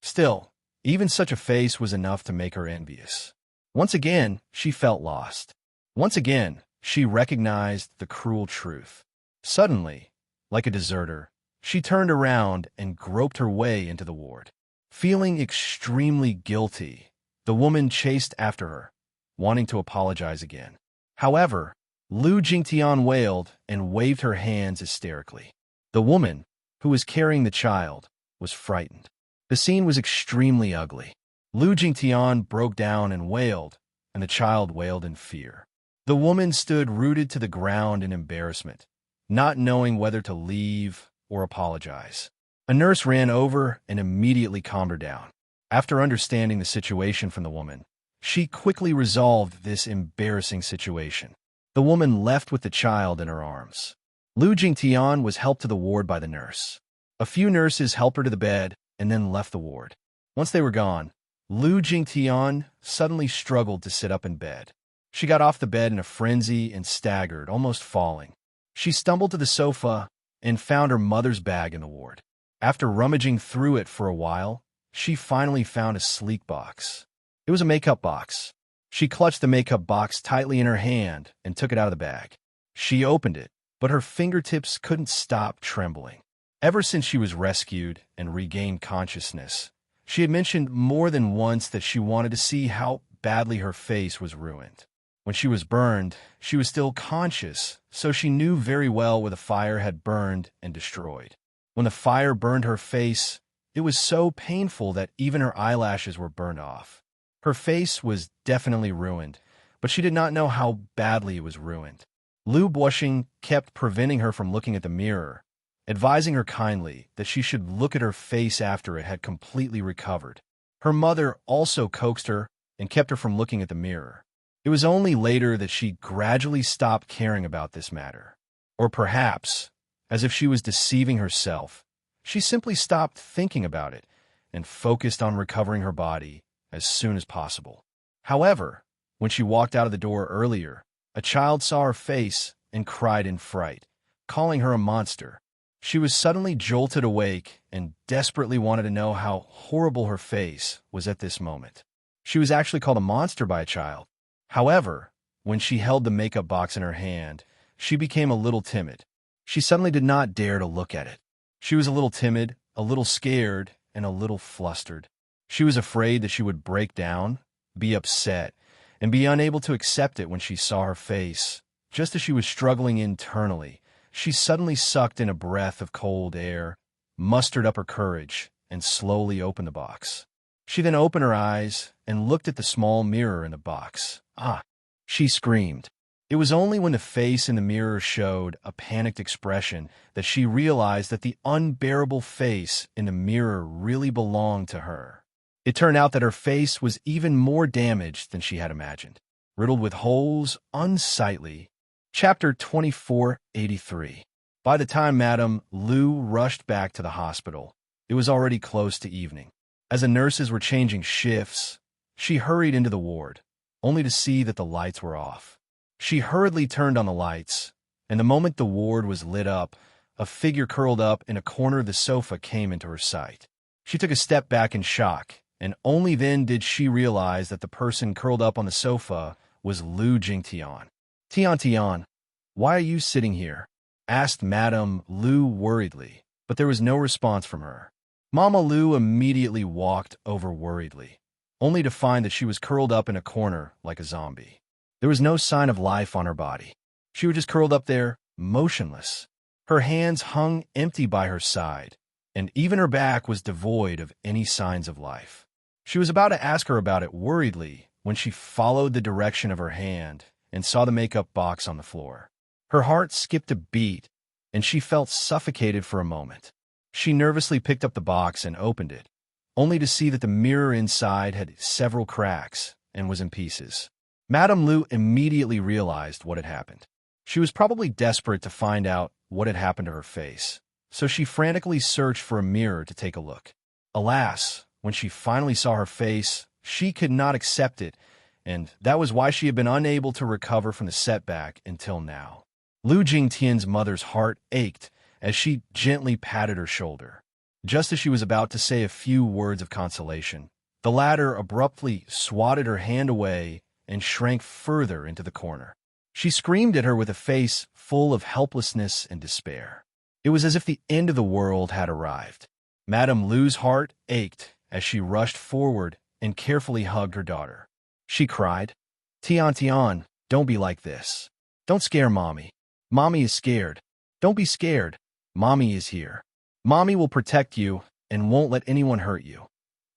Still, even such a face was enough to make her envious. Once again, she felt lost. Once again, she recognized the cruel truth. Suddenly, like a deserter, she turned around and groped her way into the ward. Feeling extremely guilty, the woman chased after her, wanting to apologize again. However, Lu Jingtian wailed and waved her hands hysterically. The woman, who was carrying the child, was frightened. The scene was extremely ugly. Lu Jingtian broke down and wailed, and the child wailed in fear. The woman stood rooted to the ground in embarrassment, not knowing whether to leave or apologize. A nurse ran over and immediately calmed her down. After understanding the situation from the woman, She quickly resolved this embarrassing situation. The woman left with the child in her arms. Lu Jingtian was helped to the ward by the nurse. A few nurses helped her to the bed and then left the ward. Once they were gone, Lu Jingtian suddenly struggled to sit up in bed. She got off the bed in a frenzy and staggered, almost falling. She stumbled to the sofa and found her mother's bag in the ward. After rummaging through it for a while, she finally found a sleek box. It was a makeup box. She clutched the makeup box tightly in her hand and took it out of the bag. She opened it, but her fingertips couldn't stop trembling. Ever since she was rescued and regained consciousness, she had mentioned more than once that she wanted to see how badly her face was ruined. When she was burned, she was still conscious, so she knew very well where the fire had burned and destroyed. When the fire burned her face, it was so painful that even her eyelashes were burned off. Her face was definitely ruined, but she did not know how badly it was ruined. Lu Buoxing kept preventing her from looking at the mirror, advising her kindly that she should look at her face after it had completely recovered. Her mother also coaxed her and kept her from looking at the mirror. It was only later that she gradually stopped caring about this matter. Or perhaps, as if she was deceiving herself, she simply stopped thinking about it and focused on recovering her body as soon as possible. However, when she walked out of the door earlier, a child saw her face and cried in fright, calling her a monster. She was suddenly jolted awake and desperately wanted to know how horrible her face was at this moment. She was actually called a monster by a child. However, when she held the makeup box in her hand, she became a little timid. She suddenly did not dare to look at it. She was a little timid, a little scared, and a little flustered. She was afraid that she would break down, be upset, and be unable to accept it when she saw her face. Just as she was struggling internally, she suddenly sucked in a breath of cold air, mustered up her courage, and slowly opened the box. She then opened her eyes and looked at the small mirror in the box. Ah! She screamed. It was only when the face in the mirror showed a panicked expression that she realized that the unbearable face in the mirror really belonged to her. It turned out that her face was even more damaged than she had imagined, riddled with holes, unsightly. Chapter 2483. By the time Madame Lu rushed back to the hospital, it was already close to evening. As the nurses were changing shifts, she hurried into the ward, only to see that the lights were off. She hurriedly turned on the lights, and the moment the ward was lit up, a figure curled up in a corner of the sofa came into her sight. She took a step back in shock, and only then did she realize that the person curled up on the sofa was Lu Jingtian. Tian, why are you sitting here? Asked Madame Lu worriedly, but there was no response from her. Mama Lu immediately walked over worriedly, only to find that she was curled up in a corner like a zombie. There was no sign of life on her body. She was just curled up there, motionless. Her hands hung empty by her side, and even her back was devoid of any signs of life. She was about to ask her about it worriedly when she followed the direction of her hand and saw the makeup box on the floor. Her heart skipped a beat, and she felt suffocated for a moment. She nervously picked up the box and opened it, only to see that the mirror inside had several cracks and was in pieces. Madame Lu immediately realized what had happened. She was probably desperate to find out what had happened to her face, so she frantically searched for a mirror to take a look. Alas, when she finally saw her face, she could not accept it, and that was why she had been unable to recover from the setback until now. Lu Jingtian's mother's heart ached as she gently patted her shoulder. Just as she was about to say a few words of consolation, the latter abruptly swatted her hand away and shrank further into the corner. She screamed at her with a face full of helplessness and despair. It was as if the end of the world had arrived. Madame Lu's heart ached as she rushed forward and carefully hugged her daughter. She cried, Tian, don't be like this. Don't scare Mommy. Mommy is scared. Don't be scared. Mommy is here. Mommy will protect you and won't let anyone hurt you.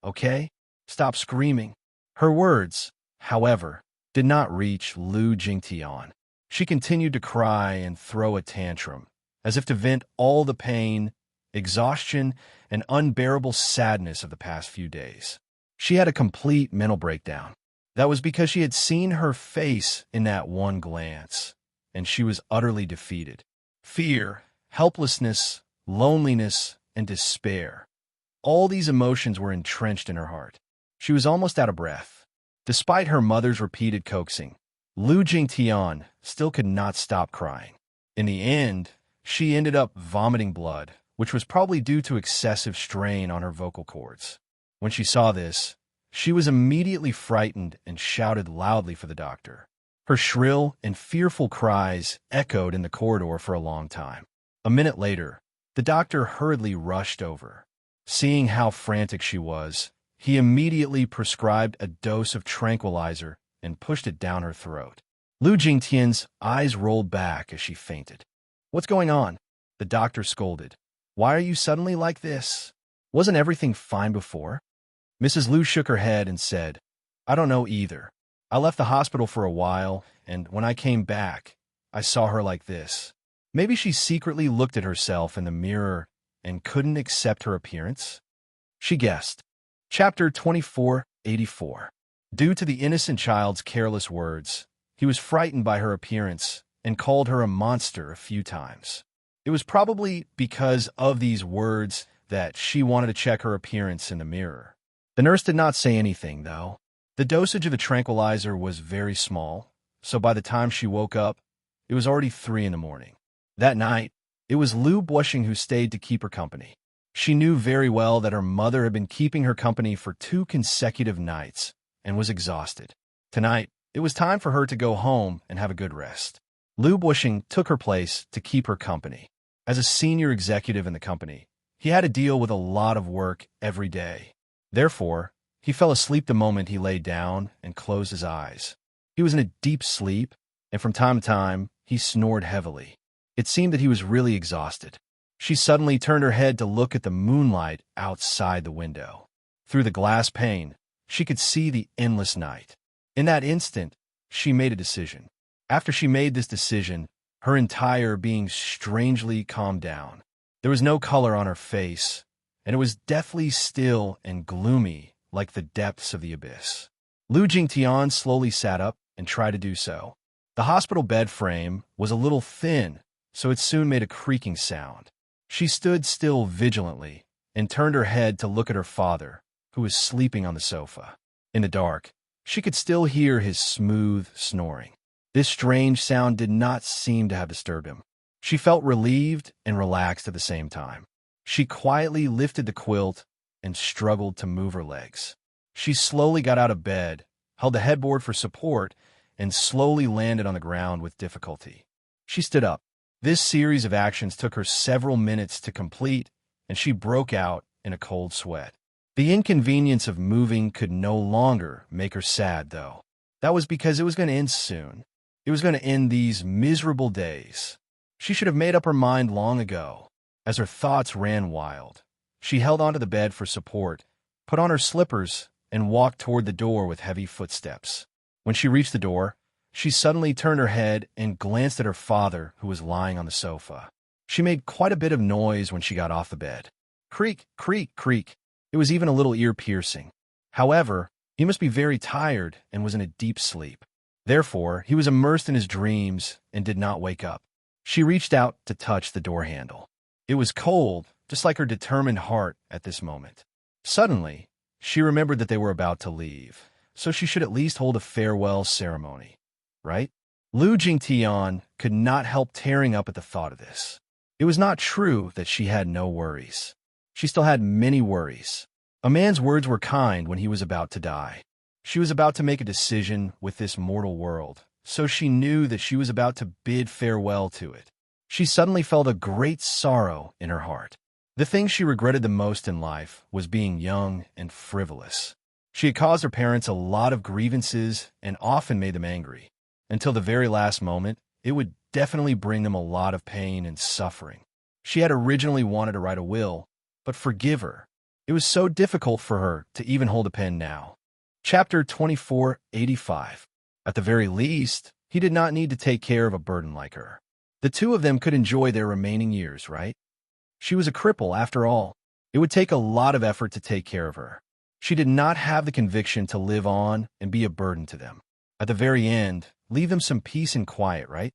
Okay? Stop screaming. Her words, however, did not reach Lu Jingtian. She continued to cry and throw a tantrum, as if to vent all the pain, exhaustion, and unbearable sadness of the past few days. She had a complete mental breakdown. That was because she had seen her face in that one glance, and she was utterly defeated. Fear, helplessness, loneliness, and despair. All these emotions were entrenched in her heart. She was almost out of breath. Despite her mother's repeated coaxing, Lu Jingtian still could not stop crying. In the end, she ended up vomiting blood, which was probably due to excessive strain on her vocal cords. When she saw this, she was immediately frightened and shouted loudly for the doctor. Her shrill and fearful cries echoed in the corridor for a long time. A minute later, the doctor hurriedly rushed over. Seeing how frantic she was, he immediately prescribed a dose of tranquilizer and pushed it down her throat. Lu Jingtian's eyes rolled back as she fainted. "What's going on?" the doctor scolded. "Why are you suddenly like this? Wasn't everything fine before?" Mrs. Lu shook her head and said, "I don't know either. I left the hospital for a while, and when I came back, I saw her like this. Maybe she secretly looked at herself in the mirror and couldn't accept her appearance?" She guessed. Chapter 2484. Due to the innocent child's careless words, he was frightened by her appearance and called her a monster a few times. It was probably because of these words that she wanted to check her appearance in the mirror. The nurse did not say anything, though. The dosage of the tranquilizer was very small, so by the time she woke up, it was already 3 in the morning. That night, it was Lu Bushing who stayed to keep her company. She knew very well that her mother had been keeping her company for 2 consecutive nights and was exhausted. Tonight, it was time for her to go home and have a good rest. Lu Bushing took her place to keep her company. As a senior executive in the company, he had to deal with a lot of work every day. Therefore, he fell asleep the moment he lay down and closed his eyes. He was in a deep sleep, and from time to time, he snored heavily. It seemed that he was really exhausted. She suddenly turned her head to look at the moonlight outside the window. Through the glass pane, she could see the endless night. In that instant, she made a decision. After she made this decision, her entire being strangely calmed down. There was no color on her face, and it was deathly still and gloomy like the depths of the abyss. Lu Jingtian slowly sat up and tried to do so. The hospital bed frame was a little thin, so it soon made a creaking sound. She stood still vigilantly and turned her head to look at her father, who was sleeping on the sofa. In the dark, she could still hear his smooth snoring. This strange sound did not seem to have disturbed him. She felt relieved and relaxed at the same time. She quietly lifted the quilt and struggled to move her legs. She slowly got out of bed, held the headboard for support, and slowly landed on the ground with difficulty. She stood up. This series of actions took her several minutes to complete, and she broke out in a cold sweat. The inconvenience of moving could no longer make her sad, though. That was because it was going to end soon. It was going to end these miserable days. She should have made up her mind long ago. As her thoughts ran wild, she held onto the bed for support, put on her slippers, and walked toward the door with heavy footsteps. When she reached the door, she suddenly turned her head and glanced at her father, who was lying on the sofa. She made quite a bit of noise when she got off the bed. Creak, creak, creak. It was even a little ear-piercing. However, he must be very tired and was in a deep sleep. Therefore, he was immersed in his dreams and did not wake up. She reached out to touch the door handle. It was cold, just like her determined heart at this moment. Suddenly, she remembered that they were about to leave, so she should at least hold a farewell ceremony, right? Lu Jingtian could not help tearing up at the thought of this. It was not true that she had no worries. She still had many worries. A man's words were kind when he was about to die. She was about to make a decision with this mortal world, so she knew that she was about to bid farewell to it. She suddenly felt a great sorrow in her heart. The thing she regretted the most in life was being young and frivolous. She had caused her parents a lot of grievances and often made them angry. Until the very last moment, it would definitely bring them a lot of pain and suffering. She had originally wanted to write a will, but forgive her. It was so difficult for her to even hold a pen now. Chapter 2485. At the very least, he did not need to take care of a burden like her. The two of them could enjoy their remaining years, right? She was a cripple, after all. It would take a lot of effort to take care of her. She did not have the conviction to live on and be a burden to them. At the very end, leave them some peace and quiet, right?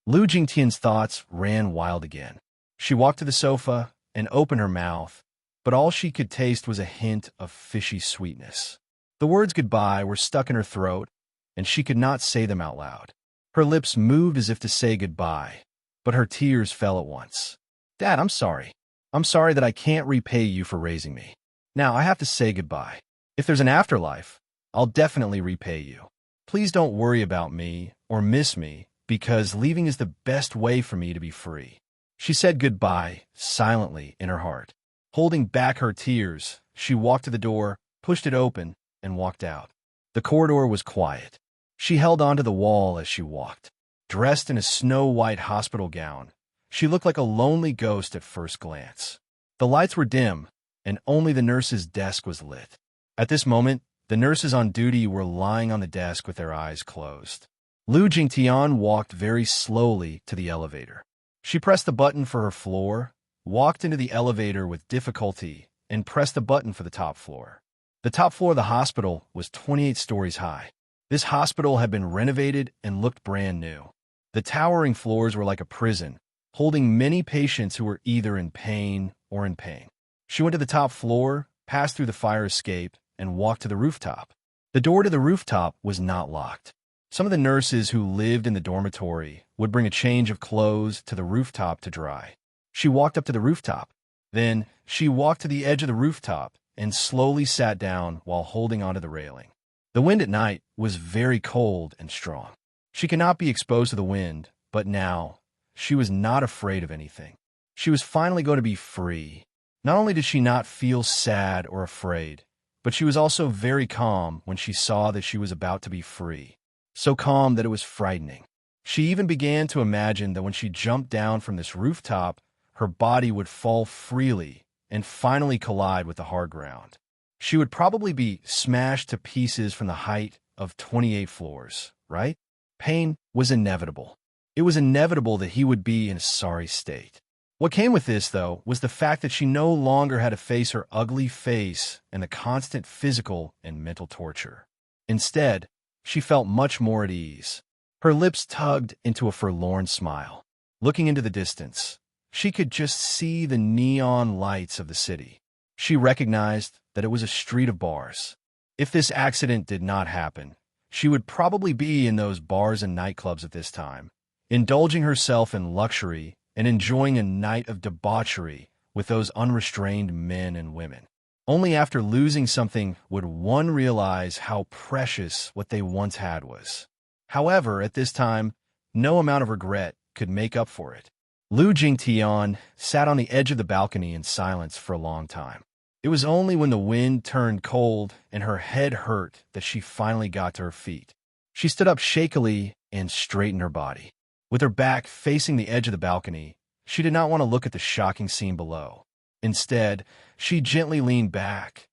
Lu Jingtian's thoughts ran wild again. She walked to the sofa and opened her mouth, but all she could taste was a hint of fishy sweetness. The words goodbye were stuck in her throat, and she could not say them out loud. Her lips moved as if to say goodbye, but her tears fell at once. Dad, I'm sorry. I'm sorry that I can't repay you for raising me. Now I have to say goodbye. If there's an afterlife, I'll definitely repay you. Please don't worry about me or miss me, because leaving is the best way for me to be free. She said goodbye silently in her heart. Holding back her tears, she walked to the door, pushed it open, and walked out. The corridor was quiet. She held onto the wall as she walked. Dressed in a snow-white hospital gown, she looked like a lonely ghost at first glance. The lights were dim, and only the nurse's desk was lit. At this moment, the nurses on duty were lying on the desk with their eyes closed. Lu Jingtian walked very slowly to the elevator. She pressed the button for her floor, walked into the elevator with difficulty, and pressed the button for the top floor. The top floor of the hospital was 28 stories high. This hospital had been renovated and looked brand new. The towering floors were like a prison, holding many patients who were either in pain or in pain. She went to the top floor, passed through the fire escape, and walked to the rooftop. The door to the rooftop was not locked. Some of the nurses who lived in the dormitory would bring a change of clothes to the rooftop to dry. She walked up to the rooftop. Then she walked to the edge of the rooftop and slowly sat down while holding onto the railing. The wind at night was very cold and strong. She could not be exposed to the wind, but now she was not afraid of anything. She was finally going to be free. Not only did she not feel sad or afraid, but she was also very calm when she saw that she was about to be free. So calm that it was frightening. She even began to imagine that when she jumped down from this rooftop, her body would fall freely and finally collide with the hard ground. She would probably be smashed to pieces from the height of 28 floors, right? Pain was inevitable. It was inevitable that he would be in a sorry state. What came with this, though, was the fact that she no longer had to face her ugly face and the constant physical and mental torture. Instead, she felt much more at ease. Her lips tugged into a forlorn smile. Looking into the distance, she could just see the neon lights of the city. She recognized that it was a street of bars. If this accident did not happen, she would probably be in those bars and nightclubs at this time, indulging herself in luxury and enjoying a night of debauchery with those unrestrained men and women. Only after losing something would one realize how precious what they once had was. However, at this time, no amount of regret could make up for it. Lu Jingtian sat on the edge of the balcony in silence for a long time. It was only when the wind turned cold and her head hurt that she finally got to her feet. She stood up shakily and straightened her body. With her back facing the edge of the balcony, she did not want to look at the shocking scene below. Instead, she gently leaned back.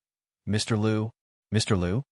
Mr. Lu? Mr. Lu?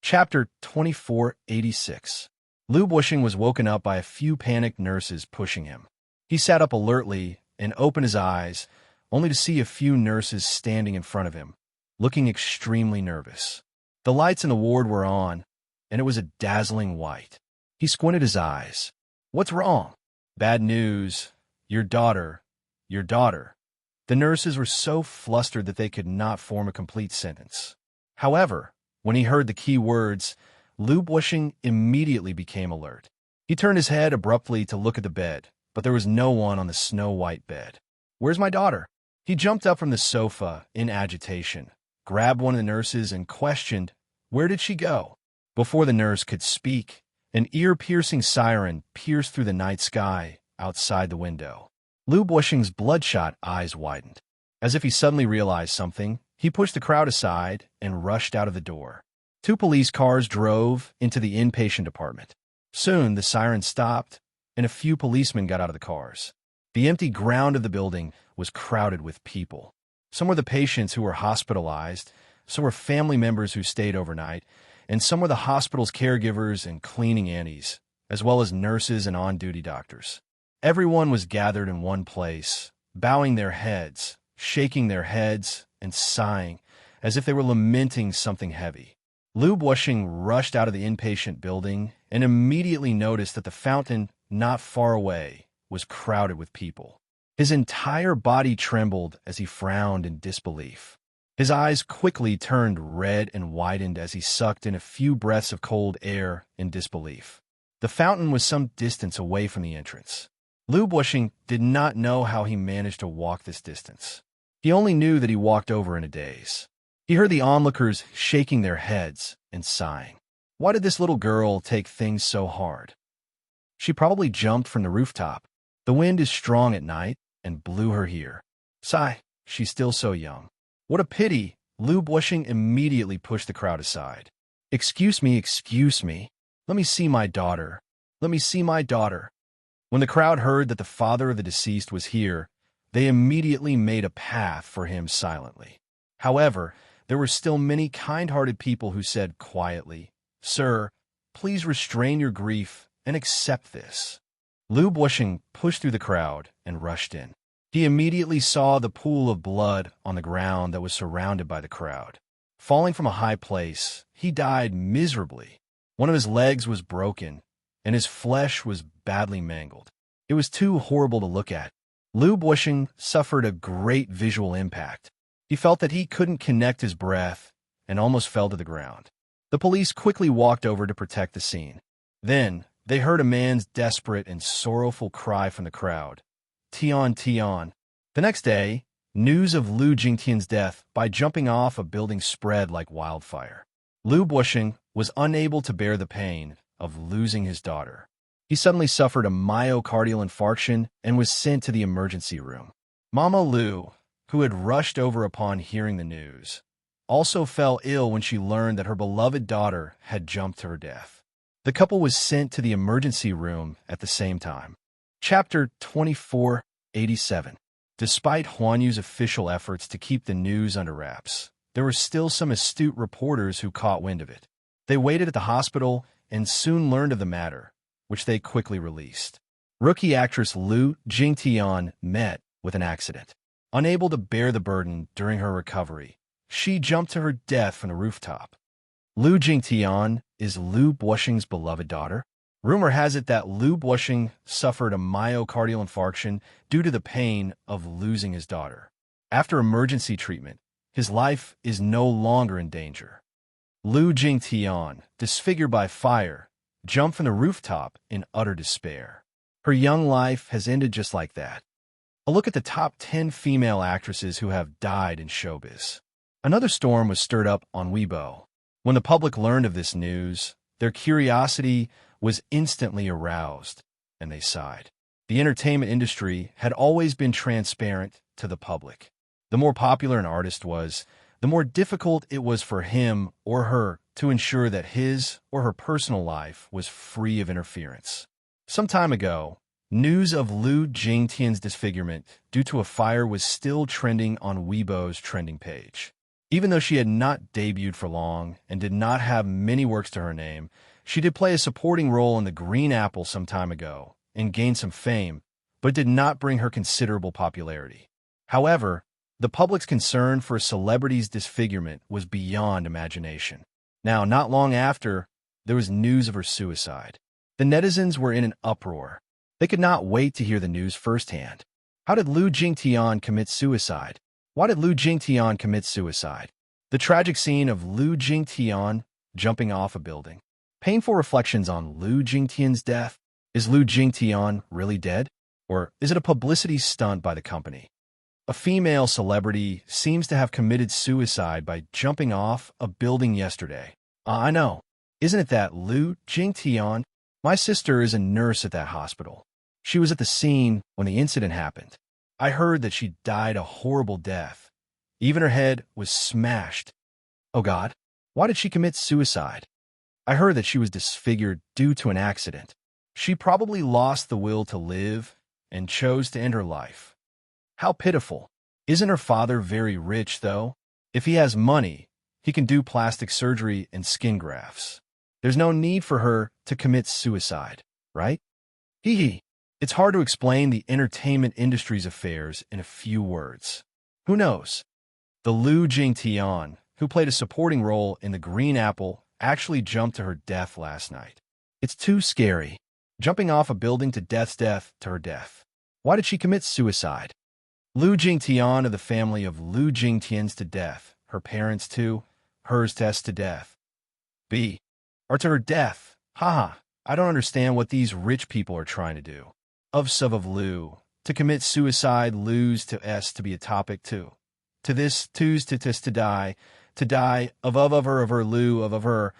Chapter 2486. Lu Bushing was woken up by a few panicked nurses pushing him. He sat up alertly and opened his eyes, only to see a few nurses standing in front of him, looking extremely nervous. The lights in the ward were on, and it was a dazzling white. He squinted his eyes. What's wrong? Bad news. Your daughter. The nurses were so flustered that they could not form a complete sentence. However, when he heard the key words, Lu Bushing immediately became alert. He turned his head abruptly to look at the bed, but there was no one on the snow-white bed. Where's my daughter? He jumped up from the sofa in agitation, grabbed one of the nurses, and questioned, where did she go? Before the nurse could speak, an ear-piercing siren pierced through the night sky outside the window. Lu Bushing's bloodshot eyes widened. As if he suddenly realized something, he pushed the crowd aside and rushed out of the door. 2 police cars drove into the inpatient department. Soon, the siren stopped, and a few policemen got out of the cars. The empty ground of the building was crowded with people. Some were the patients who were hospitalized, some were family members who stayed overnight, and some were the hospital's caregivers and cleaning aunties, as well as nurses and on-duty doctors. Everyone was gathered in one place, bowing their heads, shaking their heads, and sighing, as if they were lamenting something heavy. Lu Buoxing rushed out of the inpatient building and immediately noticed that the fountain not far away was crowded with people. His entire body trembled as he frowned in disbelief. His eyes quickly turned red and widened as he sucked in a few breaths of cold air in disbelief. The fountain was some distance away from the entrance. Lu Buoxing did not know how he managed to walk this distance. He only knew that he walked over in a daze. He heard the onlookers shaking their heads and sighing. Why did this little girl take things so hard? She probably jumped from the rooftop. The wind is strong at night and blew her here. Sigh, she's still so young. What a pity! Lu Buoxing immediately pushed the crowd aside. Excuse me. Let me see my daughter. Let me see my daughter. When the crowd heard that the father of the deceased was here, they immediately made a path for him silently. However, there were still many kind-hearted people who said quietly, Sir, please restrain your grief and accept this. Lu Buoxing pushed through the crowd and rushed in. He immediately saw the pool of blood on the ground that was surrounded by the crowd. Falling from a high place, he died miserably. One of his legs was broken, and his flesh was badly mangled. It was too horrible to look at. Lu Buoxing suffered a great visual impact. He felt that he couldn't connect his breath and almost fell to the ground. The police quickly walked over to protect the scene. Then, they heard a man's desperate and sorrowful cry from the crowd. Tian, Tian. The next day, news of Lu Jingtian's death by jumping off a building spread like wildfire. Lu Buoxing was unable to bear the pain of losing his daughter. He suddenly suffered a myocardial infarction and was sent to the emergency room. Mama Lu, who had rushed over upon hearing the news, also fell ill when she learned that her beloved daughter had jumped to her death. The couple was sent to the emergency room at the same time. Chapter 2487. Despite Huan Yu's official efforts to keep the news under wraps, there were still some astute reporters who caught wind of it. They waited at the hospital and soon learned of the matter, which they quickly released. Rookie actress Lu Jingtian met with an accident. Unable to bear the burden during her recovery, she jumped to her death from the rooftop. Lu Jingtian is Lu Buoxing's beloved daughter. Rumor has it that Lu Buoxing suffered a myocardial infarction due to the pain of losing his daughter. After emergency treatment, his life is no longer in danger. Lu Jingtian, disfigured by fire, jumped from the rooftop in utter despair. Her young life has ended just like that. A look at the top 10 female actresses who have died in showbiz. Another storm was stirred up on Weibo. When the public learned of this news, their curiosity was instantly aroused, and they sighed. The entertainment industry had always been transparent to the public. The more popular an artist was, the more difficult it was for him or her to ensure that his or her personal life was free of interference. Some time ago, news of Lu Jingtian's disfigurement due to a fire was still trending on Weibo's trending page. Even though she had not debuted for long and did not have many works to her name, she did play a supporting role in The Green Apple some time ago and gained some fame, but did not bring her considerable popularity. However, the public's concern for a celebrity's disfigurement was beyond imagination. Now, not long after, there was news of her suicide. The netizens were in an uproar. They could not wait to hear the news firsthand. How did Lu Jingtian commit suicide? Why did Lu Jingtian commit suicide? The tragic scene of Lu Jingtian jumping off a building. Painful reflections on Lu Jingtian's death. Is Lu Jingtian really dead? Or is it a publicity stunt by the company? A female celebrity seems to have committed suicide by jumping off a building yesterday. I know. Isn't it that Lu Jingtian? My sister is a nurse at that hospital. She was at the scene when the incident happened. I heard that she died a horrible death. Even her head was smashed. Oh God, why did she commit suicide? I heard that she was disfigured due to an accident. She probably lost the will to live and chose to end her life. How pitiful. Isn't her father very rich, though? If he has money, he can do plastic surgery and skin grafts. There's no need for her to commit suicide, right? Hee hee. It's hard to explain the entertainment industry's affairs in a few words. Who knows? The Lu Jingtian who played a supporting role in The Green Apple, actually jumped to her death last night. It's too scary. Jumping off a building to death to her death. Why did she commit suicide? Lu Jingtian of the family of Lu Jingtians to death. Her parents too. Hers test to death. B. Or to her death. Haha. I don't understand what these rich people are trying to do. Of Lu. To commit suicide, Lu's to S to be a topic too. To this, two's to tis to die of her Lu of her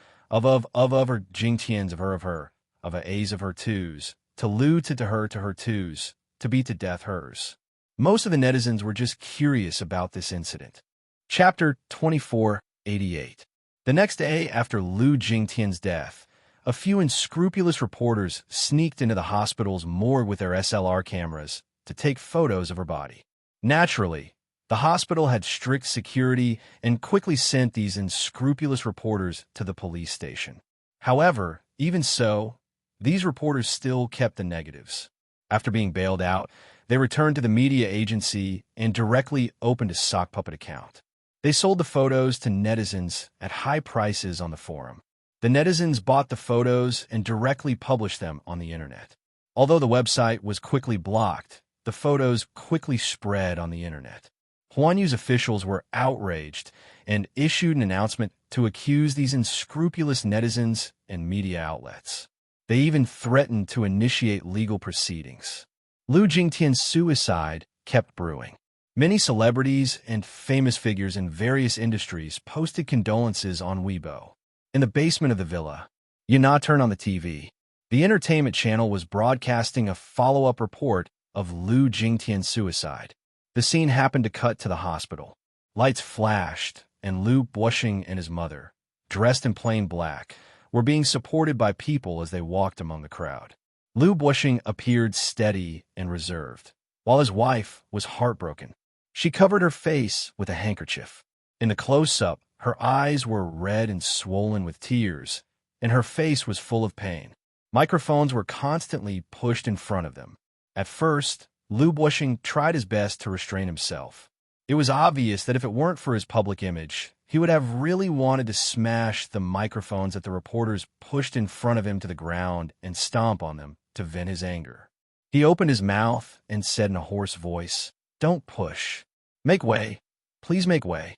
Jingtians of her of a A's of her twos to Lu to her twos to be to death hers. Most of the netizens were just curious about this incident. Chapter 2488. The next day after Lu Jingtian's death, a few unscrupulous reporters sneaked into the hospital's morgue with their SLR cameras to take photos of her body. Naturally, the hospital had strict security and quickly sent these unscrupulous reporters to the police station. However, even so, these reporters still kept the negatives. After being bailed out, they returned to the media agency and directly opened a sock puppet account. They sold the photos to netizens at high prices on the forum. The netizens bought the photos and directly published them on the internet. Although the website was quickly blocked, the photos quickly spread on the internet. Huanyu's officials were outraged and issued an announcement to accuse these unscrupulous netizens and media outlets. They even threatened to initiate legal proceedings. Lu Jingtian's suicide kept brewing. Many celebrities and famous figures in various industries posted condolences on Weibo. In the basement of the villa, Yana turned on the TV. The entertainment channel was broadcasting a follow-up report of Lu Jingtian's suicide. The scene happened to cut to the hospital. Lights flashed, and Lu Bushing and his mother, dressed in plain black, were being supported by people as they walked among the crowd. Lu Bushing appeared steady and reserved, while his wife was heartbroken. She covered her face with a handkerchief. In the close-up, her eyes were red and swollen with tears, and her face was full of pain. Microphones were constantly pushed in front of them. At first, Lu Bushing tried his best to restrain himself. It was obvious that if it weren't for his public image, he would have really wanted to smash the microphones that the reporters pushed in front of him to the ground and stomp on them to vent his anger. He opened his mouth and said in a hoarse voice, "Don't push. Make way. Please make way."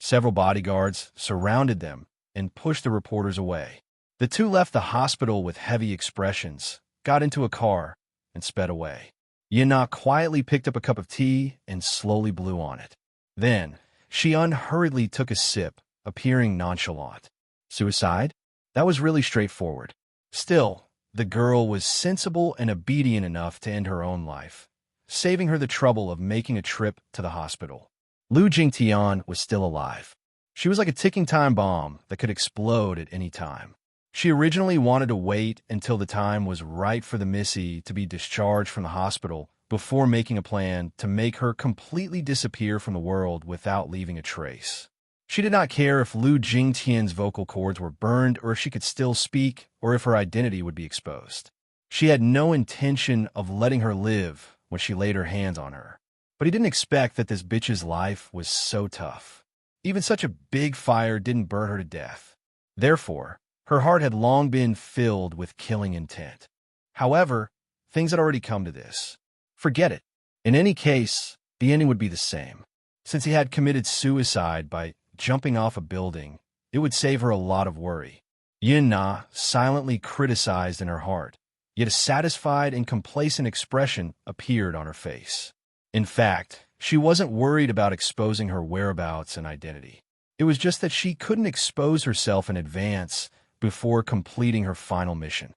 Several bodyguards surrounded them and pushed the reporters away. The two left the hospital with heavy expressions, got into a car, and sped away. Yana quietly picked up a cup of tea and slowly blew on it. Then, she unhurriedly took a sip, appearing nonchalant. Suicide? That was really straightforward. Still, the girl was sensible and obedient enough to end her own life, saving her the trouble of making a trip to the hospital. Lu Jingtian was still alive. She was like a ticking time bomb that could explode at any time. She originally wanted to wait until the time was right for the Missy to be discharged from the hospital before making a plan to make her completely disappear from the world without leaving a trace. She did not care if Lu Jingtian's vocal cords were burned or if she could still speak or if her identity would be exposed. She had no intention of letting her live when she laid her hands on her. But he didn't expect that this bitch's life was so tough. Even such a big fire didn't burn her to death. Therefore, her heart had long been filled with killing intent. However, things had already come to this. Forget it. In any case, the ending would be the same. Since he had committed suicide by jumping off a building, it would save her a lot of worry. Yin Na silently criticized in her heart, yet a satisfied and complacent expression appeared on her face. In fact, she wasn't worried about exposing her whereabouts and identity. It was just that she couldn't expose herself in advance before completing her final mission.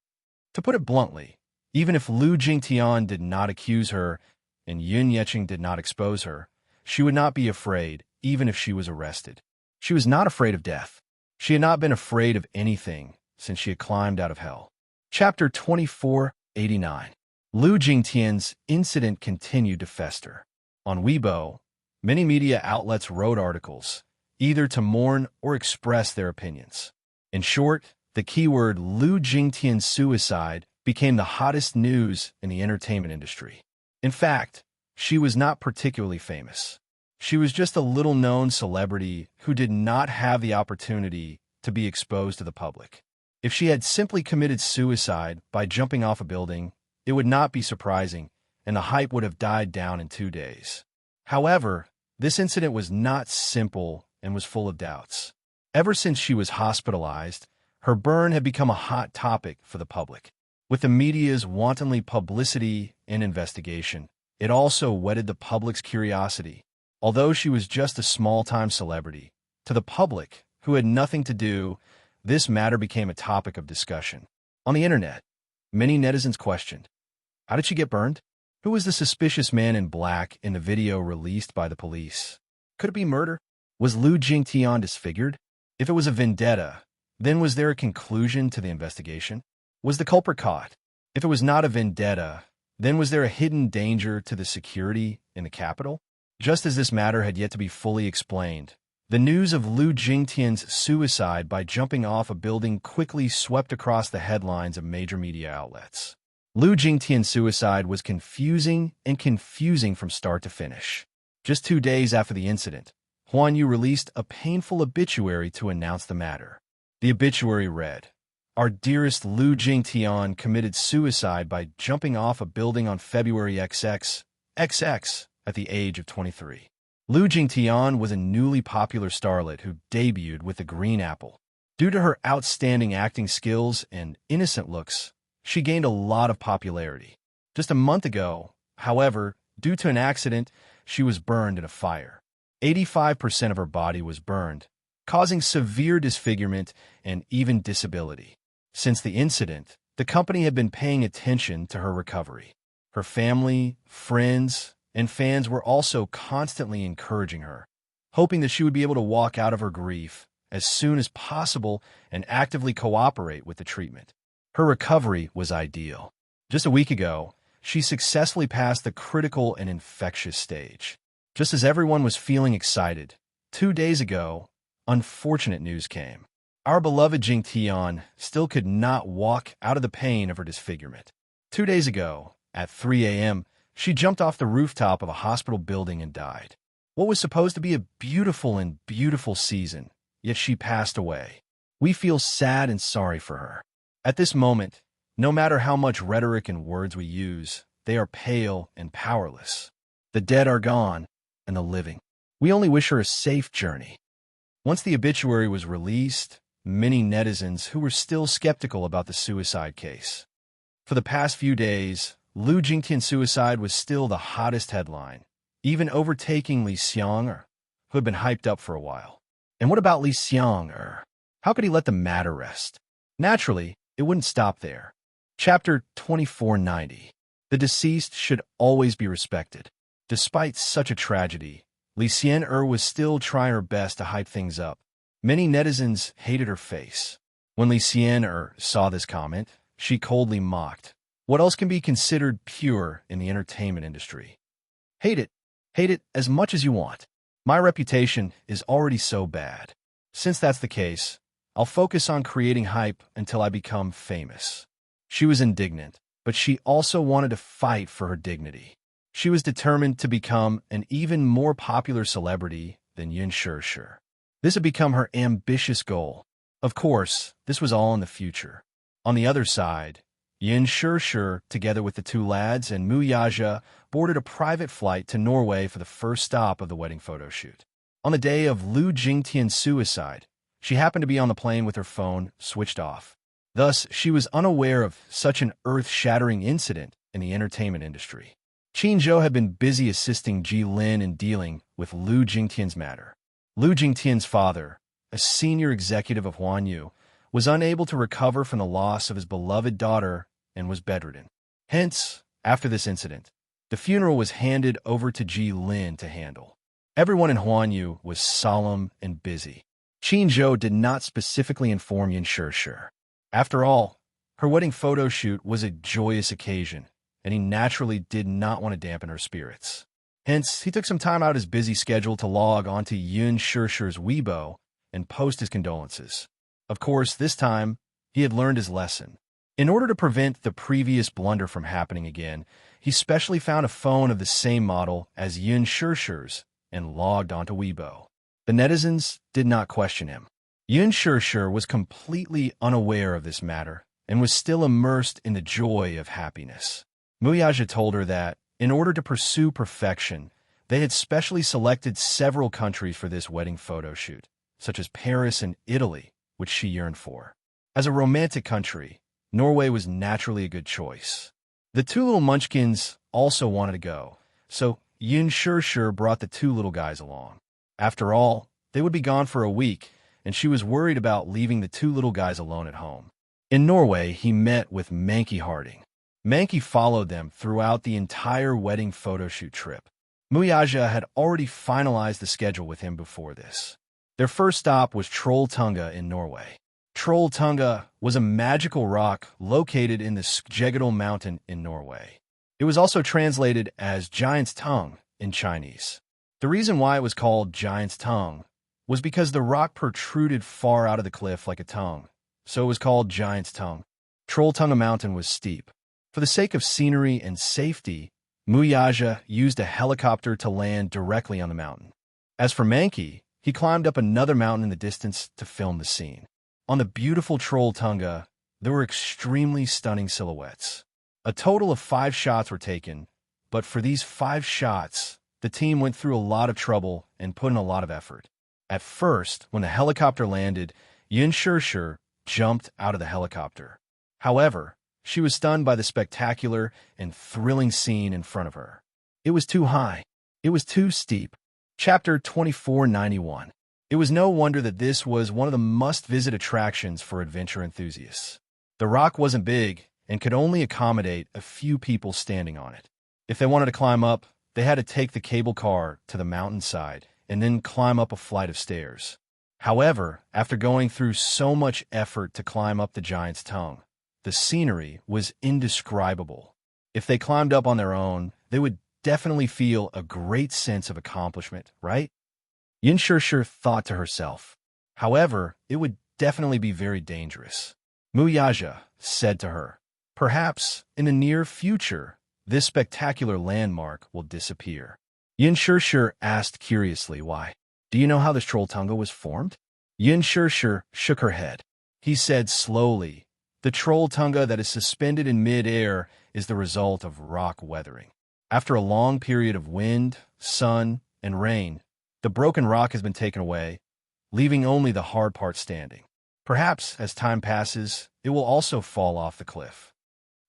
To put it bluntly, even if Lu Jingtian did not accuse her and Yun Yeching did not expose her, she would not be afraid, even if she was arrested. She was not afraid of death. She had not been afraid of anything since she had climbed out of hell. Chapter 2489. Lu Jingtian's incident continued to fester. On Weibo, many media outlets wrote articles, either to mourn or express their opinions. In short, the keyword Lu Jingtian's suicide became the hottest news in the entertainment industry. In fact, she was not particularly famous. She was just a little-known celebrity who did not have the opportunity to be exposed to the public. If she had simply committed suicide by jumping off a building, it would not be surprising, and the hype would have died down in 2 days. However, this incident was not simple and was full of doubts. Ever since she was hospitalized, her burn had become a hot topic for the public. With the media's wantonly publicity and investigation, it also whetted the public's curiosity. Although she was just a small-time celebrity, to the public, who had nothing to do, this matter became a topic of discussion. On the internet, many netizens questioned, how did she get burned? Who was the suspicious man in black in the video released by the police? Could it be murder? Was Lu Jingtian disfigured? If it was a vendetta, then was there a conclusion to the investigation? Was the culprit caught? If it was not a vendetta, then was there a hidden danger to the security in the capital? Just as this matter had yet to be fully explained, the news of Lu Jingtian's suicide by jumping off a building quickly swept across the headlines of major media outlets. Lu Jingtian's suicide was confusing from start to finish. Just 2 days after the incident, Huan Yu released a painful obituary to announce the matter. The obituary read, "Our dearest Lu Jingtian committed suicide by jumping off a building on February XX at the age of 23. Lu Jingtian was a newly popular starlet who debuted with The Green Apple. Due to her outstanding acting skills and innocent looks, she gained a lot of popularity. Just a month ago, however, due to an accident, she was burned in a fire. 85% of her body was burned, causing severe disfigurement and even disability. Since the incident, the company had been paying attention to her recovery. Her family, friends, and fans were also constantly encouraging her, hoping that she would be able to walk out of her grief as soon as possible and actively cooperate with the treatment. Her recovery was ideal. Just a week ago, she successfully passed the critical and infectious stage. Just as everyone was feeling excited, 2 days ago, unfortunate news came. Our beloved Jingtian still could not walk out of the pain of her disfigurement. 2 days ago, at 3 a.m., she jumped off the rooftop of a hospital building and died. What was supposed to be a beautiful season, yet she passed away. We feel sad and sorry for her. At this moment, no matter how much rhetoric and words we use, they are pale and powerless. The dead are gone, and the living. We only wish her a safe journey." Once the obituary was released, many netizens who were still skeptical about the suicide case. For the past few days, Lu Jingtian's suicide was still the hottest headline, even overtaking Li Xiang'er, who had been hyped up for a while. And what about Li Xiang'er? How could he let the matter rest? Naturally, it wouldn't stop there. Chapter 2490. The deceased should always be respected. Despite such a tragedy, Li Xiang'er was still trying her best to hype things up. Many netizens hated her face. When Li Xiang'er saw this comment, she coldly mocked. What else can be considered pure in the entertainment industry? Hate it as much as you want. My reputation is already so bad. Since that's the case, I'll focus on creating hype until I become famous. She was indignant, but she also wanted to fight for her dignity. She was determined to become an even more popular celebrity than Yun Shirshir. This had become her ambitious goal. Of course, this was all in the future. On the other side, Yun Shirshir, together with the two lads and Mu Yaja, boarded a private flight to Norway for the first stop of the wedding photo shoot. On the day of Lu Jingtian's suicide, she happened to be on the plane with her phone switched off. Thus, she was unaware of such an earth-shattering incident in the entertainment industry. Qin Zhou had been busy assisting Ji Lin in dealing with Lu Jingtian's matter. Lu Jingtian's father, a senior executive of Huan Yu, was unable to recover from the loss of his beloved daughter and was bedridden. Hence, after this incident, the funeral was handed over to Ji Lin to handle. Everyone in Huan Yu was solemn and busy. Qin Zhou did not specifically inform Yun Shirshir. After all, her wedding photo shoot was a joyous occasion, and he naturally did not want to dampen her spirits. Hence, he took some time out of his busy schedule to log onto Yun Shirshir's Weibo and post his condolences. Of course, this time, he had learned his lesson. In order to prevent the previous blunder from happening again, he specially found a phone of the same model as Yun Shirshir's and logged onto Weibo. The netizens did not question him. Yun Shishir was completely unaware of this matter and was still immersed in the joy of happiness. Muyaja told her that, in order to pursue perfection, they had specially selected several countries for this wedding photo shoot, such as Paris and Italy, which she yearned for. As a romantic country, Norway was naturally a good choice. The two little munchkins also wanted to go, so Yun Shishir brought the two little guys along. After all, they would be gone for a week, and she was worried about leaving the two little guys alone at home. In Norway, he met with Mankey Harding. Mankey followed them throughout the entire wedding photo shoot trip. Muyaja had already finalized the schedule with him before this. Their first stop was Trolltunga in Norway. Trolltunga was a magical rock located in the Skjeggedal mountain in Norway. It was also translated as Giant's Tongue in Chinese. The reason why it was called Giant's Tongue was because the rock protruded far out of the cliff like a tongue, so it was called Giant's Tongue. Trolltunga mountain was steep. For the sake of scenery and safety, Muyaja used a helicopter to land directly on the mountain. As for Mankey, he climbed up another mountain in the distance to film the scene. On the beautiful Trolltunga, there were extremely stunning silhouettes. A total of 5 shots were taken, but for these 5 shots, the team went through a lot of trouble and put in a lot of effort. At first, when the helicopter landed, Yun Shishir jumped out of the helicopter. However, she was stunned by the spectacular and thrilling scene in front of her. It was too high. It was too steep. Chapter 2491. It was no wonder that this was one of the must-visit attractions for adventure enthusiasts. The rock wasn't big and could only accommodate a few people standing on it. If they wanted to climb up, they had to take the cable car to the mountainside and then climb up a flight of stairs. However, after going through so much effort to climb up the Giant's Tongue, the scenery was indescribable. If they climbed up on their own, they would definitely feel a great sense of accomplishment, right? Yun Shishir thought to herself. However, it would definitely be very dangerous. Muyaja said to her, "Perhaps, in the near future, this spectacular landmark will disappear." Yun Shishir asked curiously why. "Do you know how this Trolltunga was formed?" Yun Shishir shook her head. He said slowly, "The Trolltunga that is suspended in mid-air is the result of rock weathering. After a long period of wind, sun, and rain, the broken rock has been taken away, leaving only the hard part standing. Perhaps, as time passes, it will also fall off the cliff."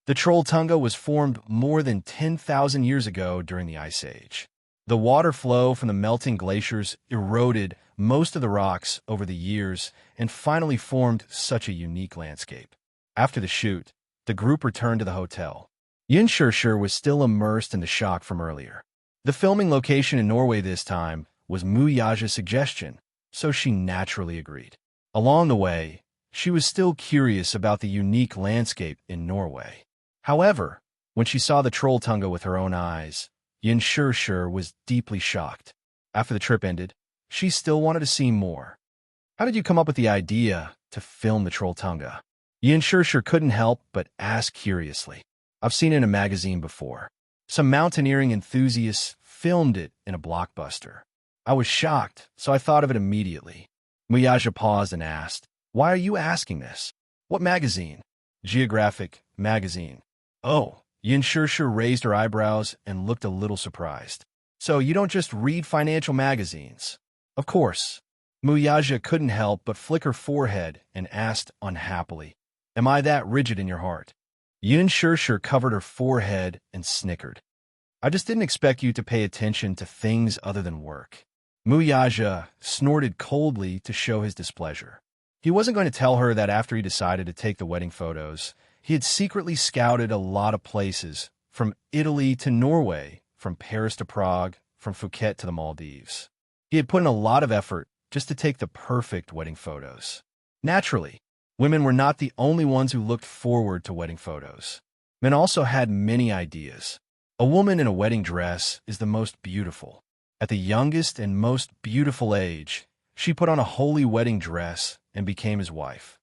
The Trolltunga was formed more than 10,000 years ago during the Ice Age. The water flow from the melting glaciers eroded most of the rocks over the years and finally formed such a unique landscape. After the shoot, the group returned to the hotel. Yun Shishir was still immersed in the shock from earlier. The filming location in Norway this time was Muyaja's suggestion, so she naturally agreed. Along the way, she was still curious about the unique landscape in Norway. However, when she saw the Trolltunga with her own eyes, Yun Shishir was deeply shocked. After the trip ended, she still wanted to see more. "How did you come up with the idea to film the Trolltunga?" Yun Shishir couldn't help but ask curiously. "I've seen it in a magazine before. Some mountaineering enthusiasts filmed it in a blockbuster. I was shocked, so I thought of it immediately." Muyaja paused and asked, "Why are you asking this? What magazine?" "Geographic magazine." "Oh." Yun Shishir raised her eyebrows and looked a little surprised. "So you don't just read financial magazines?" "Of course." Muyaja couldn't help but flick her forehead and asked unhappily, "Am I that rigid in your heart?" Yun Shishir covered her forehead and snickered. "I just didn't expect you to pay attention to things other than work." Muyaja snorted coldly to show his displeasure. He wasn't going to tell her that after he decided to take the wedding photos, he had secretly scouted a lot of places, from Italy to Norway, from Paris to Prague, from Phuket to the Maldives. He had put in a lot of effort just to take the perfect wedding photos. Naturally, women were not the only ones who looked forward to wedding photos. Men also had many ideas. A woman in a wedding dress is the most beautiful. At the youngest and most beautiful age, she put on a holy wedding dress and became his wife.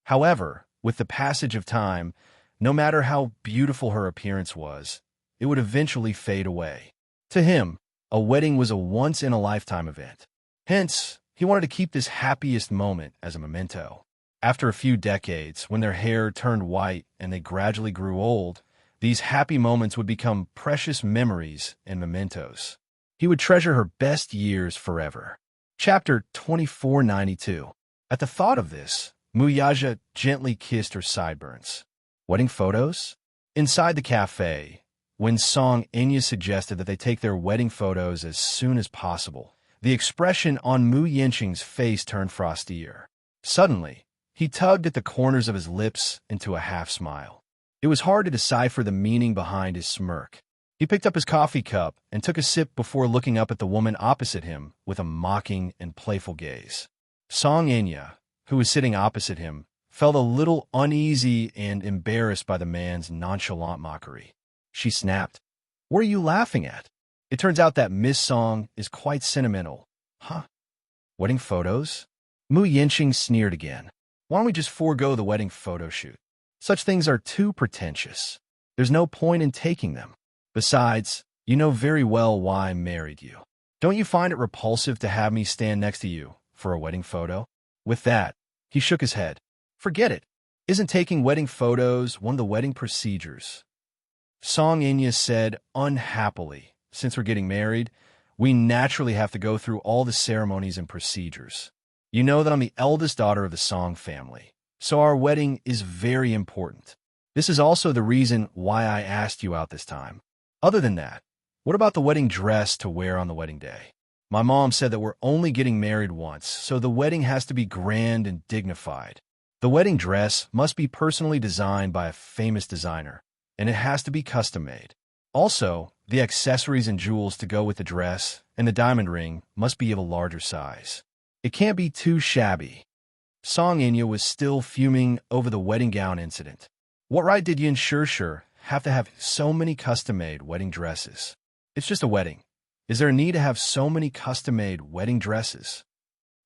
However, with the passage of time, no matter how beautiful her appearance was, it would eventually fade away. To him, A wedding was a once-in-a-lifetime event. Hence, he wanted to keep this happiest moment as a memento. After a few decades, when their hair turned white and they gradually grew old, these happy moments would become precious memories and mementos. He would treasure her best years forever. Chapter 2492. At the thought of this, Muyaja gently kissed her sideburns. Wedding photos? Inside the cafe, when Song Enya suggested that they take their wedding photos as soon as possible, the expression on Mu Yanqing's face turned frostier. Suddenly, he tugged at the corners of his lips into a half-smile. It was hard to decipher the meaning behind his smirk. He picked up his coffee cup and took a sip before looking up at the woman opposite him with a mocking and playful gaze. Song Enya, who was sitting opposite him, felt a little uneasy and embarrassed by the man's nonchalant mockery. She snapped, "What are you laughing at? It turns out that Miss Song is quite sentimental." "Huh? Wedding photos?" Mu Yanqing sneered again. "Why don't we just forego the wedding photo shoot? Such things are too pretentious. There's no point in taking them. Besides, you know very well why I married you. Don't you find it repulsive to have me stand next to you for a wedding photo?" With that, he shook his head. "Forget it. Isn't taking wedding photos one of the wedding procedures?" Song Enya said unhappily, "Since we're getting married, we naturally have to go through all the ceremonies and procedures. You know that I'm the eldest daughter of the Song family, so our wedding is very important. This is also the reason why I asked you out this time. Other than that, what about the wedding dress to wear on the wedding day? My mom said that we're only getting married once, so the wedding has to be grand and dignified. The wedding dress must be personally designed by a famous designer, and it has to be custom-made. Also, the accessories and jewels to go with the dress and the diamond ring must be of a larger size. It can't be too shabby." Song Enya was still fuming over the wedding gown incident. What right did Yin Shishir have to have so many custom-made wedding dresses? It's just a wedding. Is there a need to have so many custom-made wedding dresses?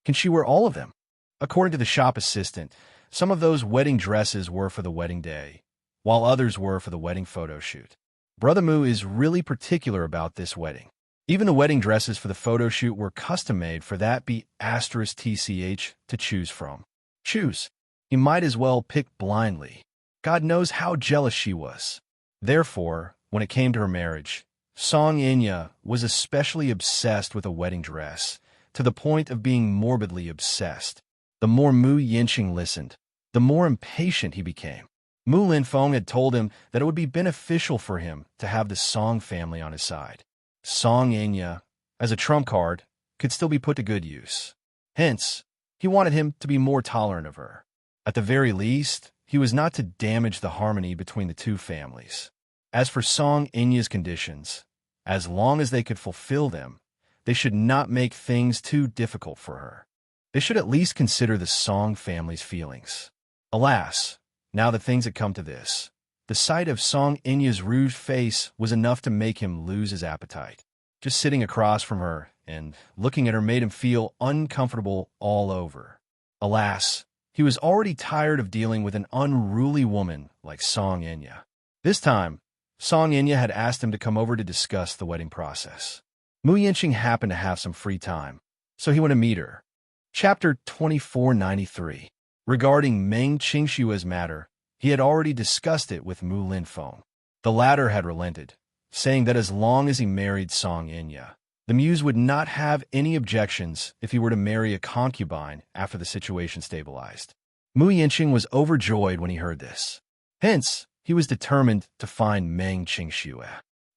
Can she wear all of them? According to the shop assistant, some of those wedding dresses were for the wedding day, while others were for the wedding photo shoot. Brother Mu is really particular about this wedding. Even the wedding dresses for the photo shoot were custom-made for that be *TCH to choose from. Choose. He might as well pick blindly. God knows how jealous she was. Therefore, when it came to her marriage, Song Enya was especially obsessed with a wedding dress, to the point of being morbidly obsessed. The more Mu Yanqing listened, the more impatient he became. Mu Linfeng had told him that it would be beneficial for him to have the Song family on his side. Song Enya, as a trump card, could still be put to good use. Hence, he wanted him to be more tolerant of her. At the very least, he was not to damage the harmony between the two families. As for Song Enya's conditions, as long as they could fulfill them, they should not make things too difficult for her. They should at least consider the Song family's feelings. Alas, now that things had come to this, the sight of Song Enya's rouged face was enough to make him lose his appetite. Just sitting across from her and looking at her made him feel uncomfortable all over. Alas, he was already tired of dealing with an unruly woman like Song Enya. This time, Song Enya had asked him to come over to discuss the wedding process. Mu Yanqing happened to have some free time, so he went to meet her. Chapter 2493. Regarding Meng Qingshua's matter, he had already discussed it with Mu Linfeng. The latter had relented, saying that as long as he married Song Enya, the muse would not have any objections if he were to marry a concubine after the situation stabilized. Mu Yanqing was overjoyed when he heard this. Hence, he was determined to find Meng Qingxue.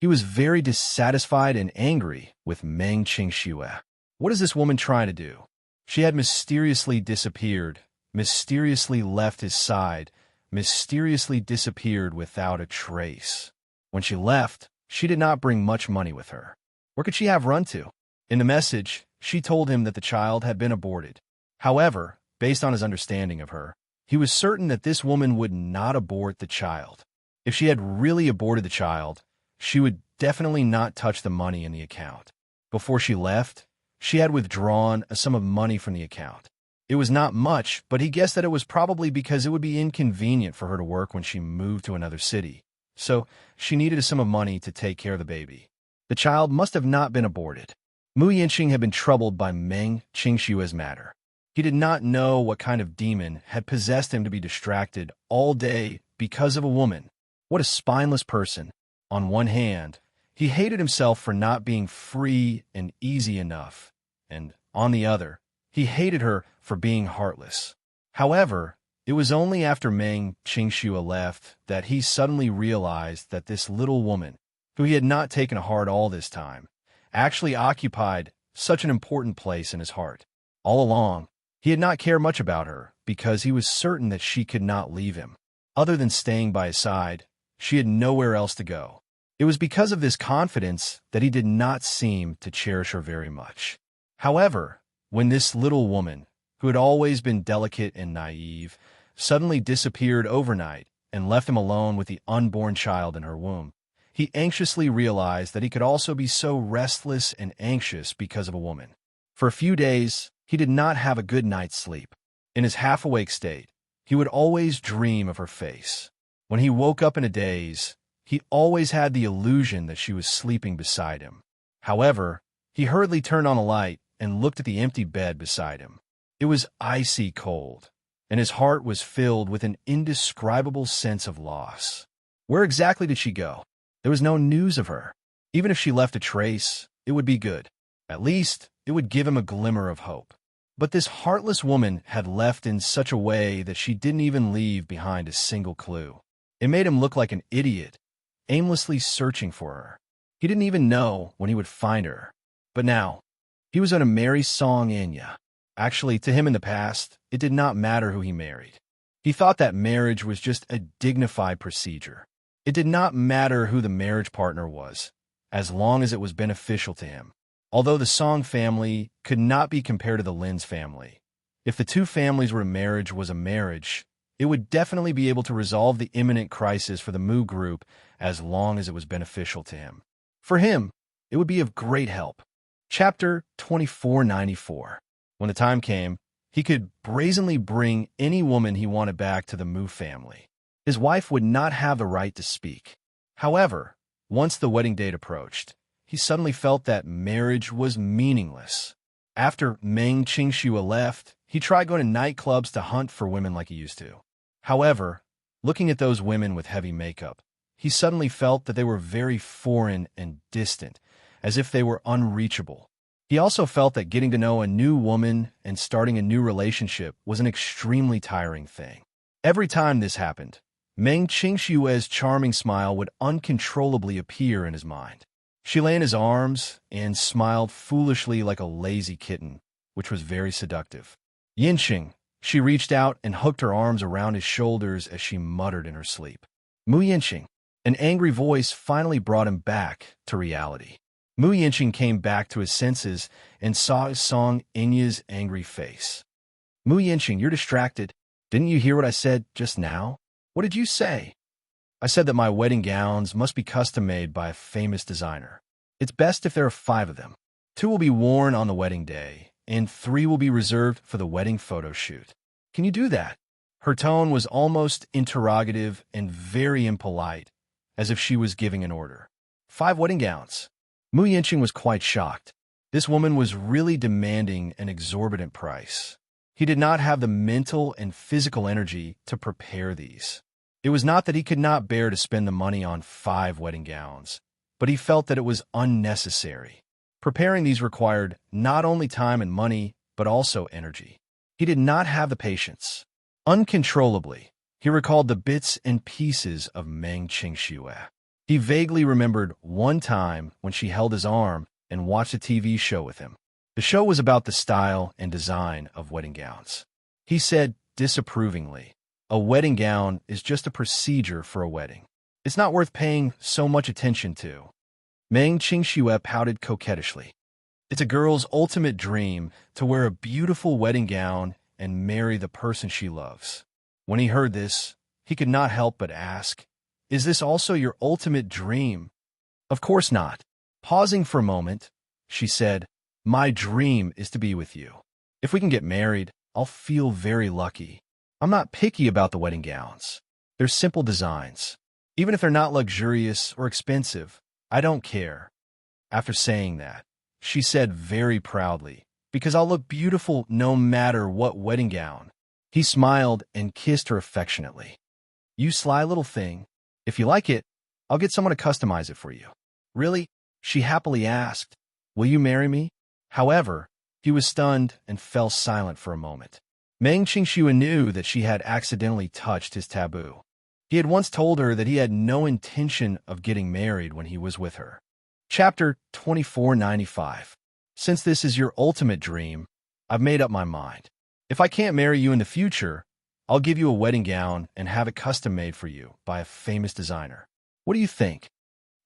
He was very dissatisfied and angry with Meng Qingxue. What is this woman trying to do? She had mysteriously disappeared, mysteriously left his side, mysteriously disappeared without a trace. When she left, she did not bring much money with her. Where could she have run to? In the message, she told him that the child had been aborted. However, based on his understanding of her, he was certain that this woman would not abort the child. If she had really aborted the child, she would definitely not touch the money in the account. Before she left, she had withdrawn a sum of money from the account. It was not much, but he guessed that it was probably because it would be inconvenient for her to work when she moved to another city. So, she needed a sum of money to take care of the baby. The child must have not been aborted. Mu Yinqing had been troubled by Meng Qingshue's matter. He did not know what kind of demon had possessed him to be distracted all day because of a woman. What a spineless person. On one hand, he hated himself for not being free and easy enough, and on the other, he hated her for being heartless. However, it was only after Meng Qingxue left that he suddenly realized that this little woman, who he had not taken to heart all this time, actually occupied such an important place in his heart. All along, he had not cared much about her because he was certain that she could not leave him. Other than staying by his side, she had nowhere else to go. It was because of this confidence that he did not seem to cherish her very much. However, when this little woman, who had always been delicate and naive, suddenly disappeared overnight and left him alone with the unborn child in her womb, he anxiously realized that he could also be so restless and anxious because of a woman. For a few days, he did not have a good night's sleep. In his half-awake state, he would always dream of her face. When he woke up in a daze, he always had the illusion that she was sleeping beside him. However, he hurriedly turned on a light and looked at the empty bed beside him. It was icy cold, and his heart was filled with an indescribable sense of loss. Where exactly did she go? There was no news of her. Even if she left a trace, it would be good. At least, it would give him a glimmer of hope. But this heartless woman had left in such a way that she didn't even leave behind a single clue. It made him look like an idiot, aimlessly searching for her. He didn't even know when he would find her. But now, he was going to marry Song Enya. Actually, to him in the past, it did not matter who he married. He thought that marriage was just a dignified procedure. It did not matter who the marriage partner was, as long as it was beneficial to him. Although the Song family could not be compared to the Lin's family, if the two families were a marriage, it would definitely be able to resolve the imminent crisis for the Mu group as long as it was beneficial to him. For him, it would be of great help. Chapter 2494. When the time came, he could brazenly bring any woman he wanted back to the Mu family. His wife would not have the right to speak. However, once the wedding date approached, he suddenly felt that marriage was meaningless. After Meng Qingxue left, he tried going to nightclubs to hunt for women like he used to. However, looking at those women with heavy makeup, he suddenly felt that they were very foreign and distant, as if they were unreachable. He also felt that getting to know a new woman and starting a new relationship was an extremely tiring thing. Every time this happened, Meng Qingshue's charming smile would uncontrollably appear in his mind. She lay in his arms and smiled foolishly like a lazy kitten, which was very seductive. Yinqing, she reached out and hooked her arms around his shoulders as she muttered in her sleep. Mu Yinqing. An angry voice finally brought him back to reality. Mu Yinqing came back to his senses and saw Song Enya's angry face. Mu Yinqing, you're distracted. Didn't you hear what I said just now? What did you say? I said that my wedding gowns must be custom-made by a famous designer. It's best if there are 5 of them. 2 will be worn on the wedding day, and 3 will be reserved for the wedding photo shoot. Can you do that? Her tone was almost interrogative and very impolite, as if she was giving an order. 5 wedding gowns. Mu Yinqing was quite shocked. This woman was really demanding an exorbitant price. He did not have the mental and physical energy to prepare these. It was not that he could not bear to spend the money on 5 wedding gowns, but he felt that it was unnecessary. Preparing these required not only time and money, but also energy. He did not have the patience. Uncontrollably, he recalled the bits and pieces of Meng Qingxue. He vaguely remembered one time when she held his arm and watched a TV show with him. The show was about the style and design of wedding gowns. He said disapprovingly, "A wedding gown is just a procedure for a wedding. It's not worth paying so much attention to." Meng Qingxue pouted coquettishly. It's a girl's ultimate dream to wear a beautiful wedding gown and marry the person she loves. When he heard this, he could not help but ask, "Is this also your ultimate dream?" "Of course not." Pausing for a moment, she said, "My dream is to be with you. If we can get married, I'll feel very lucky. I'm not picky about the wedding gowns. They're simple designs. Even if they're not luxurious or expensive, I don't care. After saying that, she said very proudly, "Because I'll look beautiful no matter what wedding gown." He smiled and kissed her affectionately. "You sly little thing. If you like it, I'll get someone to customize it for you." "Really?" she happily asked. "Will you marry me?" However, he was stunned and fell silent for a moment. Meng Qingxue knew that she had accidentally touched his taboo. He had once told her that he had no intention of getting married when he was with her. Chapter 2495. Since this is your ultimate dream, I've made up my mind. If I can't marry you in the future, I'll give you a wedding gown and have it custom made for you by a famous designer. What do you think?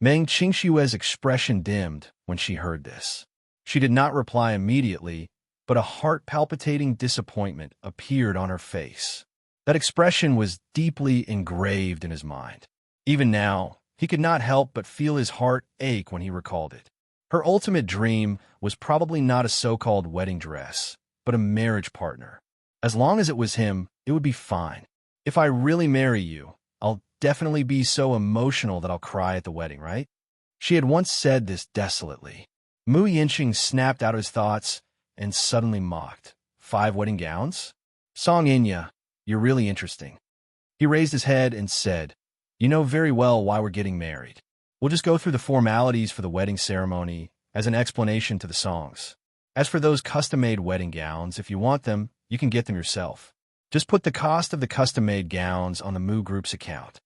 Meng Qingshue's expression dimmed when she heard this. She did not reply immediately, but a heart-palpitating disappointment appeared on her face. That expression was deeply engraved in his mind. Even now, he could not help but feel his heart ache when he recalled it. Her ultimate dream was probably not a so-called wedding dress, but a marriage partner. As long as it was him, it would be fine. If I really marry you, I'll definitely be so emotional that I'll cry at the wedding, right? She had once said this desolately. Mu Yinqing snapped out his thoughts and suddenly mocked. 5 wedding gowns? Song Inya, you're really interesting. He raised his head and said, "You know very well why we're getting married. We'll just go through the formalities for the wedding ceremony as an explanation to the songs. As for those custom-made wedding gowns, if you want them, you can get them yourself. Just put the cost of the custom-made gowns on the Mu Group's account."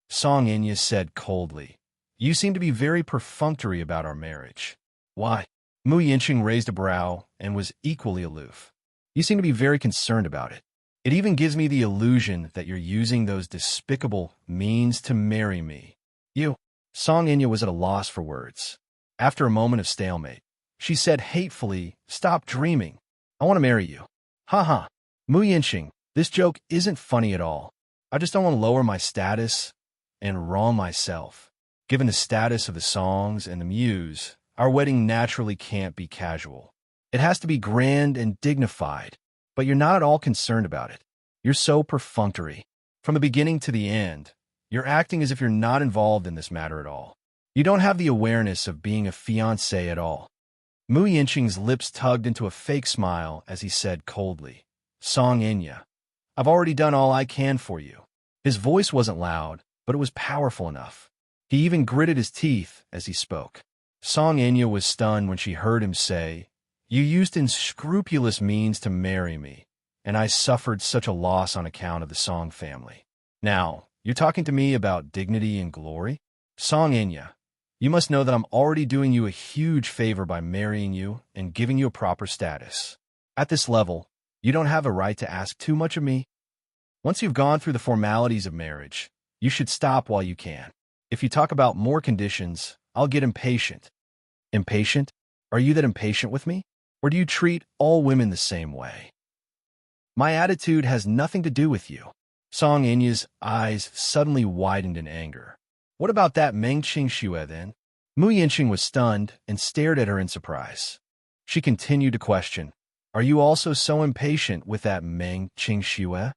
Song Inya said coldly, "You seem to be very perfunctory about our marriage." "Why?" Mu Yinqing raised a brow and was equally aloof. "You seem to be very concerned about it. It even gives me the illusion that you're using those despicable means to marry me." "You." Song Inya was at a loss for words. After a moment of stalemate, she said hatefully, "Stop dreaming. I want to marry you." "Ha ha. Mu Yinqing, this joke isn't funny at all. I just don't want to lower my status and wrong myself. Given the status of the songs and the muse, our wedding naturally can't be casual. It has to be grand and dignified, but you're not at all concerned about it. You're so perfunctory. From the beginning to the end, you're acting as if you're not involved in this matter at all. You don't have the awareness of being a fiancé at all." Mu Yinqing's lips tugged into a fake smile as he said coldly, "Song Inya, I've already done all I can for you." His voice wasn't loud, but it was powerful enough. He even gritted his teeth as he spoke. Song Inya was stunned when she heard him say, "You used unscrupulous means to marry me, and I suffered such a loss on account of the Song family. Now, you're talking to me about dignity and glory? Song Inya, you must know that I'm already doing you a huge favor by marrying you and giving you a proper status. At this level, you don't have a right to ask too much of me. Once you've gone through the formalities of marriage, you should stop while you can. If you talk about more conditions, I'll get impatient." "Impatient? Are you that impatient with me? Or do you treat all women the same way?" "My attitude has nothing to do with you." Song Inya's eyes suddenly widened in anger. "What about that Meng Qingxue then?" Mu Yinqing was stunned and stared at her in surprise. She continued to question, "Are you also so impatient with that Meng Qingxue?"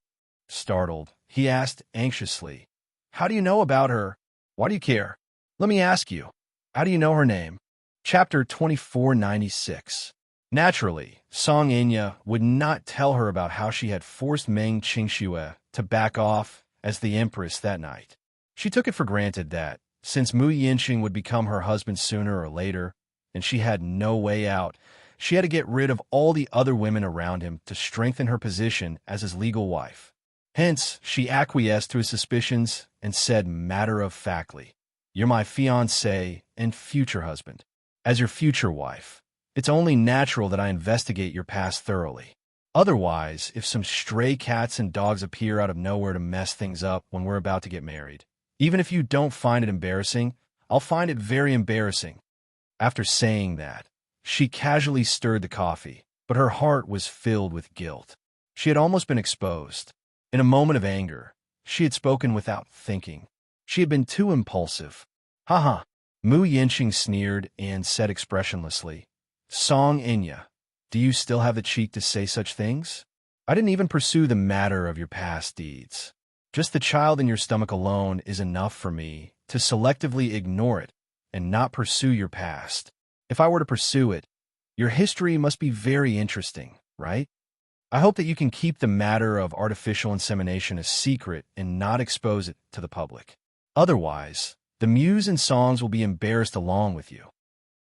Startled, he asked anxiously, "How do you know about her? Why do you care? Let me ask you, how do you know her name?" Chapter 2496. Naturally, Song Inya would not tell her about how she had forced Meng Qingxue to back off as the empress that night. She took it for granted that, since Mu Yinqing would become her husband sooner or later, and she had no way out, she had to get rid of all the other women around him to strengthen her position as his legal wife. Hence, she acquiesced to his suspicions and said matter-of-factly, "You're my fiancé and future husband. As your future wife, it's only natural that I investigate your past thoroughly. Otherwise, if some stray cats and dogs appear out of nowhere to mess things up when we're about to get married, even if you don't find it embarrassing, I'll find it very embarrassing." After saying that, she casually stirred the coffee, but her heart was filled with guilt. She had almost been exposed. In a moment of anger, she had spoken without thinking. She had been too impulsive. "Ha ha." Mu Yinqing sneered and said expressionlessly, "Song Inya, do you still have the cheek to say such things? I didn't even pursue the matter of your past deeds. Just the child in your stomach alone is enough for me to selectively ignore it and not pursue your past. If I were to pursue it, your history must be very interesting, right? I hope that you can keep the matter of artificial insemination a secret and not expose it to the public. Otherwise, the muse and songs will be embarrassed along with you.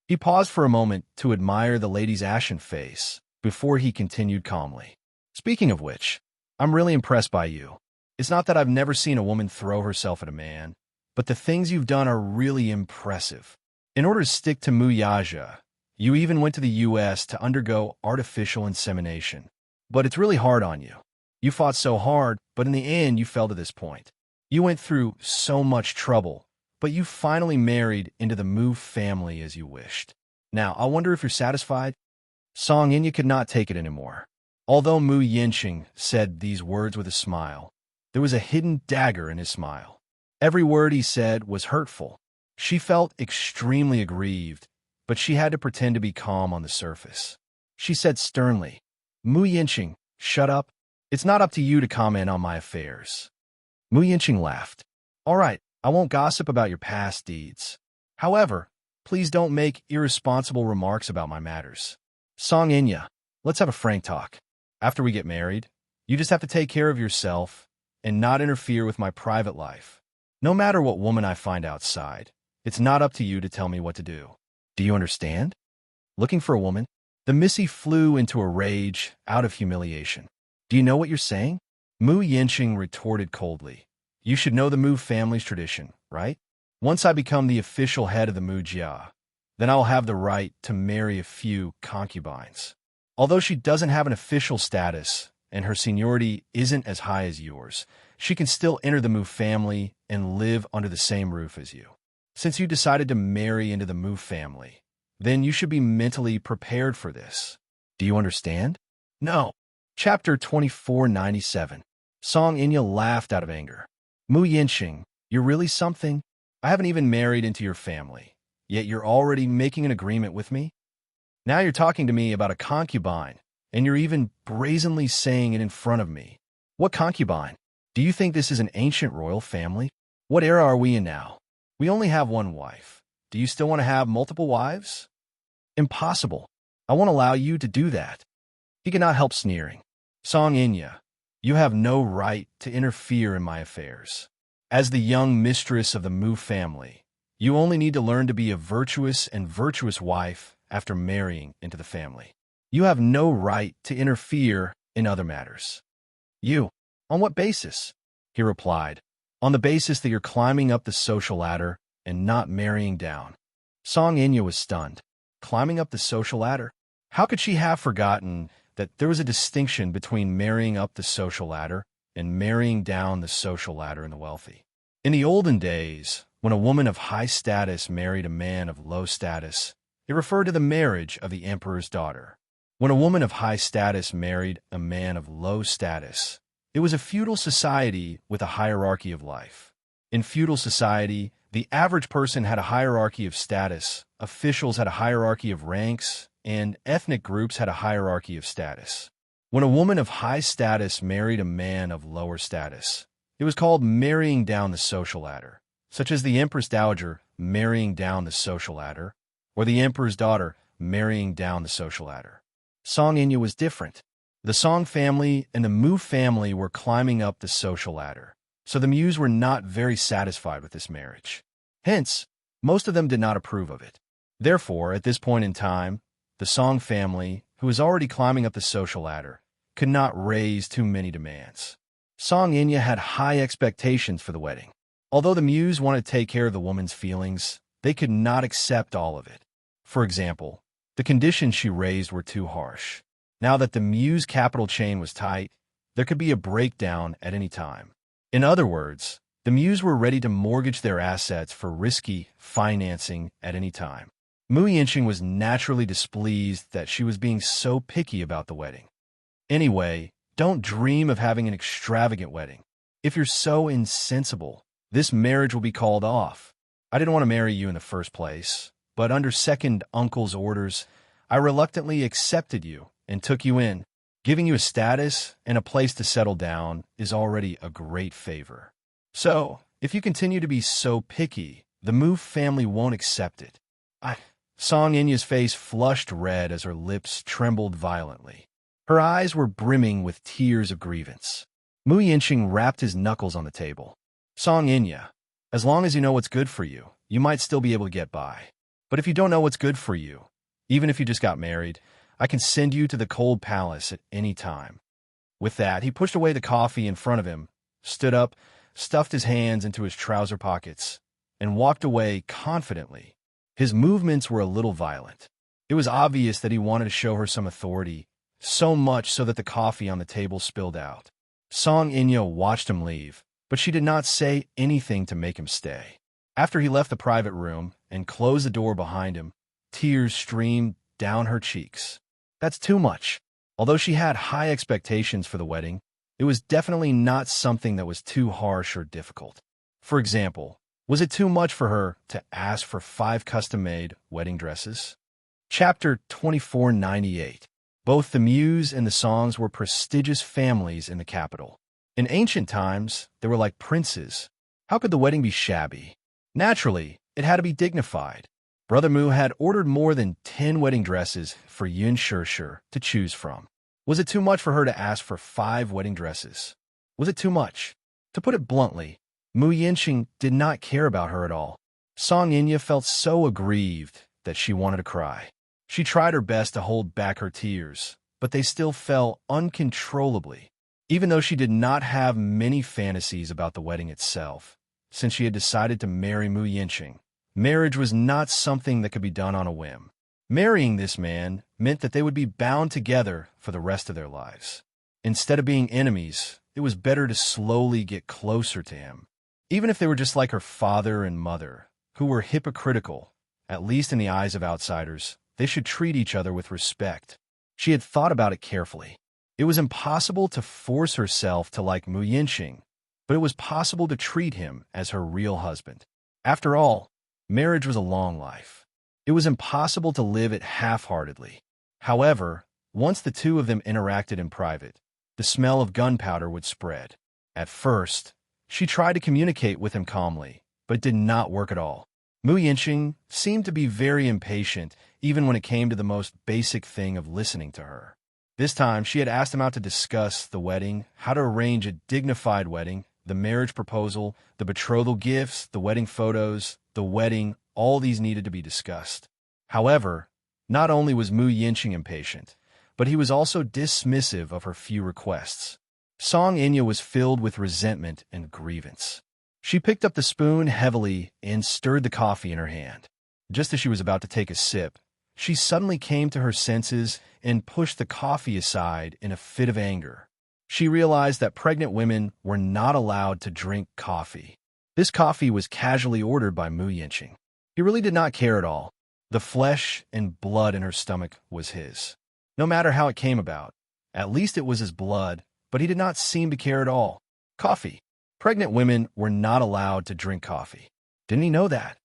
He paused for a moment to admire the lady's ashen face before he continued calmly. Speaking of which, I'm really impressed by you. It's not that I've never seen a woman throw herself at a man, but the things you've done are really impressive. In order to stick to Muyaja, you even went to the U.S. to undergo artificial insemination. But it's really hard on you. You fought so hard, but in the end you fell to this point. You went through so much trouble, but you finally married into the Mu family as you wished. Now, I wonder if you're satisfied? Song Inya could not take it anymore. Although Mu Yinqing said these words with a smile, there was a hidden dagger in his smile. Every word he said was hurtful. She felt extremely aggrieved, but she had to pretend to be calm on the surface. She said sternly, Mu Yinqing, shut up. It's not up to you to comment on my affairs. Mu Yinqing laughed. All right, I won't gossip about your past deeds. However, please don't make irresponsible remarks about my matters. Song Inya, let's have a frank talk. After we get married, you just have to take care of yourself and not interfere with my private life. No matter what woman I find outside, it's not up to you to tell me what to do. Do you understand? Looking for a woman? The Missy flew into a rage out of humiliation. Do you know what you're saying? Mu Yinqing retorted coldly. You should know the Mu family's tradition, right? Once I become the official head of the Mu Jia, then I will have the right to marry a few concubines. Although she doesn't have an official status and her seniority isn't as high as yours, she can still enter the Mu family and live under the same roof as you. Since you decided to marry into the Mu family, then you should be mentally prepared for this. Do you understand? No. Chapter 2497. Song Inya laughed out of anger. Mu Yinqing, you're really something. I haven't even married into your family, yet you're already making an agreement with me? Now you're talking to me about a concubine, and you're even brazenly saying it in front of me. What concubine? Do you think this is an ancient royal family? What era are we in now? We only have one wife. Do you still want to have multiple wives? Impossible. I won't allow you to do that. He could not help sneering. Song Inya, you have no right to interfere in my affairs. As the young mistress of the Mu family, you only need to learn to be a virtuous wife after marrying into the family. You have no right to interfere in other matters. You? On what basis? He replied. On the basis that you're climbing up the social ladder and not marrying down. Song Inya was stunned. Climbing up the social ladder? How could she have forgotten that there was a distinction between marrying up the social ladder and marrying down the social ladder in the wealthy? In the olden days, when a woman of high status married a man of low status, it referred to the marriage of the emperor's daughter. When a woman of high status married a man of low status, it was a feudal society with a hierarchy of life. In feudal society, the average person had a hierarchy of status, officials had a hierarchy of ranks, and ethnic groups had a hierarchy of status. When a woman of high status married a man of lower status, it was called marrying down the social ladder, such as the Empress Dowager marrying down the social ladder, or the Emperor's daughter marrying down the social ladder. Song Inya was different. The Song family and the Mu family were climbing up the social ladder, so the Muse were not very satisfied with this marriage. Hence, most of them did not approve of it. Therefore, at this point in time, the Song family, who was already climbing up the social ladder, could not raise too many demands. Song Inya had high expectations for the wedding. Although the Muse wanted to take care of the woman's feelings, they could not accept all of it. For example, the conditions she raised were too harsh. Now that the Muse capital chain was tight, there could be a breakdown at any time. In other words, the Muse were ready to mortgage their assets for risky financing at any time. Mu Yinqing was naturally displeased that she was being so picky about the wedding. Anyway, don't dream of having an extravagant wedding. If you're so insensible, this marriage will be called off. I didn't want to marry you in the first place, but under second uncle's orders, I reluctantly accepted you and took you in. Giving you a status and a place to settle down is already a great favor. So, if you continue to be so picky, the Mu family won't accept it. Song Inya's face flushed red as her lips trembled violently. Her eyes were brimming with tears of grievance. Mu Yinqing rapped his knuckles on the table. Song Inya, as long as you know what's good for you, you might still be able to get by. But if you don't know what's good for you, even if you just got married, I can send you to the cold palace at any time. With that, he pushed away the coffee in front of him, stood up, stuffed his hands into his trouser pockets, and walked away confidently. His movements were a little violent. It was obvious that he wanted to show her some authority, so much so that the coffee on the table spilled out. Song Inya watched him leave, but she did not say anything to make him stay. After he left the private room and closed the door behind him, tears streamed down her cheeks. That's too much. Although she had high expectations for the wedding, it was definitely not something that was too harsh or difficult. For example, was it too much for her to ask for 5 custom-made wedding dresses? Chapter 2498. Both the Muse and the Songs were prestigious families in the capital. In ancient times, they were like princes. How could the wedding be shabby? Naturally, it had to be dignified. Brother Mu had ordered more than 10 wedding dresses for Yun Shishir to choose from. Was it too much for her to ask for 5 wedding dresses? Was it too much? To put it bluntly, Mu Yinqing did not care about her at all. Song Inya felt so aggrieved that she wanted to cry. She tried her best to hold back her tears, but they still fell uncontrollably. Even though she did not have many fantasies about the wedding itself, since she had decided to marry Mu Yinqing, marriage was not something that could be done on a whim. Marrying this man meant that they would be bound together for the rest of their lives. Instead of being enemies, it was better to slowly get closer to him. Even if they were just like her father and mother, who were hypocritical, at least in the eyes of outsiders, they should treat each other with respect. She had thought about it carefully. It was impossible to force herself to like Mu Yinqing, but it was possible to treat him as her real husband. After all, marriage was a long life. It was impossible to live it half-heartedly. However, once the two of them interacted in private, the smell of gunpowder would spread. At first, she tried to communicate with him calmly, but it did not work at all. Mu Yinqing seemed to be very impatient, even when it came to the most basic thing of listening to her. This time, she had asked him out to discuss the wedding, how to arrange a dignified wedding, the marriage proposal, the betrothal gifts, the wedding photos, the wedding, all these needed to be discussed. However, not only was Mu Yinqing impatient, but he was also dismissive of her few requests. Song Inya was filled with resentment and grievance. She picked up the spoon heavily and stirred the coffee in her hand. Just as she was about to take a sip, she suddenly came to her senses and pushed the coffee aside in a fit of anger. She realized that pregnant women were not allowed to drink coffee. This coffee was casually ordered by Mu Yinqing. He really did not care at all. The flesh and blood in her stomach was his. No matter how it came about, at least it was his blood, but he did not seem to care at all. Coffee. Pregnant women were not allowed to drink coffee. Didn't he know that?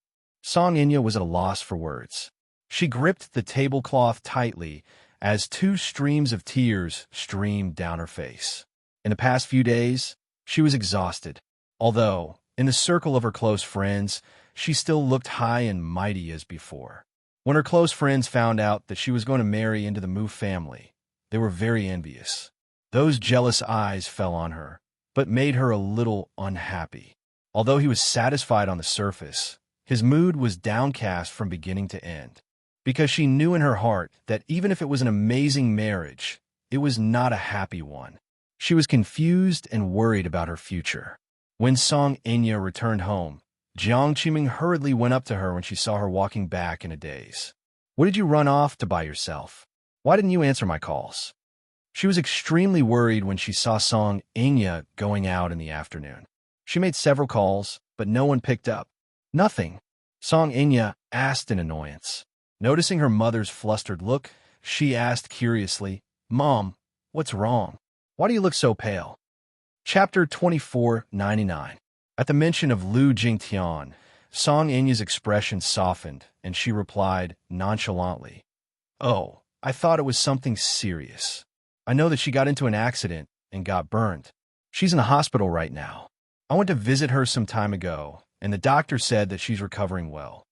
Song Inya was at a loss for words. She gripped the tablecloth tightly as 2 streams of tears streamed down her face. In the past few days, she was exhausted. Although, in the circle of her close friends, she still looked high and mighty as before. When her close friends found out that she was going to marry into the Mu family, they were very envious. Those jealous eyes fell on her, but made her a little unhappy. Although he was satisfied on the surface, his mood was downcast from beginning to end, because she knew in her heart that even if it was an amazing marriage, it was not a happy one. She was confused and worried about her future. When Song Inya returned home, Jiang Qiming hurriedly went up to her when she saw her walking back in a daze. "What did you run off to by yourself? Why didn't you answer my calls?" She was extremely worried when she saw Song Inya going out in the afternoon. She made several calls, but no one picked up. "Nothing?" Song Inya asked in annoyance. Noticing her mother's flustered look, she asked curiously, "Mom, what's wrong? Why do you look so pale?" Chapter 2499. At the mention of Lu Jingtian, Song Inya's expression softened, and she replied nonchalantly, "Oh, I thought it was something serious. I know that she got into an accident and got burned. She's in the hospital right now. I went to visit her some time ago, and the doctor said that she's recovering well."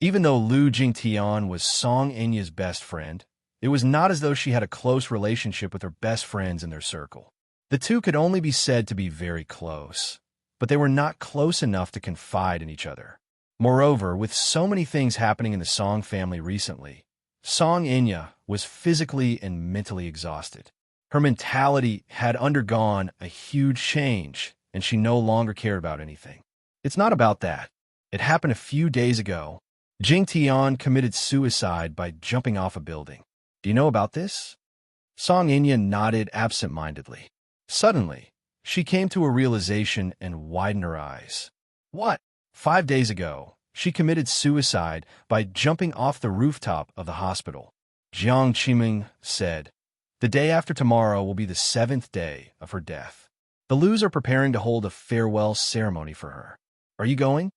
Even though Lu Jingtian was Song Enya's best friend, it was not as though she had a close relationship with her best friends in their circle. The two could only be said to be very close, but they were not close enough to confide in each other. Moreover, with so many things happening in the Song family recently, Song Enya was physically and mentally exhausted. Her mentality had undergone a huge change, and she no longer cared about anything. It's not about that. It happened a few days ago. Jing Tian committed suicide by jumping off a building. Do you know about this? Song Enya nodded absent-mindedly. Suddenly, she came to a realization and widened her eyes. What? 5 days ago, she committed suicide by jumping off the rooftop of the hospital. Jiang Qiming said, "The day after tomorrow will be the 7th day of her death. The Lus are preparing to hold a farewell ceremony for her. Are you going?"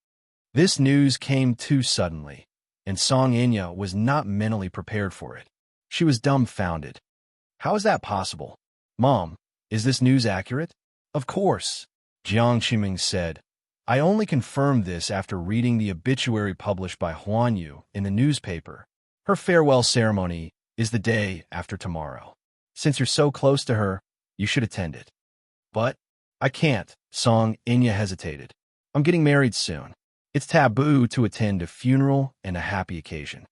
This news came too suddenly, and Song Enya was not mentally prepared for it. She was dumbfounded. How is that possible? Mom, is this news accurate? Of course, Jiang Qiming said. I only confirmed this after reading the obituary published by Huan Yu in the newspaper. Her farewell ceremony is the day after tomorrow. Since you're so close to her, you should attend it. But I can't, Song Enya hesitated. I'm getting married soon. It's taboo to attend a funeral and a happy occasion.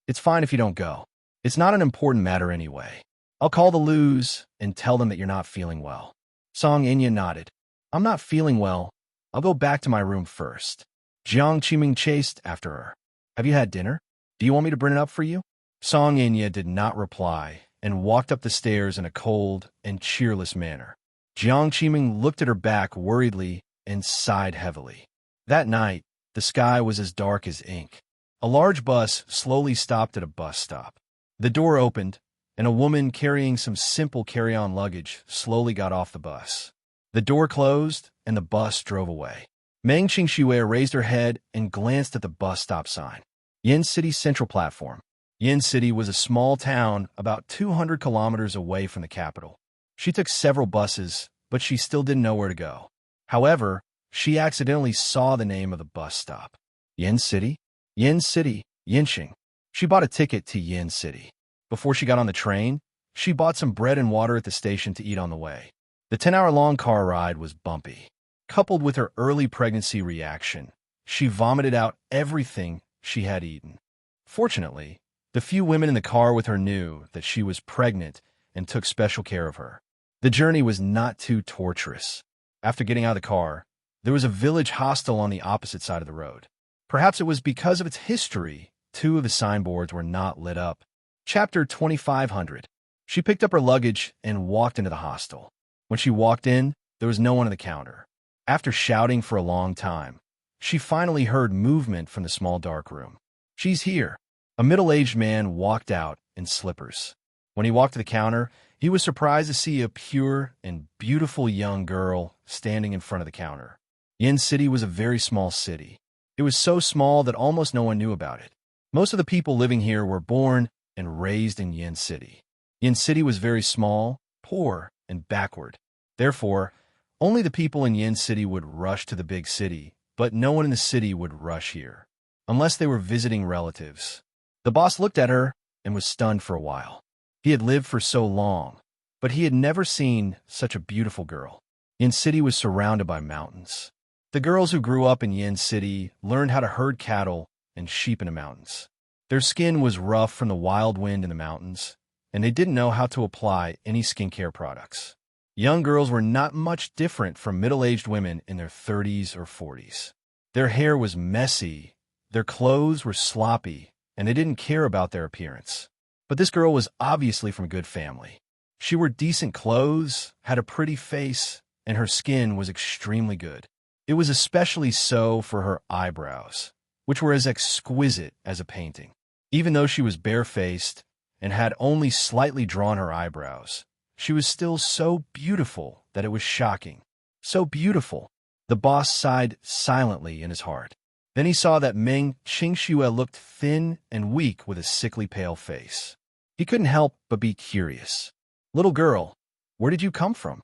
It's fine if you don't go. It's not an important matter anyway. I'll call the Lus and tell them that you're not feeling well. Song Enya nodded. I'm not feeling well. I'll go back to my room first. Jiang Qiming chased after her. Have you had dinner? Do you want me to bring it up for you? Song Enya did not reply and walked up the stairs in a cold and cheerless manner. Jiang Qiming looked at her back worriedly and sighed heavily. That night, the sky was as dark as ink. A large bus slowly stopped at a bus stop. The door opened, and a woman carrying some simple carry-on luggage slowly got off the bus. The door closed, and the bus drove away. Meng Qingxue raised her head and glanced at the bus stop sign. Yin City Central Platform. Yin City was a small town about 200 kilometers away from the capital. She took several buses, but she still didn't know where to go. However, she accidentally saw the name of the bus stop. Yin City? Yin City, Yinxing. She bought a ticket to Yin City. Before she got on the train, she bought some bread and water at the station to eat on the way. The 10-hour-long car ride was bumpy. Coupled with her early pregnancy reaction, she vomited out everything she had eaten. Fortunately, the few women in the car with her knew that she was pregnant and took special care of her. The journey was not too torturous. After getting out of the car, there was a village hostel on the opposite side of the road. Perhaps it was because of its history, 2 of the signboards were not lit up. Chapter 2500. She picked up her luggage and walked into the hostel. When she walked in, there was no one at the counter. After shouting for a long time, she finally heard movement from the small dark room. She's here. A middle-aged man walked out in slippers. When he walked to the counter, he was surprised to see a pure and beautiful young girl standing in front of the counter. Yin City was a very small city. It was so small that almost no one knew about it. Most of the people living here were born and raised in Yin City. Yin City was very small, poor, and backward. Therefore, only the people in Yin City would rush to the big city, but no one in the city would rush here, unless they were visiting relatives. The boss looked at her and was stunned for a while. He had lived for so long, but he had never seen such a beautiful girl. Yin City was surrounded by mountains. The girls who grew up in Yin City learned how to herd cattle and sheep in the mountains. Their skin was rough from the wild wind in the mountains, and they didn't know how to apply any skincare products. Young girls were not much different from middle-aged women in their 30s or 40s. Their hair was messy, their clothes were sloppy, and they didn't care about their appearance. But this girl was obviously from a good family. She wore decent clothes, had a pretty face, and her skin was extremely good. It was especially so for her eyebrows, which were as exquisite as a painting. Even though she was barefaced and had only slightly drawn her eyebrows, she was still so beautiful that it was shocking. So beautiful. The boss sighed silently in his heart. Then he saw that Meng Qingxue looked thin and weak with a sickly pale face. He couldn't help but be curious. Little girl, where did you come from?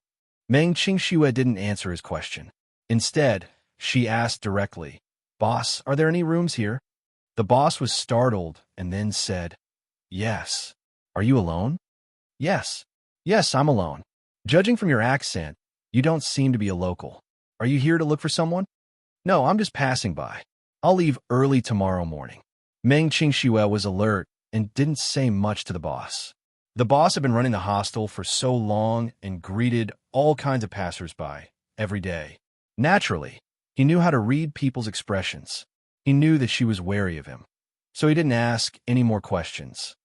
Meng Qingxue didn't answer his question. Instead, she asked directly, Boss, are there any rooms here? The boss was startled and then said, "Yes. Are you alone?" "Yes. Yes, I'm alone. Judging from your accent, you don't seem to be a local. Are you here to look for someone?" "No, I'm just passing by. I'll leave early tomorrow morning." Meng Qingxue was alert and didn't say much to the boss. The boss had been running the hostel for so long and greeted all kinds of passersby every day. Naturally, he knew how to read people's expressions. He knew that she was wary of him, so he didn't ask any more questions.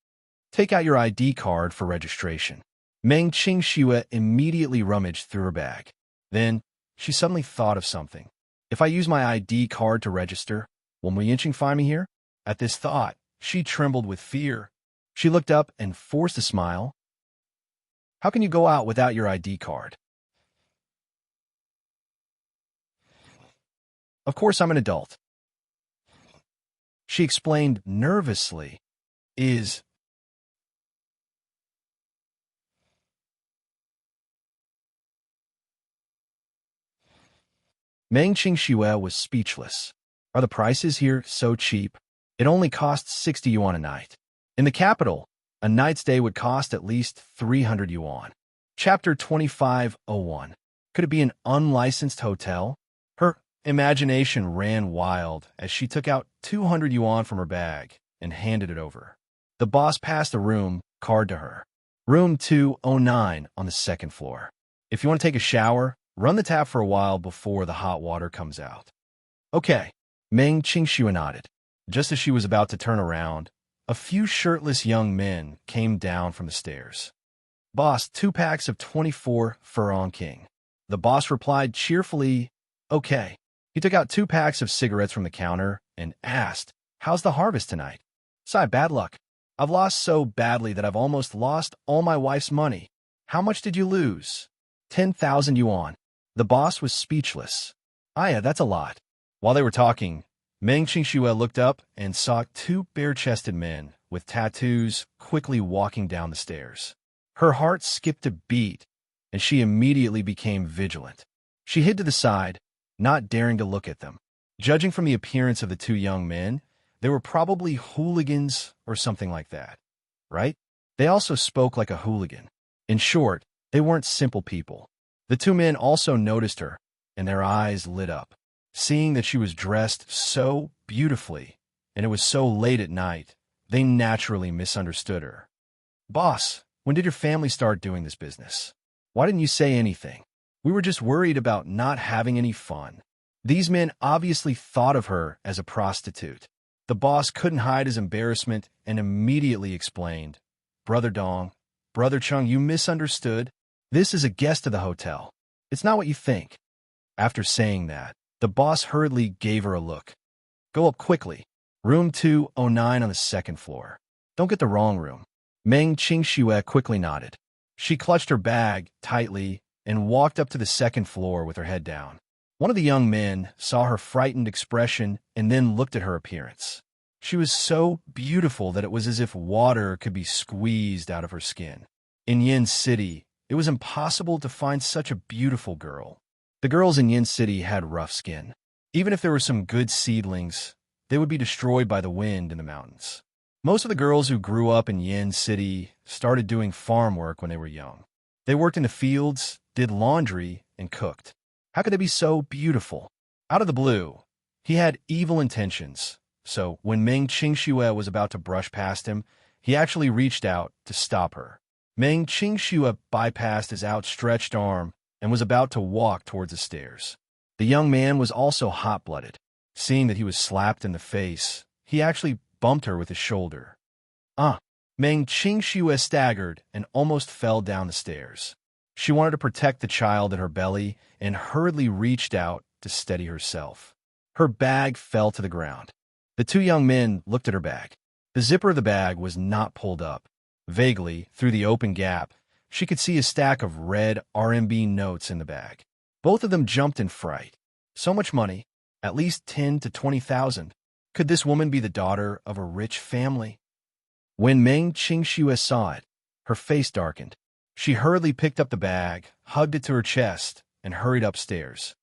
"Take out your ID card for registration." Meng Qingxue immediately rummaged through her bag. Then, she suddenly thought of something. "If I use my ID card to register, will Yinqing find me here?" At this thought, she trembled with fear. She looked up and forced a smile. "How can you go out without your ID card?" "Of course I'm an adult," she explained nervously. "Is Meng Qingxue was speechless. Are the prices here so cheap? It only costs 60 yuan a night. In the capital, a night's stay would cost at least 300 yuan. Chapter 2501. Could it be an unlicensed hotel? Her imagination ran wild as she took out 200 yuan from her bag and handed it over. The boss passed the room card to her. Room 209 on the second floor. If you want to take a shower, run the tap for a while before the hot water comes out. Okay. Meng Qingxue nodded. Just as she was about to turn around, a few shirtless young men came down from the stairs. "Boss, 2 packs of 24 Furong King." The boss replied cheerfully, "Okay." He took out 2 packs of cigarettes from the counter and asked, "How's the harvest tonight?" "Sigh, bad luck. I've lost so badly that I've almost lost all my wife's money." "How much did you lose?" 10,000 yuan. The boss was speechless. "Ah, yeah, that's a lot." While they were talking, Meng Qingxue looked up and saw 2 bare-chested men with tattoos quickly walking down the stairs. Her heart skipped a beat, and she immediately became vigilant. She hid to the side, not daring to look at them. Judging from the appearance of the 2 young men, they were probably hooligans or something like that, right? They also spoke like a hooligan. In short, they weren't simple people. The 2 men also noticed her, and their eyes lit up. Seeing that she was dressed so beautifully, and it was so late at night, they naturally misunderstood her. "Boss, when did your family start doing this business? Why didn't you say anything? We were just worried about not having any fun." These men obviously thought of her as a prostitute. The boss couldn't hide his embarrassment and immediately explained, "Brother Dong, Brother Chung, you misunderstood. This is a guest of the hotel. It's not what you think." After saying that, the boss hurriedly gave her a look. "Go up quickly. Room 209 on the second floor. Don't get the wrong room." Meng Qingxue quickly nodded. She clutched her bag tightly and walked up to the second floor with her head down. One of the young men saw her frightened expression and then looked at her appearance. She was so beautiful that it was as if water could be squeezed out of her skin. In Yin City, it was impossible to find such a beautiful girl. The girls in Yin City had rough skin. Even if there were some good seedlings, they would be destroyed by the wind in the mountains. Most of the girls who grew up in Yin City started doing farm work when they were young. They worked in the fields, did laundry, and cooked. How could they be so beautiful? Out of the blue, he had evil intentions, so when Meng Qingxue was about to brush past him, he actually reached out to stop her. Meng Qingxue bypassed his outstretched arm and was about to walk towards the stairs. The young man was also hot-blooded. Seeing that he was slapped in the face, he actually bumped her with his shoulder. Meng Qingxue staggered and almost fell down the stairs. She wanted to protect the child in her belly and hurriedly reached out to steady herself. Her bag fell to the ground. The 2 young men looked at her bag. The zipper of the bag was not pulled up. Vaguely, through the open gap, she could see a stack of red RMB notes in the bag. Both of them jumped in fright. So much money, at least 10 to 20,000. Could this woman be the daughter of a rich family? When Meng Qingxue saw it, her face darkened. She hurriedly picked up the bag, hugged it to her chest, and hurried upstairs.